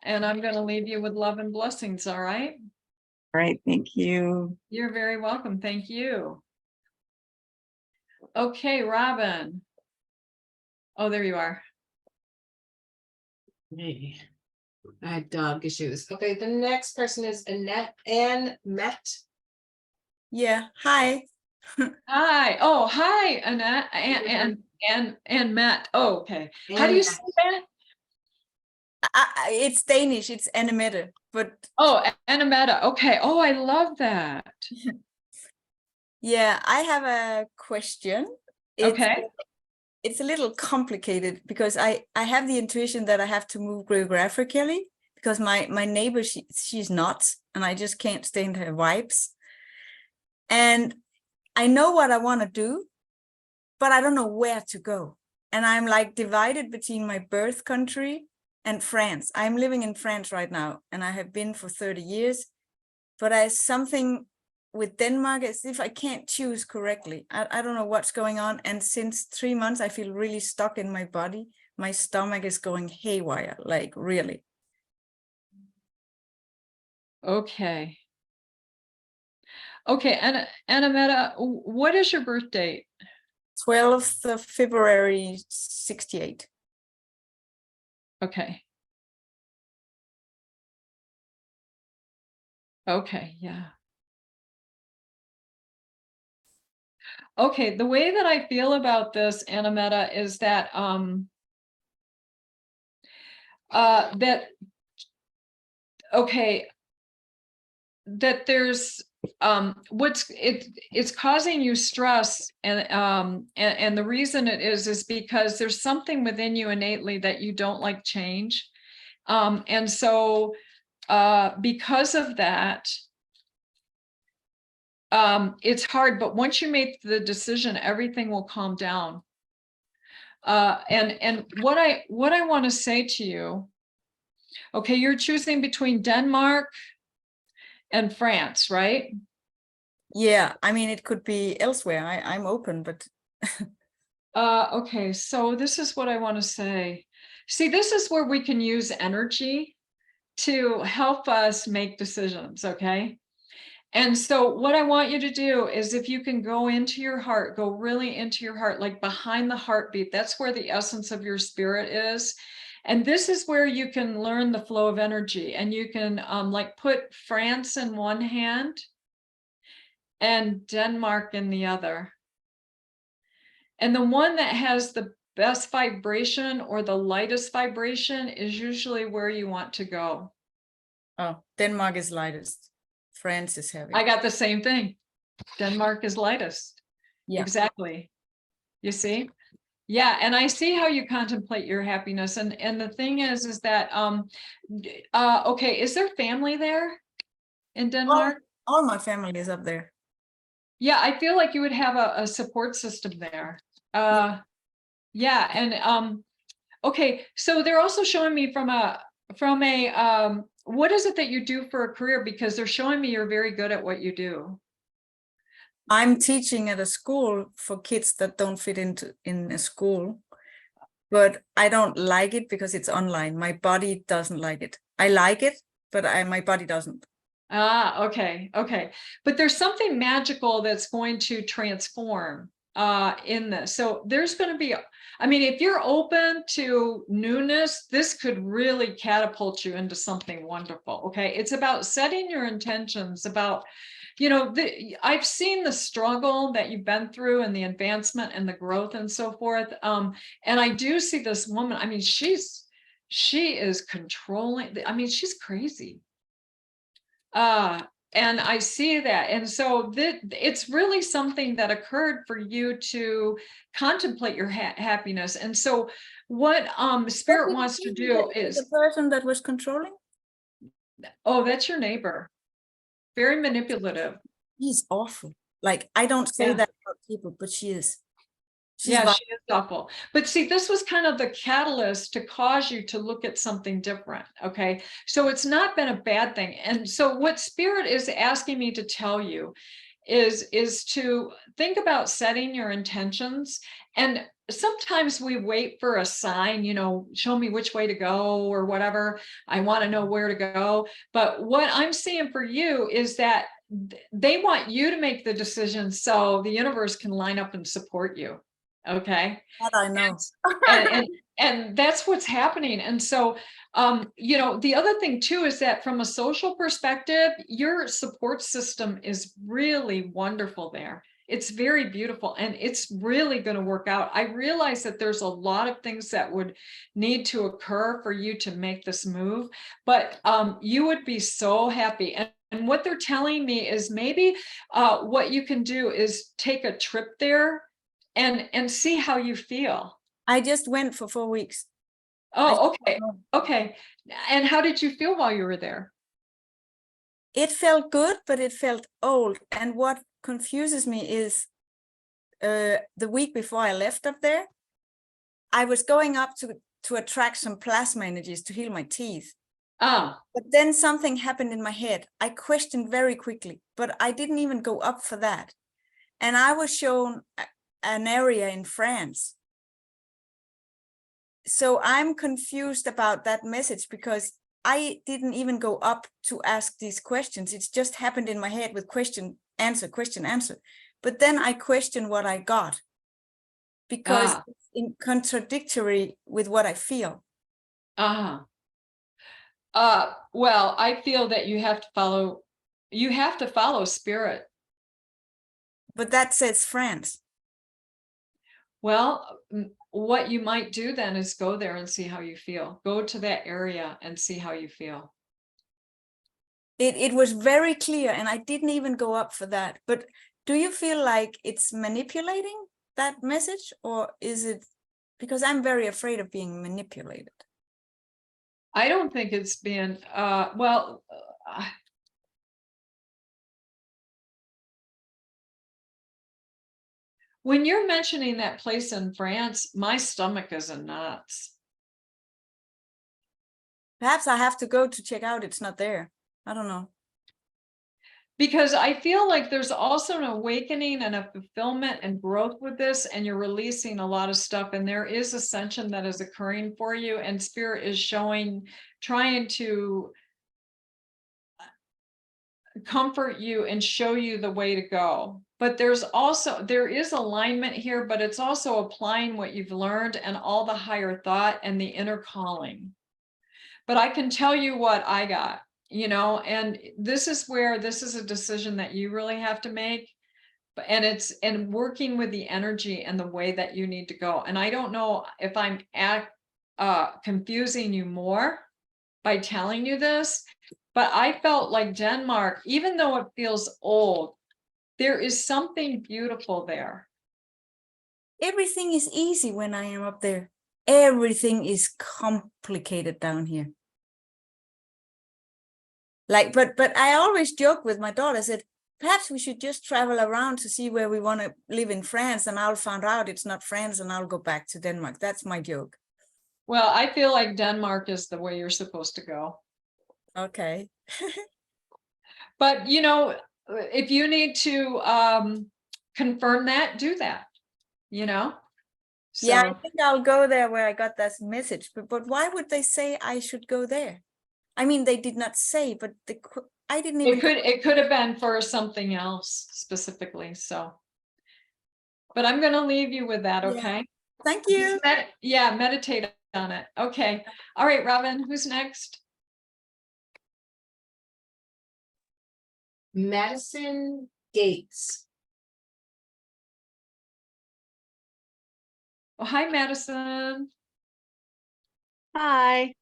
And I'm going to leave you with love and blessings. All right. All right. Thank you. You're very welcome. Thank you. Okay, Robin. Oh, there you are. Hey, I had dog issues. Okay, the next person is Anne Met. Yeah, hi. Hi. Oh, hi, Annette and Matt. Oh, okay. How do you say that? It's Danish, it's Annemette, but Oh, Annemetta. Okay. Oh, I love that. yeah, I have a question. Okay. It's a little complicated because I have the intuition that I have to move geographically, because my neighbor, she's not, and I just can't stand her vibes. And I know what I want to do, but I don't know where to go. And I'm like divided between my birth country and France. I'm living in France right now, and I have been for 30 years, but something with Denmark as if I can't choose correctly. I don't know what's going on. And since 3 months, I feel really stuck in my body. My stomach is going haywire, like really. Okay. Okay, and Anameta, what is your birth date? 12th of February, 68. Okay. Okay, yeah. Okay, the way that I feel about this, Anameta, is that that there's it's causing you stress, and the reason it is because there's something within you innately that you don't like change, and so because of that, it's hard, but once you make the decision, everything will calm down. And what I want to say to you, okay, you're choosing between Denmark and France, right? Yeah, I mean, it could be elsewhere. I'm open, but Okay, so this is what I want to say. See, this is where we can use energy to help us make decisions, okay? And so what I want you to do is, if you can go into your heart, go really into your heart, like behind the heartbeat, that's where the essence of your spirit is. And this is where you can learn the flow of energy, and you can like put France in one hand and Denmark in the other. And the one that has the best vibration or the lightest vibration is usually where you want to go. oh, Denmark is lightest. France is heavy. I got the same thing. Denmark is lightest. Yeah. Exactly. You see? Yeah, and I see how you contemplate your happiness. And the thing is that okay, is there family there in Denmark? All my family is up there. Yeah, I feel like you would have a support system there. Yeah, and okay, so they're also showing me from a what is it that you do for a career? Because they're showing me you're very good at what you do. I'm teaching at a school for kids that don't fit in a school, but I don't like it because it's online. My body doesn't like it. I like it, but my body doesn't. Ah, okay, okay. But there's something magical that's going to transform in this. So there's going to be, I mean, if you're open to newness, this could really catapult you into something wonderful. Okay. It's about setting your intentions, about, you know, I've seen the struggle that you've been through and the advancement and the growth and so forth. And I do see this woman, I mean, she is controlling, I mean, she's crazy. And I see that. And so it's really something that occurred for you to contemplate your happiness. And so what Spirit wants to do is, the person that was controlling. Oh, that's your neighbor. Very manipulative. He's awful. Like, I don't say Yeah. that about people, but she is. She's Yeah, she is awful. But see, this was kind of the catalyst to cause you to look at something different. Okay. So it's not been a bad thing. And so what Spirit is asking me to tell you is to think about setting your intentions. And sometimes we wait for a sign, you know, show me which way to go or whatever. I want to know where to go. But what I'm seeing for you is that they want you to make the decision so the universe can line up and support you. Okay. That I know. And that's what's happening. And so, you know, the other thing too is that from a social perspective, your support system is really wonderful there. It's very beautiful and it's really going to work out. I realize that there's a lot of things that would need to occur for you to make this move, but you would be so happy. And what they're telling me is maybe what you can do is take a trip there and see how you feel. I just went for 4 weeks. Oh, okay. Okay. And how did you feel while you were there? It felt good, but it felt old. And what confuses me is the week before I left up there, I was going up to attract some plasma energies to heal my teeth. Ah, But then something happened in my head. I questioned very quickly, but I didn't even go up for that. And I was shown an area in France. So I'm confused about that message because I didn't even go up to ask these questions. It's just happened in my head with question, answer, question, answer. But then I question what I got because it's in contradictory with what I feel. uh-huh. Well, I feel that you have to follow spirit. But that says France. Well, what you might do then is go there and see how you feel. Go to that area and see how you feel. It was very clear, and I didn't even go up for that. But do you feel like it's manipulating that message, or is it because I'm very afraid of being manipulated? I don't think it's been, when you're mentioning that place in France, my stomach is in knots. Perhaps I have to go to check out. It's not there. I don't know. Because I feel like there's also an awakening and a fulfillment and growth with this, and you're releasing a lot of stuff, and there is ascension that is occurring for you, and spirit is trying to comfort you and show you the way to go. But there is alignment here, but it's also applying what you've learned and all the higher thought and the inner calling. But I can tell you what I got, and this is a decision that you really have to make. And working with the energy and the way that you need to go. And I don't know if I'm confusing you more by telling you this, but I felt like Denmark, even though it feels old, there is something beautiful there. Everything is easy when I am up there. Everything is complicated down here. Like, but I always joke with my daughter. I said, perhaps we should just travel around to see where we want to live in France, and I'll find out it's not France, and I'll go back to Denmark. That's my joke. Well, I feel like Denmark is the way you're supposed to go. Okay. But if you need to confirm that, do that. Yeah, So, I think I'll go there where I got that message. But why would they say I should go there? I mean, they did not say, but I didn't even. it could have been for something else specifically. So, but I'm going to leave you with that. Okay. Thank you. Meditate on it. Okay. All right, Robin, who's next? Madison Gates. Oh, hi, Madison. Hi,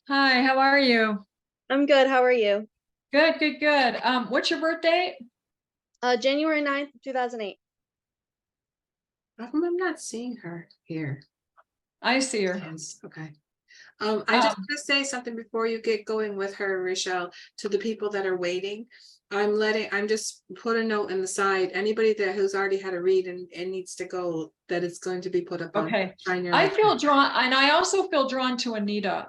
Hi, how are you? I'm good. How are you? Good, good, good. What's your birth date? January 9th, 2008. I'm not seeing her here. I see her. Yes, okay. I just want to say something before you get going with her, Rochelle, to the people that are waiting. I'm just put a note in the side. Anybody who's already had a read and needs to go, that it's going to be put up on. Okay. Shine Your I Light. feel drawn, and I also feel drawn to Anita.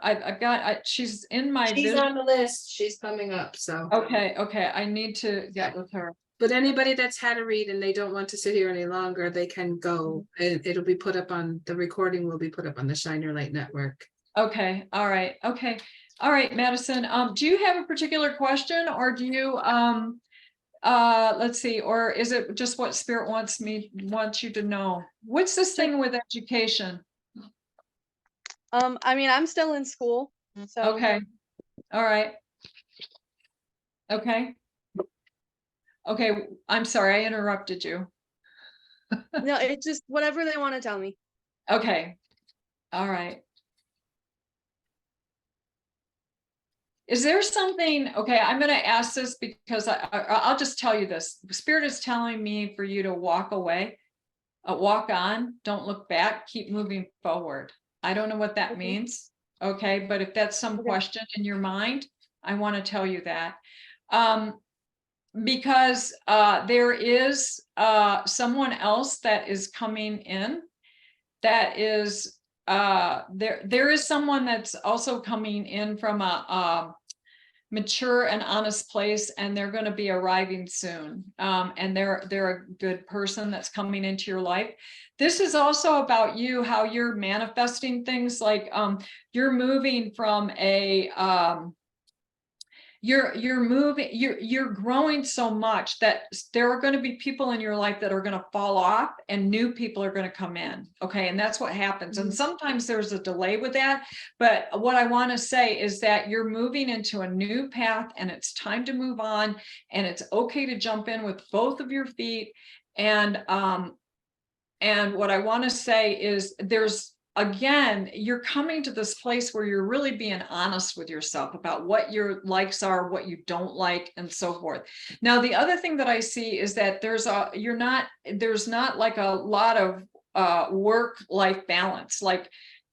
She's in my She's vision. on the list. She's coming up, so. Okay, I need to get with her. But anybody that's had a read and they don't want to sit here any longer, they can go. It'll be put up on, the recording will be put up on the Shine Your Light Network. Okay, all right, okay. All right, Madison, do you have a particular question, or do you, let's see, or is it just what Spirit wants you to know? What's this thing with education? I mean, I'm still in school, so. Okay, all right. Okay. Okay, I'm sorry, I interrupted you. No, it's just whatever they want to tell me. Okay, all right. Is there something, okay, I'm going to ask this because I'll just tell you this. Spirit is telling me for you to walk away, walk on, don't look back, keep moving forward. I don't know what that means, okay? But if that's some question in your mind, I want to tell you that. Because there is someone else that is coming in that is there is someone that's also coming in from a mature and honest place, and they're going to be arriving soon. And they're a good person that's coming into your life. This is also about you, how you're manifesting things, like you're moving from a you're growing so much that there are going to be people in your life that are going to fall off and new people are going to come in. Okay. And that's what happens. And sometimes there's a delay with that. But what I want to say is that you're moving into a new path, and it's time to move on, and it's okay to jump in with both of your feet. And what I want to say is again, you're coming to this place where you're really being honest with yourself about what your likes are, what you don't like, and so forth. Now, the other thing that I see is that there's not like a lot of work-life balance. Like,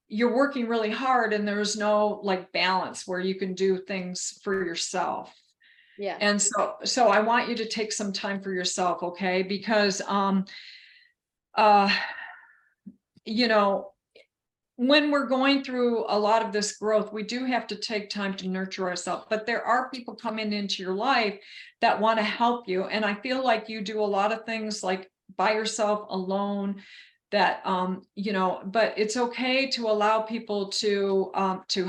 you're working really hard and there's no like balance where you can do things for yourself. Yeah. And so I want you to take some time for yourself, okay? Because you know, when we're going through a lot of this growth, we do have to take time to nurture ourselves, but there are people coming into your life that want to help you. And I feel like you do a lot of things like by yourself, alone, that, you know, but it's okay to allow people to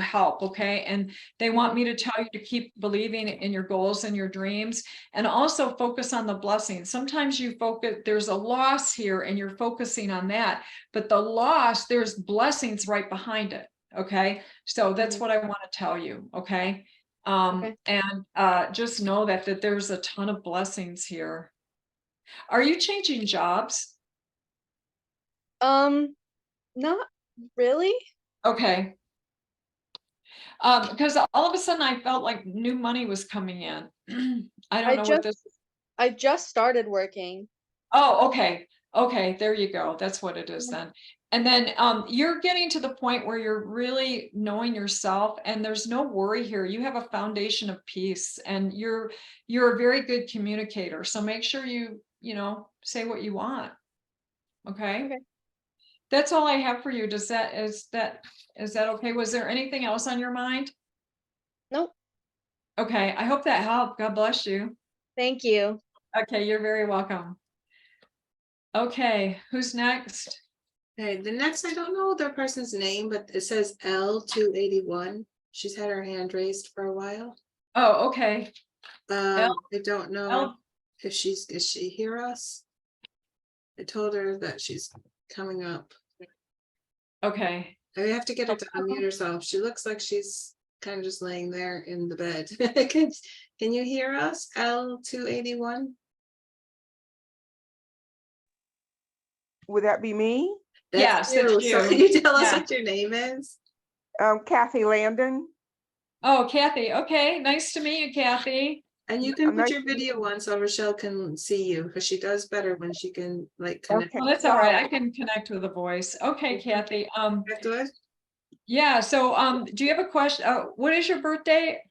help. Okay. And they want me to tell you to keep believing in your goals and your dreams, and also focus on the blessings. Sometimes you focus, there's a loss here and you're focusing on that, but the loss, there's blessings right behind it. Okay. So that's what I want to tell you. Okay. And just know that there's a ton of blessings here. Are you changing jobs? Not really. Okay. Because all of a sudden I felt like new money was coming in. I don't know what this is. I just started working. Oh, okay. Okay, there you go. That's what it is then. And then you're getting to the point where you're really knowing yourself, and there's no worry here. You have a foundation of peace, and you're a very good communicator. So make sure you know, say what you want. Okay. Okay. That's all I have for you. Is that okay? Was there anything else on your mind? Nope. Okay, I hope that helped. God bless you. Thank you. Okay, you're very welcome. Okay, who's next? Okay, the next, I don't know the person's name, but it says L281. She's had her hand raised for a while. Oh, okay. I don't know L. if is she hear us? I told her that she's coming up. Okay. I have to get her to unmute herself. She looks like she's kind of just laying there in the bed. Can you hear us, L281? Would that be me? That's Yes, it's you. So you. can you tell us Yeah. what your name is? Kathy Landon. Oh, Kathy. Okay, nice to meet you, Kathy. And you can put nice your video on so Rochelle can see you, because she does better when she can like connect. Okay. Well, that's all right. I can connect with a voice. Okay, Kathy. That's good. Yeah. So, do you have a question? What is your birthday?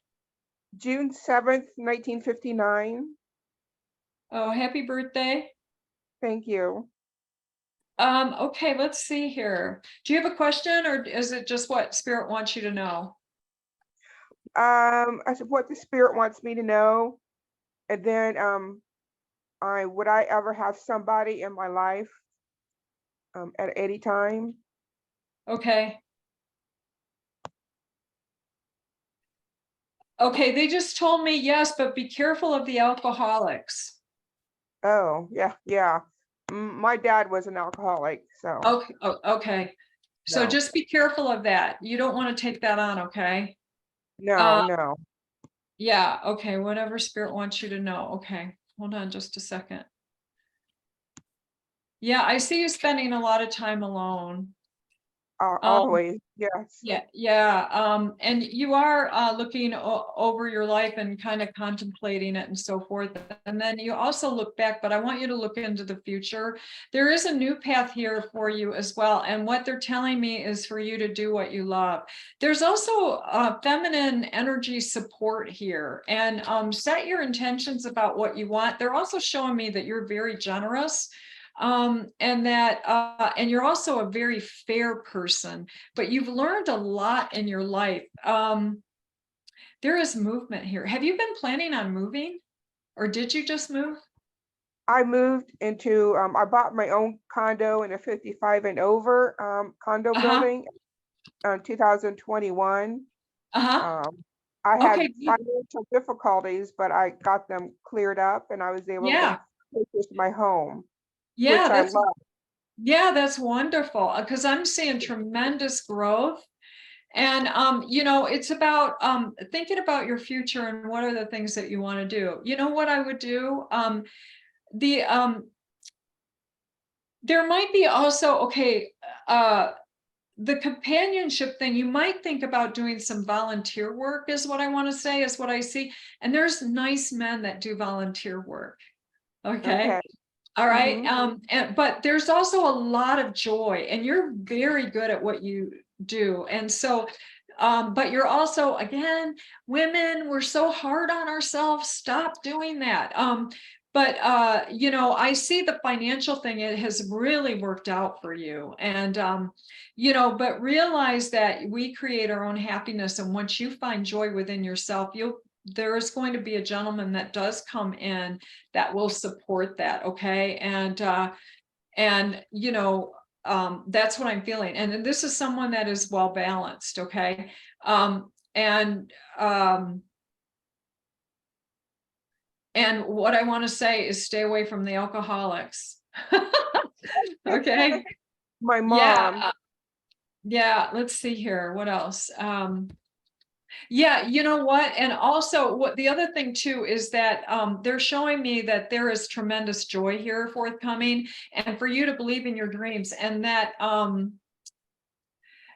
June 7th, 1959. Oh, happy birthday. Thank you. Okay, let's see here. Do you have a question, or is it just what Spirit wants you to know? I said what the spirit wants me to know. And then would I ever have somebody in my life at any time? Okay. Okay, they just told me yes, but be careful of the alcoholics. Oh, yeah. My dad was an alcoholic, so. Okay, okay. So No. just be careful of that. You don't want to take that on, okay? No. Yeah, okay, whatever Spirit wants you to know. Okay, hold on just a second. Yeah, I see you spending a lot of time alone. Always, yes. Yeah. And you are looking over your life and kind of contemplating it and so forth. And then you also look back, but I want you to look into the future. There is a new path here for you as well. And what they're telling me is for you to do what you love. There's also feminine energy support here, and set your intentions about what you want. They're also showing me that you're very generous. And that, and you're also a very fair person, but you've learned a lot in your life. There is movement here. Have you been planning on moving, or did you just move? I moved into, I bought my own condo in a 55 and over condo building in 2021. I had Okay, good. financial difficulties, but I got them cleared up and I was able Yeah. to purchase my home, Yeah, which I that's love. yeah, that's wonderful, because I'm seeing tremendous growth. And you know, it's about thinking about your future and what are the things that you want to do. You know what I would do? There might be also, okay, the companionship thing, you might think about doing some volunteer work, is what I want to say, is what I see. And there's nice men that do volunteer work. Okay. All right. But there's also a lot of joy, and you're very good at what you do. And so, but you're also, again, women, we're so hard on ourselves. Stop doing that. But you know, I see the financial thing, it has really worked out for you. And you know, but realize that we create our own happiness. And once you find joy within yourself, there is going to be a gentleman that does come in that will support that. Okay. And you know, that's what I'm feeling. And this is someone that is well balanced. Okay. And what I want to say is stay away from the alcoholics. Okay. My mom. Yeah. Let's see here. What else? Yeah, you know what? And also what the other thing too is that they're showing me that there is tremendous joy here forthcoming, and for you to believe in your dreams, and that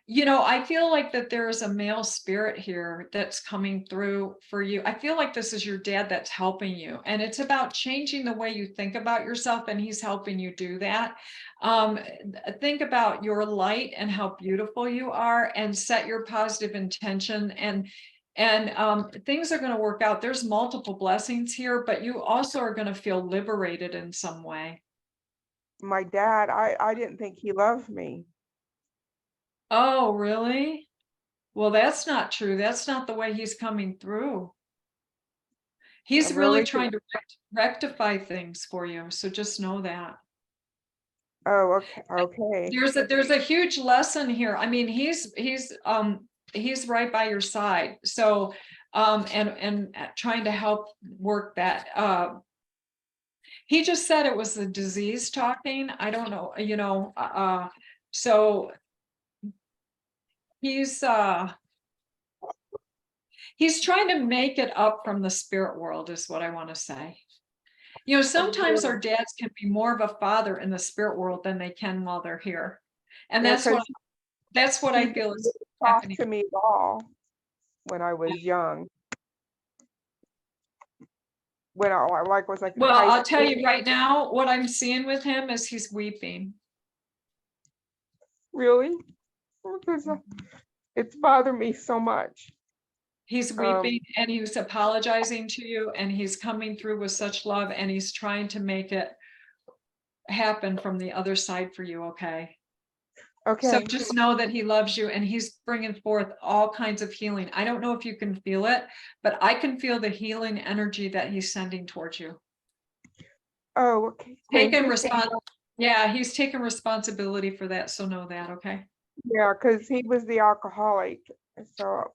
you know, I feel like that there is a male spirit here that's coming through for you. I feel like this is your dad that's helping you, and it's about changing the way you think about yourself, and he's helping you do that. Think about your light and how beautiful you are, and set your positive intention, and things are going to work out. There's multiple blessings here, but you also are going to feel liberated in some way. My dad, I didn't think he loved me. Oh, really? Well, that's not true. That's not the way he's coming through. He's really trying to rectify things for you. So just know that. Oh, okay. Okay. There's a huge lesson here. I mean, he's right by your side. So and trying to help work that. He just said it was the disease talking. I don't know, you know, so he's trying to make it up from the spirit world, is what I want to say. You know, sometimes our dads can be more of a father in the spirit world than they can while they're here. And that's what I feel is happening. To me at all when I was young. When I was like, well, I'll tell you right now, what I'm seeing with him is he's weeping. Really? Because it's bothered me so much. He's weeping, and he's apologizing to you, and he's coming through with such love, and he's trying to make it happen from the other side for you. Okay. Okay. So just know that he loves you, and he's bringing forth all kinds of healing. I don't know if you can feel it, but I can feel the healing energy that he's sending towards you. Oh, okay. Yeah, he's taking responsibility for that. So know that. Okay. Yeah, because he was the alcoholic. So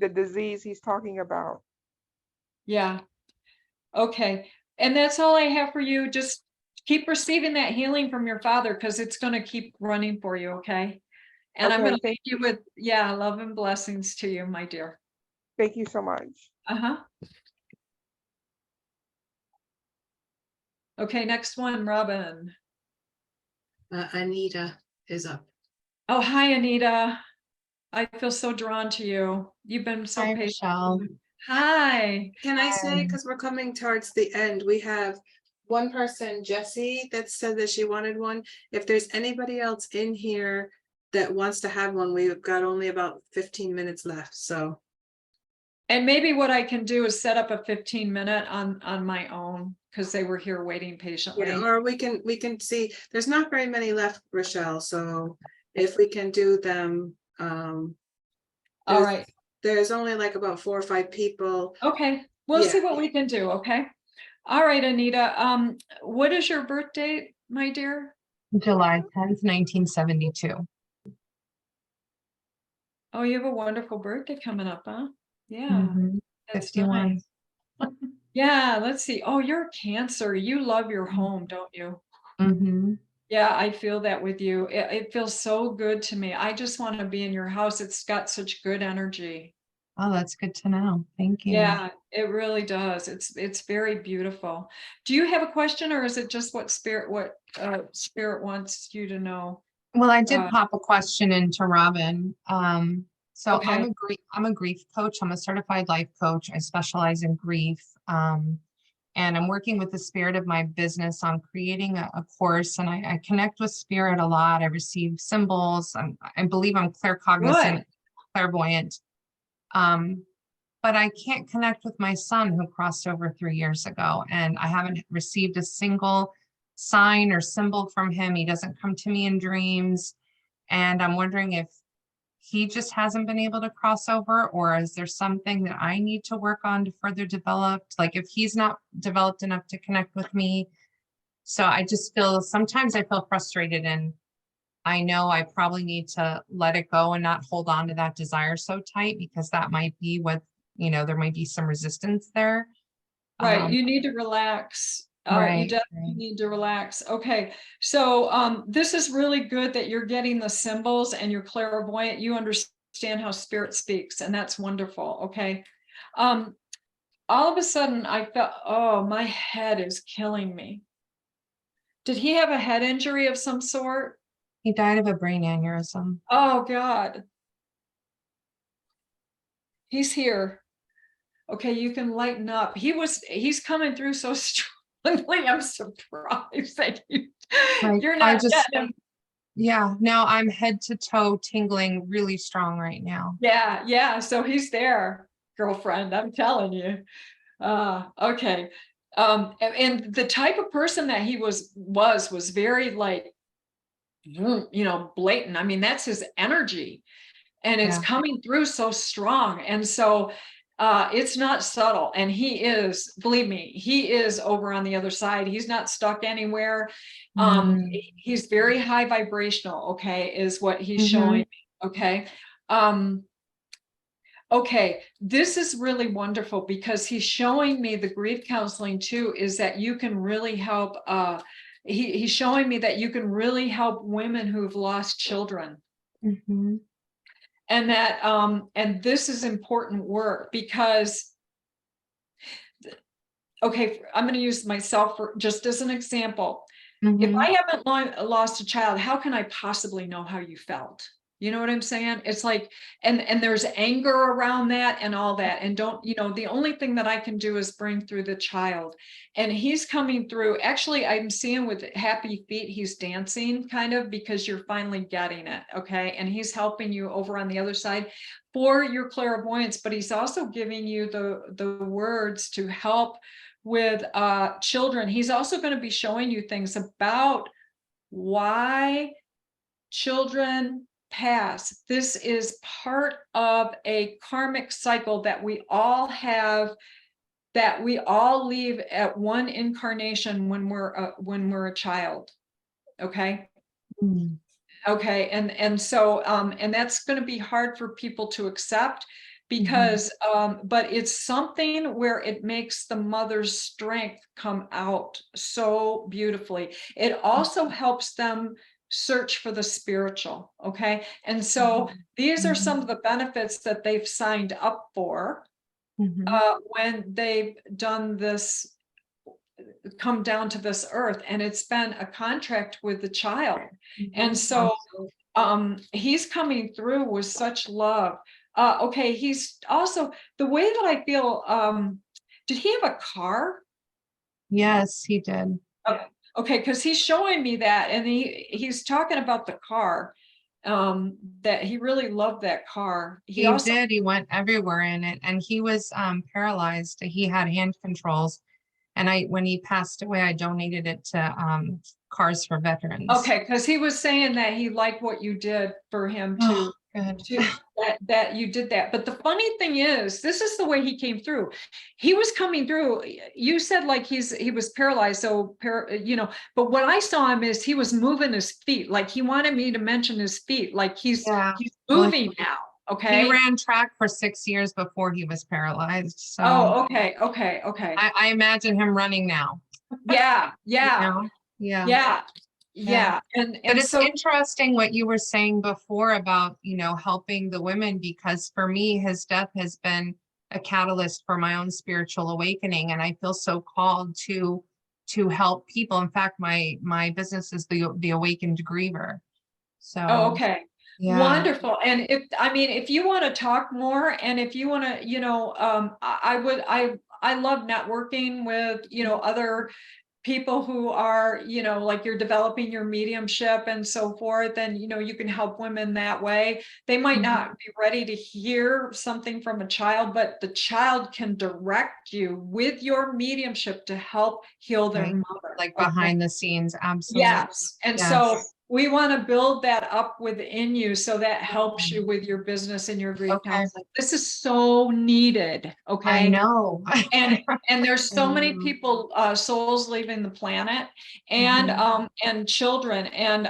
the disease he's talking about. Yeah. Okay. And that's all I have for you. Just keep receiving that healing from your father, because it's going to keep running for you. Okay. And I'm going to thank you with, love and blessings to you, my dear. Thank you so much. Okay. Next one, Robin. Anita is up. Oh, hi, Anita. I feel so drawn to you. You've been so patient. Michelle. Hi. Can I say, because we're coming towards the end, we have one person, Jessie, that said that she wanted one. If there's anybody else in here that wants to have one, we've got only about 15 minutes left. So And maybe what I can do is set up a 15-minute on my own, because they were here waiting patiently. Yeah, or we can see, there's not very many left, Rochelle, so if we can do them, All there's- right. there's only like about 4 or 5 people. Okay, we'll Yeah. see what we can do, okay? All right, Anita, what is your birth date, my dear? July 10th, 1972. Oh, you have a wonderful birthday coming up, huh? Yeah, Mhm. that's 51. nice. Yeah, let's see. Oh, you're a Cancer. You love your Mm. home, don't you? Mm-hmm. Yeah, I feel that with you. It feels so good to me. I just want to be in your house. It's got such good energy. Oh, that's good to know. Thank you. Yeah, it really does. It's very beautiful. Do you have a question, or is it just what spirit wants you to know? Well, I did Uh, pop a question into Robin. So Okay. I'm a grief coach. I'm a certified life coach. I specialize in grief. And I'm working with the spirit of my business on creating a course, and I connect with spirit a lot. I receive symbols. I believe I'm claircognizant, clairvoyant. But I can't connect with my son who crossed over 3 years ago, and I haven't received a single sign or symbol from him. He doesn't come to me in dreams. And I'm wondering if he just hasn't been able to cross over, or is there something that I need to work on to further develop? Like if he's not developed enough to connect with me. So I just feel, sometimes I feel frustrated, and I know I probably need to let it go and not hold on to that desire so tight, because that might be what, there might be some resistance there. Right, you need to relax. You Right, definitely need to relax. Okay, so this is really good that you're getting the symbols and you're clairvoyant. You understand how spirit speaks, and that's wonderful. Okay. All of a sudden I felt, oh, my head is killing me. Did he have a head injury of some sort? He died of a brain aneurysm. Oh God. He's here. Okay, you can lighten up. He's coming through so strongly. I'm surprised that you're not getting him. Yeah, no, I'm head to toe tingling really strong right now. Yeah. So he's there, girlfriend. I'm telling you. Okay. And the type of person that he was very like, blatant. I mean, that's his energy, and it's coming through so strong. And so it's not subtle. And he is, believe me, he is over on the other side. He's not stuck anywhere. He's very high vibrational, okay, is what he's showing me. Okay. Okay, this is really wonderful, because he's showing me the grief counseling too, is that you can really help. He's showing me that you can really help women who've lost children. And that, and this is important work, because, okay, I'm going to use myself just as an example. If I haven't lost a child, how can I possibly know how you felt? You know what I'm saying? It's like, and there's anger around that and all that. And the only thing that I can do is bring through the child. And he's coming through. Actually, I'm seeing with happy feet, he's dancing kind of, because you're finally getting it. Okay. And he's helping you over on the other side for your clairvoyance, but he's also giving you the words to help with children. He's also going to be showing you things about why children pass. This is part of a karmic cycle that we all have, that we all leave at one incarnation when we're a child. Okay. Okay. And so and that's going to be hard for people to accept, because but it's something where it makes the mother's strength come out so beautifully. It also helps them search for the spiritual. Okay. And so these are some of the benefits that they've signed up for when they've done this, come down to this earth, and it's been a contract with the child. And so he's coming through with such love. Okay, he's also, the way that I feel, did he have a car? Yes, he did. Okay, because he's showing me that, and he's talking about the car. that he really loved that car. He also did. He went everywhere in it, and he was paralyzed. He had hand controls, and when he passed away, I donated it to Cars for Veterans. Okay, because he was saying that he liked what you did for him to, Good. that you did that. But the funny thing is, this is the way he came through. He was coming through. You said like he was paralyzed, so but what I saw him is he was moving his feet. Like he wanted me to mention his feet, like he's moving now. Okay. He ran track for 6 years before he was paralyzed. So Oh, okay. I imagine him running now. Yeah. Yeah. And But it's so interesting what you were saying before about, helping the women, because for me, his death has been a catalyst for my own spiritual awakening. And I feel so called to help people. In fact, my business is the Awakened Griever. So, okay. yeah. Wonderful. And if you want to talk more, and if you want to, I love networking with, other people who are, like you're developing your mediumship and so forth, and you can help women that way. They might not be ready to hear something from a child, but the child can direct you with your mediumship to help heal their mother, like behind the scenes. Absolutely. Yes. And so we want to build that up within you, so that helps you with your business and your grief counseling. This is so needed. Okay. I know. and there's so many people, souls leaving the planet, and children, and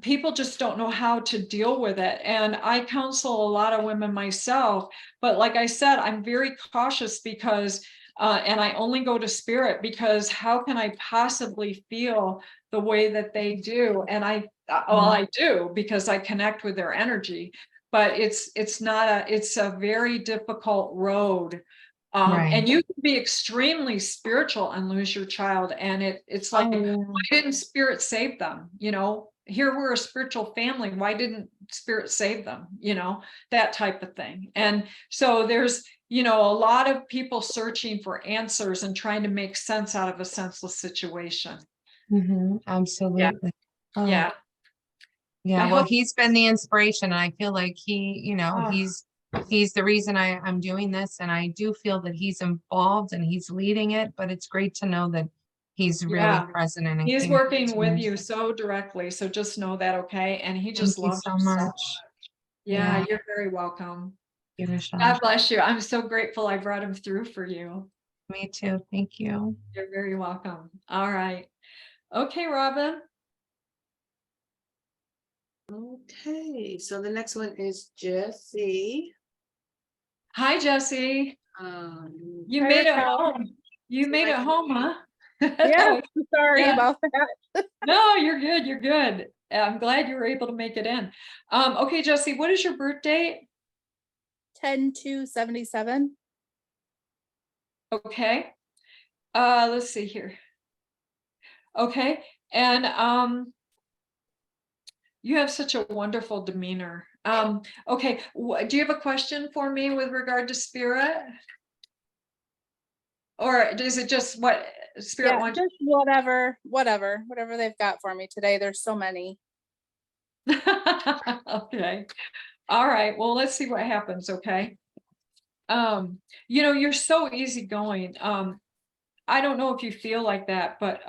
people just don't know how to deal with it. And I counsel a lot of women myself, but like I said, I'm very cautious because and I only go to spirit, because how can I possibly feel the way that they do? And I do, because I connect with their energy, but it's a very difficult road. And you can be extremely spiritual and lose your child. And it's like, why didn't spirit save them? Here we're a spiritual family. Why didn't spirit save them? That type of thing. And so there's, a lot of people searching for answers and trying to make sense out of a senseless situation. Absolutely. Yeah. Well, he's been the inspiration, and I feel like he, he's the reason I'm doing this, and I do feel that he's involved and he's leading it, but it's great to know that he's really present and he's working with you so directly. So just know that. Okay. And he just loves you so much. Yeah, you're very welcome. God bless you. I'm so grateful I brought him through for you. Me too. Thank you. You're very welcome. All right. Okay, Robin. Okay, so the next one is Jessie. Hi, Jessie. You made it home. You made it home, huh? Yeah, sorry about that. No, you're good. You're good. I'm glad you were able to make it in. Okay, Jessie, what is your birth date? 10/2/77. Okay. Let's see here. Okay. And you have such a wonderful demeanor. Okay. Do you have a question for me with regard to spirit? Or is it just what spirit wants? Just whatever they've got for me today. There's so many. Okay. All right. Well, let's see what happens. Okay. You're so easygoing. I don't know if you feel like that, but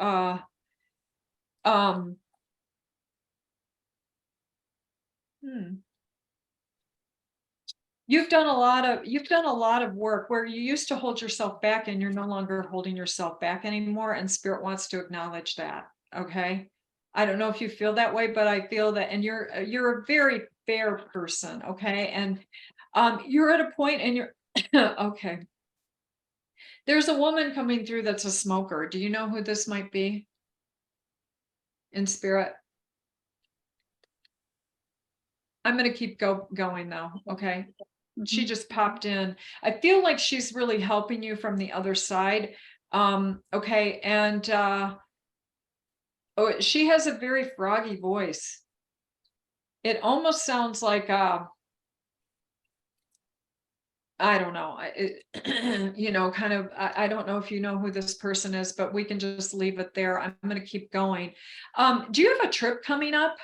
you've done a lot of work where you used to hold yourself back, and you're no longer holding yourself back anymore, and spirit wants to acknowledge that. Okay. I don't know if you feel that way, but I feel that, and you're a very fair person. Okay. And you're at a point, and you're okay. There's a woman coming through that's a smoker. Do you know who this might be in spirit? I'm going to keep going though. Okay. She just popped in. I feel like she's really helping you from the other side. Okay. And she has a very froggy voice. It almost sounds like I don't know, kind of, I don't know if you know who this person is, but we can just leave it there. I'm going to keep going. Do you have a trip coming up?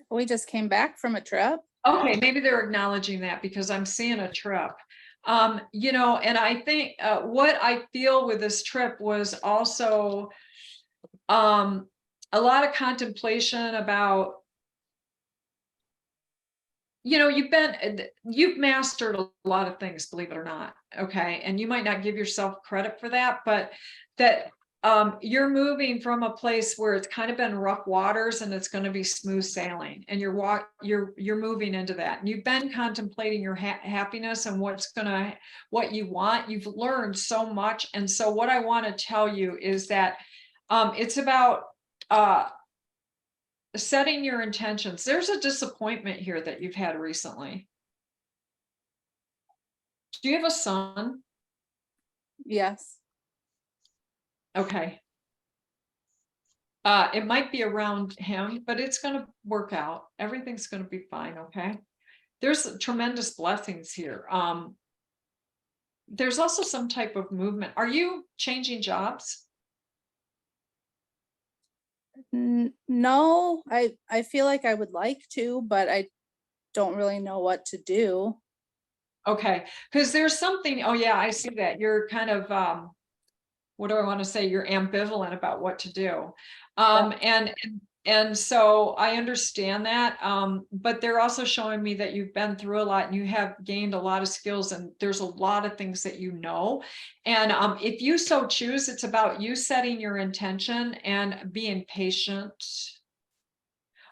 We just came back from a trip. Okay, maybe they're acknowledging that because I'm seeing a trip. You know, and I think what I feel with this trip was also a lot of contemplation about, you know, you've mastered a lot of things, believe it or not. Okay. And you might not give yourself credit for that, but that you're moving from a place where it's kind of been rough waters and it's going to be smooth sailing, and you're moving into that, and you've been contemplating your happiness and what you want. You've learned so much. And so what I want to tell you is that it's about setting your intentions. There's a disappointment here that you've had recently. Do you have a son? Yes. Okay. It might be around him, but it's going to work out. Everything's going to be fine. Okay. There's tremendous blessings here. There's also some type of movement. Are you changing jobs? No, I feel like I would like to, but I don't really know what to do. Okay, because there's something, oh yeah, I see that. You're kind of, what do I want to say? You're ambivalent about what to do. And so I understand that, but they're also showing me that you've been through a lot and you have gained a lot of skills, and there's a lot of things that you know. And if you so choose, it's about you setting your intention and being patient.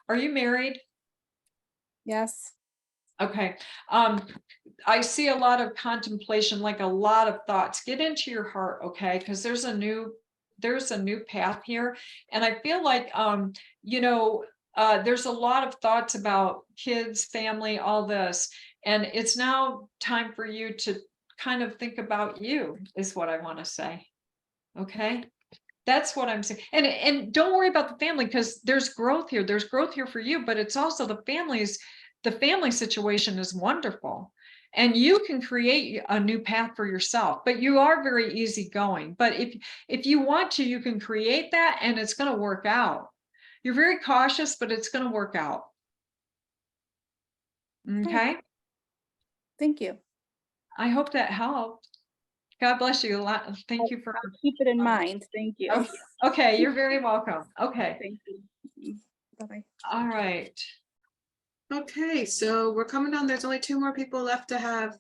Are you married? Yes. Okay. I see a lot of contemplation, like a lot of thoughts. Get into your heart, okay? Because there's a new path here. And I feel like, you know, there's a lot of thoughts about kids, family, all this. And it's now time for you to kind of think about you, is what I want to say. Okay. That's what I'm saying. And don't worry about the family, because there's growth here. There's growth here for you, but it's also the family situation is wonderful. And you can create a new path for yourself, but you are very easygoing. But if you want to, you can create that, and it's going to work out. You're very cautious, but it's going to work out. Okay. Thank you. I hope that helped. God bless you a lot. Thank you for keep it in mind. Thank you. Okay, you're very welcome. Okay. Thank you. Bye-bye. All right. Okay, so we're coming on. There's only 2 more people left to have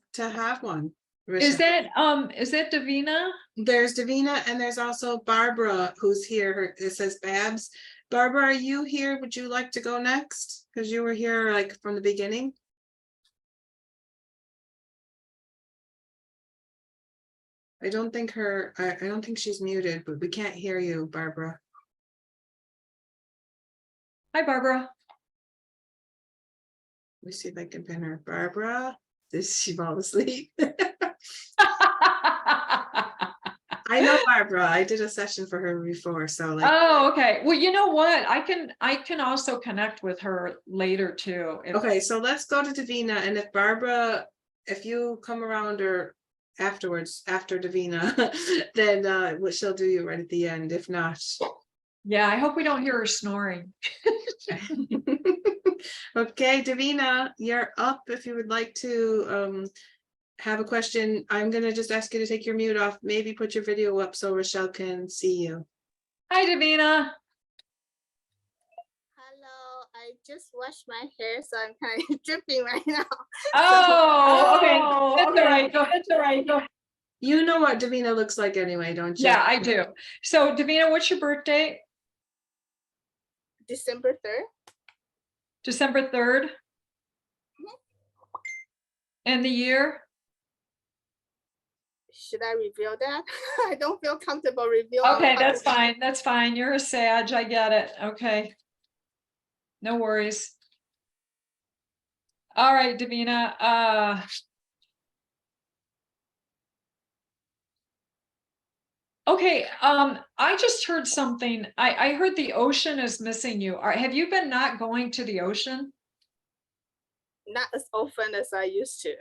one. Is that Davina? There's Davina, and there's also Barbara who's here. It says Babs. Barbara, are you here? Would you like to go next? Because you were here like from the beginning. I don't think she's muted, but we can't hear you, Barbara. Hi, Barbara. Let me see if I can pin her. Barbara, did she fall asleep? I know Barbara. I did a session for her before, so like. Oh, okay. Well, you know what? I can also connect with her later too. Okay, so let's go to Davina, and if Barbara, if you come around or afterwards, after Davina, then what she'll do you right at the end. If not. Yeah, I hope we don't hear her snoring. Okay, Davina, you're up if you would like to have a question. I'm gonna just ask you to take your mute off, maybe put your video up so Rochelle can see you. Hi, Davina. Hello, I just washed my hair, so I'm kind of dripping right now. Oh, okay. That's all right. That's all right. Go. You know what Davina looks like anyway, don't you? Yeah, I do. So, Davina, what's your birthday? December 3rd. December 3rd. And the year? Should I reveal that? I don't feel comfortable revealing. Okay, that's fine. That's fine. You're a Sag. I get it. Okay. No worries. All right, Davina. Okay, I just heard something. I heard the ocean is missing you. Have you been not going to the ocean? Not as often as I used to.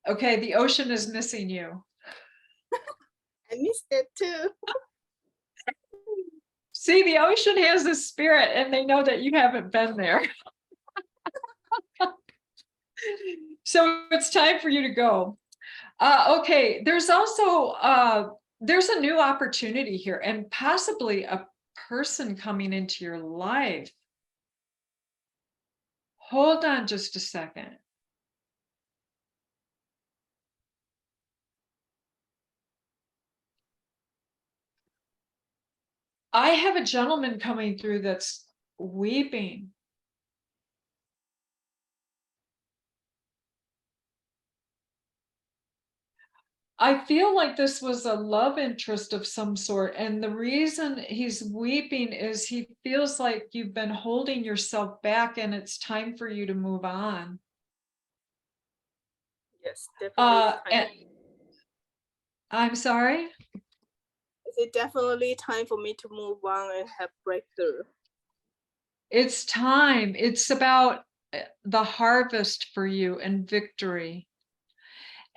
Okay, the ocean is missing you. I missed it too. See, the ocean has a spirit and they know that you haven't been there. So it's time for you to go. Okay, there's also, there's a new opportunity here and possibly a person coming into your life. Hold on just a second. I have a gentleman coming through that's weeping. I feel like this was a love interest of some sort. And the reason he's weeping is he feels like you've been holding yourself back and it's time for you to move on. Yes, definitely. And, I'm sorry? Is it definitely time for me to move on and have breakthrough? It's time. It's about the harvest for you and victory.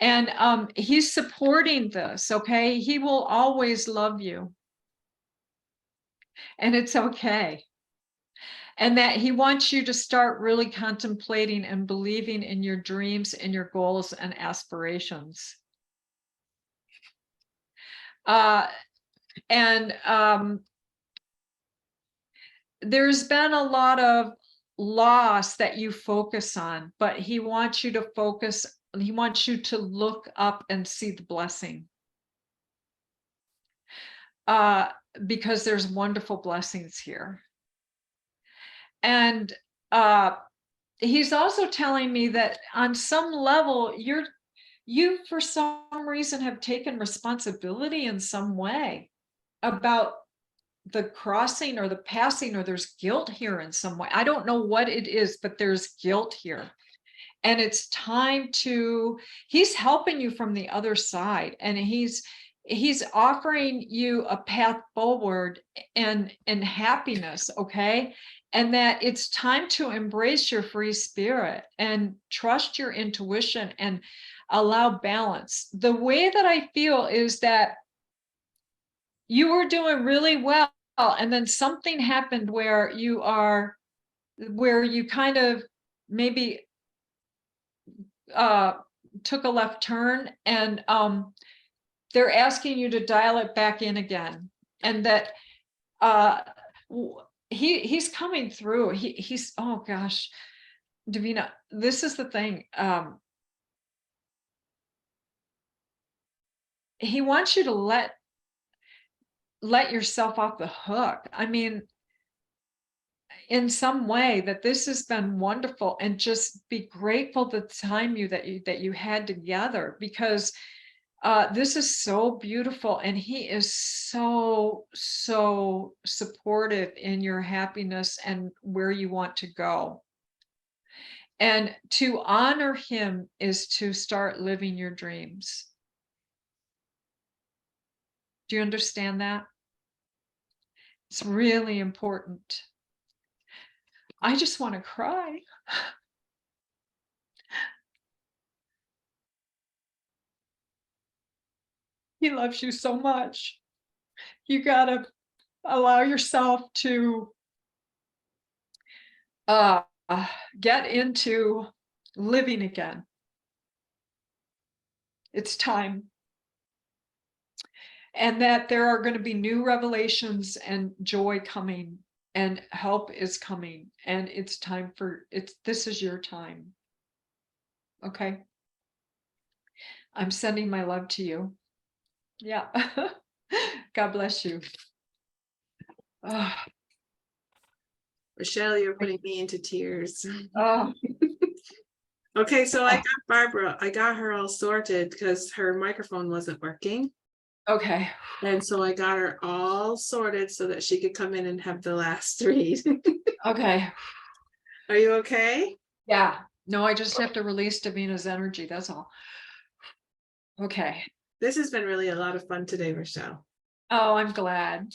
And he's supporting this, okay? He will always love you. And it's okay. And that he wants you to start really contemplating and believing in your dreams and your goals and aspirations. There's been a lot of loss that you focus on, but he wants you to focus, he wants you to look up and see the blessing. Because there's wonderful blessings here. And he's also telling me that on some level, you for some reason have taken responsibility in some way about the crossing or the passing, or there's guilt here in some way. I don't know what it is, but there's guilt here. And it's time to, he's helping you from the other side. And he's offering you a path forward and happiness, okay? And that it's time to embrace your free spirit and trust your intuition and allow balance. The way that I feel is that you were doing really well, and then something happened where you kind of maybe took a left turn, and they're asking you to dial it back in again. And that he's coming through. He's, oh gosh, Davina, this is the thing. He wants you to let yourself off the hook. I mean, in some way, that this has been wonderful, and just be grateful the time that you had together, because this is so beautiful, and he is so supportive in your happiness and where you want to go. And to honor him is to start living your dreams. Do you understand that? It's really important. I just want to cry. He loves you so much. You gotta allow yourself to get into living again. It's time. And that there are going to be new revelations and joy coming, and help is coming, and it's time for this is your time. Okay. I'm sending my love to you. Yeah. God bless you. Oh. Rochelle, you're putting me into tears. Oh. Okay, so I got Barbara. I got her all sorted because her microphone wasn't working. Okay. And so I got her all sorted so that she could come in and have the last read. Okay. Are you okay? Yeah. No, I just have to release Davina's energy. That's all. Okay. This has been really a lot of fun today, Rochelle. Oh, I'm glad.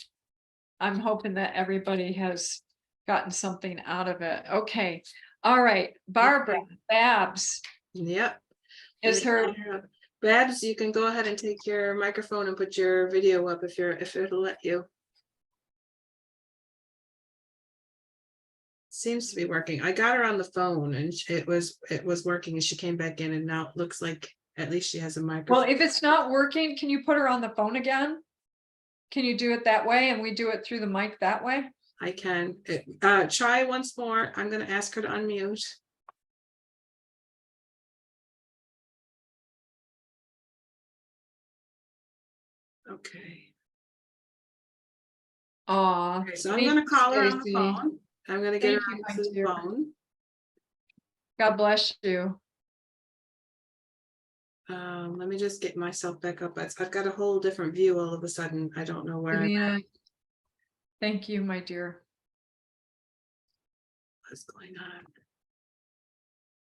I'm hoping that everybody has gotten something out of it. Okay. All right. Barbara, Babs. Yep. Is her Babs, you can go ahead and take your microphone and put your video up if it'll let you. Seems to be working. I got her on the phone and it was working and she came back in and now it looks like at least she has a Well, microphone. if it's not working, can you put her on the phone again? Can you do it that way and we do it through the mic that way? I can, try once more. I'm gonna ask her to unmute. Okay. Aw. Okay, so I'm thank gonna you, call her on the Stacy. phone. I'm gonna get Thank her you, my on the dear. phone. God bless you. Let me just get myself back up. I've got a whole different view all of a sudden. I don't know where I'm at. Davina, thank you, my dear. What's going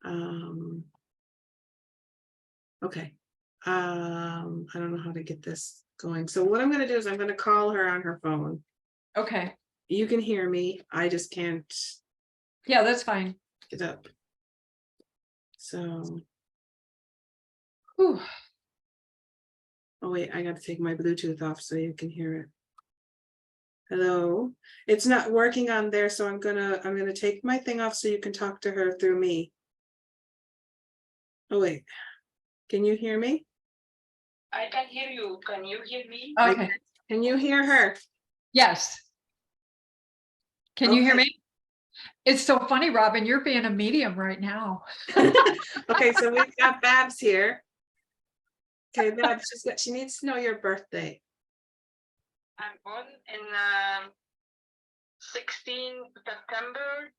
on. Okay. I don't know how to get this going. So what I'm gonna do is I'm gonna call her on her phone. Okay. You can hear me. I just can't Yeah, that's fine. get up. So, Whew. oh wait, I gotta take my Bluetooth off so you can hear it. Hello, it's not working on there, so I'm gonna take my thing off so you can talk to her through me. Oh wait, can you hear me? I can hear you. Can you hear me? Okay. Can you hear her? Yes. Can you hear Okay. me? It's so funny, Robin, you're being a medium right now. Okay, so we've got Babs here. Okay, Babs, she needs to know your birthday. I'm born in 16 September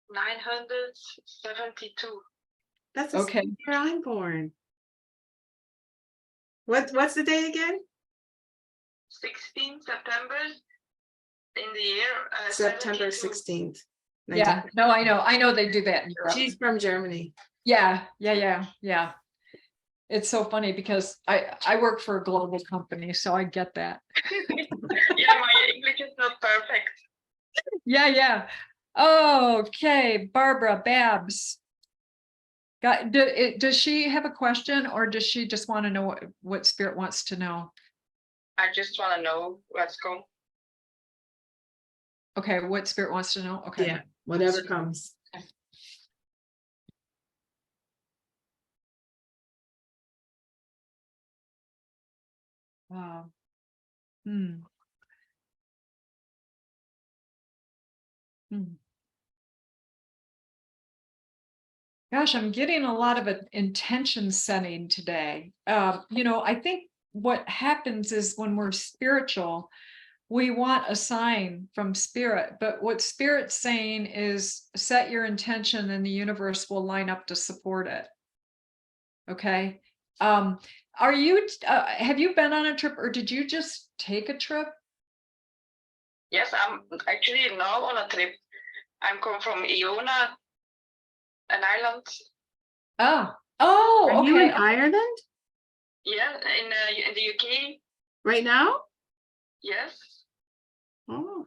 1972. That's the Okay. same year I'm born. What's the date again? 16 September in the year September 72. 16th. Yeah, no, I know they do that in Europe. She's from Germany. Yeah. It's so funny because I work for a global company, so I get that. Yeah, my English is not perfect. Yeah. Okay, Barbara Babs. Does she have a question or does she just want to know what Spirit wants to know? I just want to know what's going. Okay, what Spirit wants to know? Okay. Yeah, whatever comes. Wow. Hmm. Gosh, I'm getting a lot of intention setting today. I think what happens is when we're spiritual, we want a sign from Spirit, but what Spirit's saying is set your intention and the universe will line up to support it. Okay. Have you been on a trip or did you just take a trip? Yes, I'm actually now on a trip. I'm come from Iona, an island. Oh, Are okay. you in Ireland Yeah, in the UK. right now? Yes. Oh,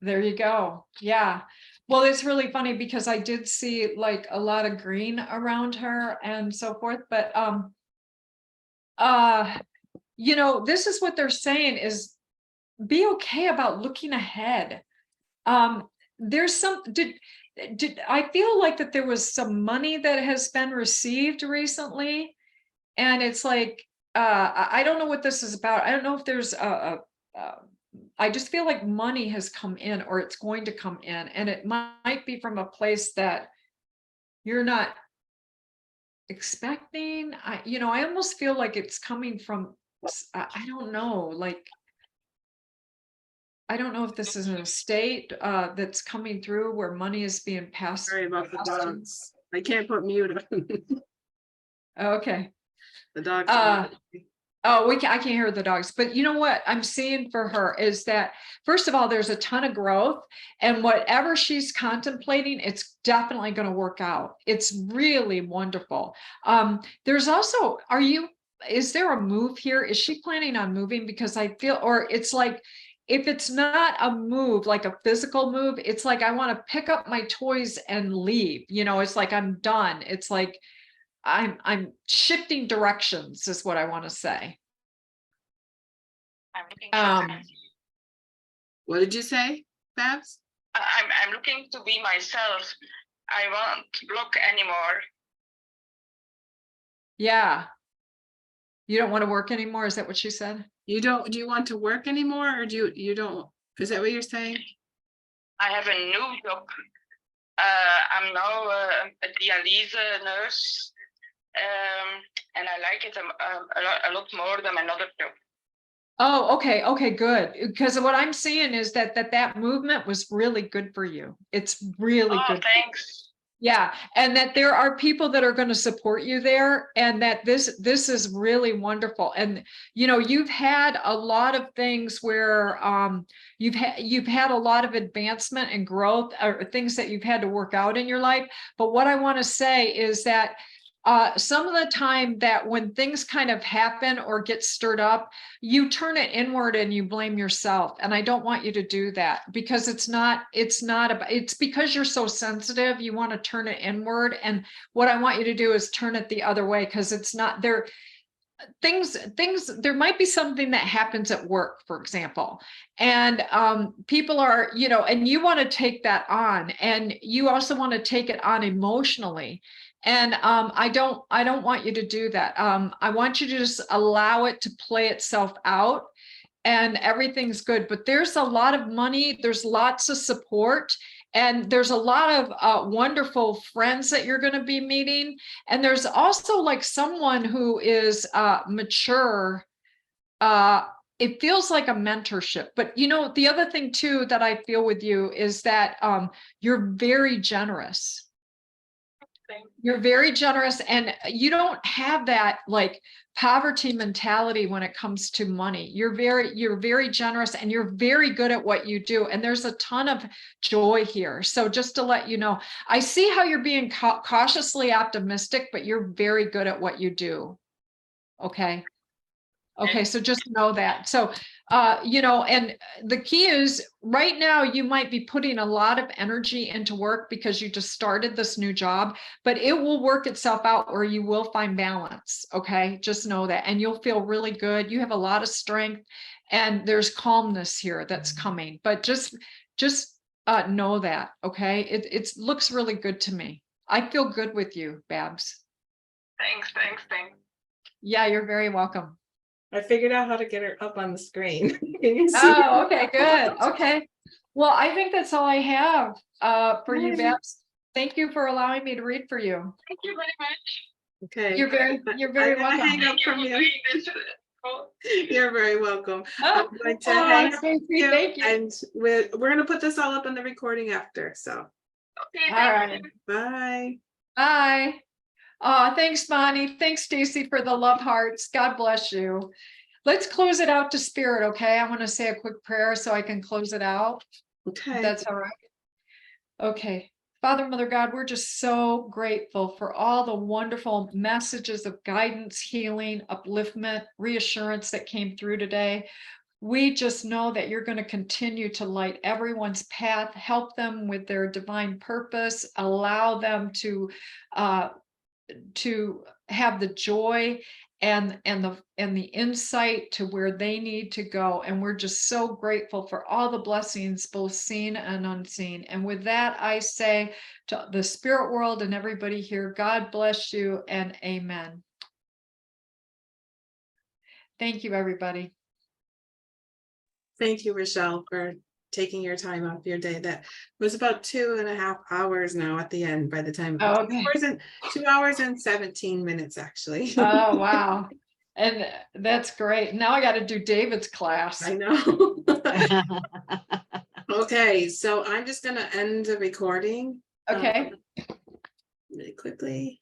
There you go. Yeah. Well, it's really funny because I did see like a lot of green around her and so forth, but this is what they're saying is be okay about looking ahead. There's some did I feel like that there was some money that has been received recently, and it's like I don't know what this is about. I don't know if there's I just feel like money has come in or it's going to come in, and it might be from a place that you're not expecting. I almost feel like it's coming from I don't know, like I don't know if this is an estate that's coming through where money is being passed. sorry about the dogs. I can't put mute on. Okay. The dogs. Oh, I can't hear the dogs, but you know what I'm seeing for her is that first of all, there's a ton of growth, and whatever she's contemplating, it's definitely going to work out. It's really wonderful. There's also, is there a move here? Is she planning on moving? Because I feel, or it's like, if it's not a move, like a physical move, it's like, I want to pick up my toys and leave, it's like, I'm done. It's like, I'm shifting directions is what I want to say. What did you say, Babs? I'm looking to be myself. I won't look anymore. Yeah. You don't want to work anymore? Is that what she said? You don't, do you want to work anymore or you don't, is that what you're saying? I have a new job. I'm now a dialysis nurse, and I like it a lot more than another job. Oh, okay. Okay, good. Because what I'm seeing is that movement was really good for you. It's really good. Thanks. Yeah, and that there are people that are going to support you there, and that this is really wonderful. And you know, you've had a lot of things where you've had a lot of advancement and growth, or things that you've had to work out in your life. But what I want to say is that some of the time that when things kind of happen or get stirred up, you turn it inward and you blame yourself. And I don't want you to do that, because it's because you're so sensitive. You want to turn it inward. And what I want you to do is turn it the other way, because it's not there. There might be something that happens at work, for example, and people are, you know, and you want to take that on, and you also want to take it on emotionally. And I don't want you to do that. I want you to just allow it to play itself out, and everything's good. But there's a lot of money, there's lots of support, and there's a lot of wonderful friends that you're going to be meeting. And there's also like someone who is mature. It feels like a mentorship. But you know, the other thing too that I feel with you is that you're very generous. You're very generous, and you don't have that like poverty mentality when it comes to money. You're very generous, and you're very good at what you do. And there's a ton of joy here. So just to let you know, I see how you're being cautiously optimistic, but you're very good at what you do. Okay. Okay, so just know that. So, you know, and the key is right now you might be putting a lot of energy into work because you just started this new job, but it will work itself out where you will find balance. Okay, just know that. And you'll feel really good. You have a lot of strength, and there's calmness here that's coming, but just know that. Okay, it looks really good to me. I feel good with you, Babs. Thanks. Yeah, you're very welcome. I figured out how to get her up on the screen. Can you see? Oh, okay, good. Okay. Well, I think that's all I have for you, Babs. Thank you for allowing me to read for you. Thank you very much. Okay. You're very welcome. Hang up from you. You're very welcome. Oh, I'm going to hang up thank you. and we're going to put this all up on the recording after. So. Okay. All right. Bye. Bye. Thanks, Bonnie. Thanks, Stacy, for the love hearts. God bless you. Let's close it out to Spirit, okay? I want to say a quick prayer so I can close it out. Okay. That's all right. Okay. Father, Mother God, we're just so grateful for all the wonderful messages of guidance, healing, upliftment, reassurance that came through today. We just know that you're going to continue to light everyone's path, help them with their divine purpose, allow them to have the joy and the insight to where they need to go. And we're just so grateful for all the blessings, both seen and unseen. And with that, I say to the spirit world and everybody here, God bless you and amen. Thank you, everybody. Thank you, Rochelle, for taking your time off your day. That was about 2.5 hours now at the end by the time. Oh, okay. 2 hours and 17 minutes, actually. Oh, wow. And that's great. Now I got to do David's class. I know. Okay, so I'm just going to end the recording. Okay. Really quickly.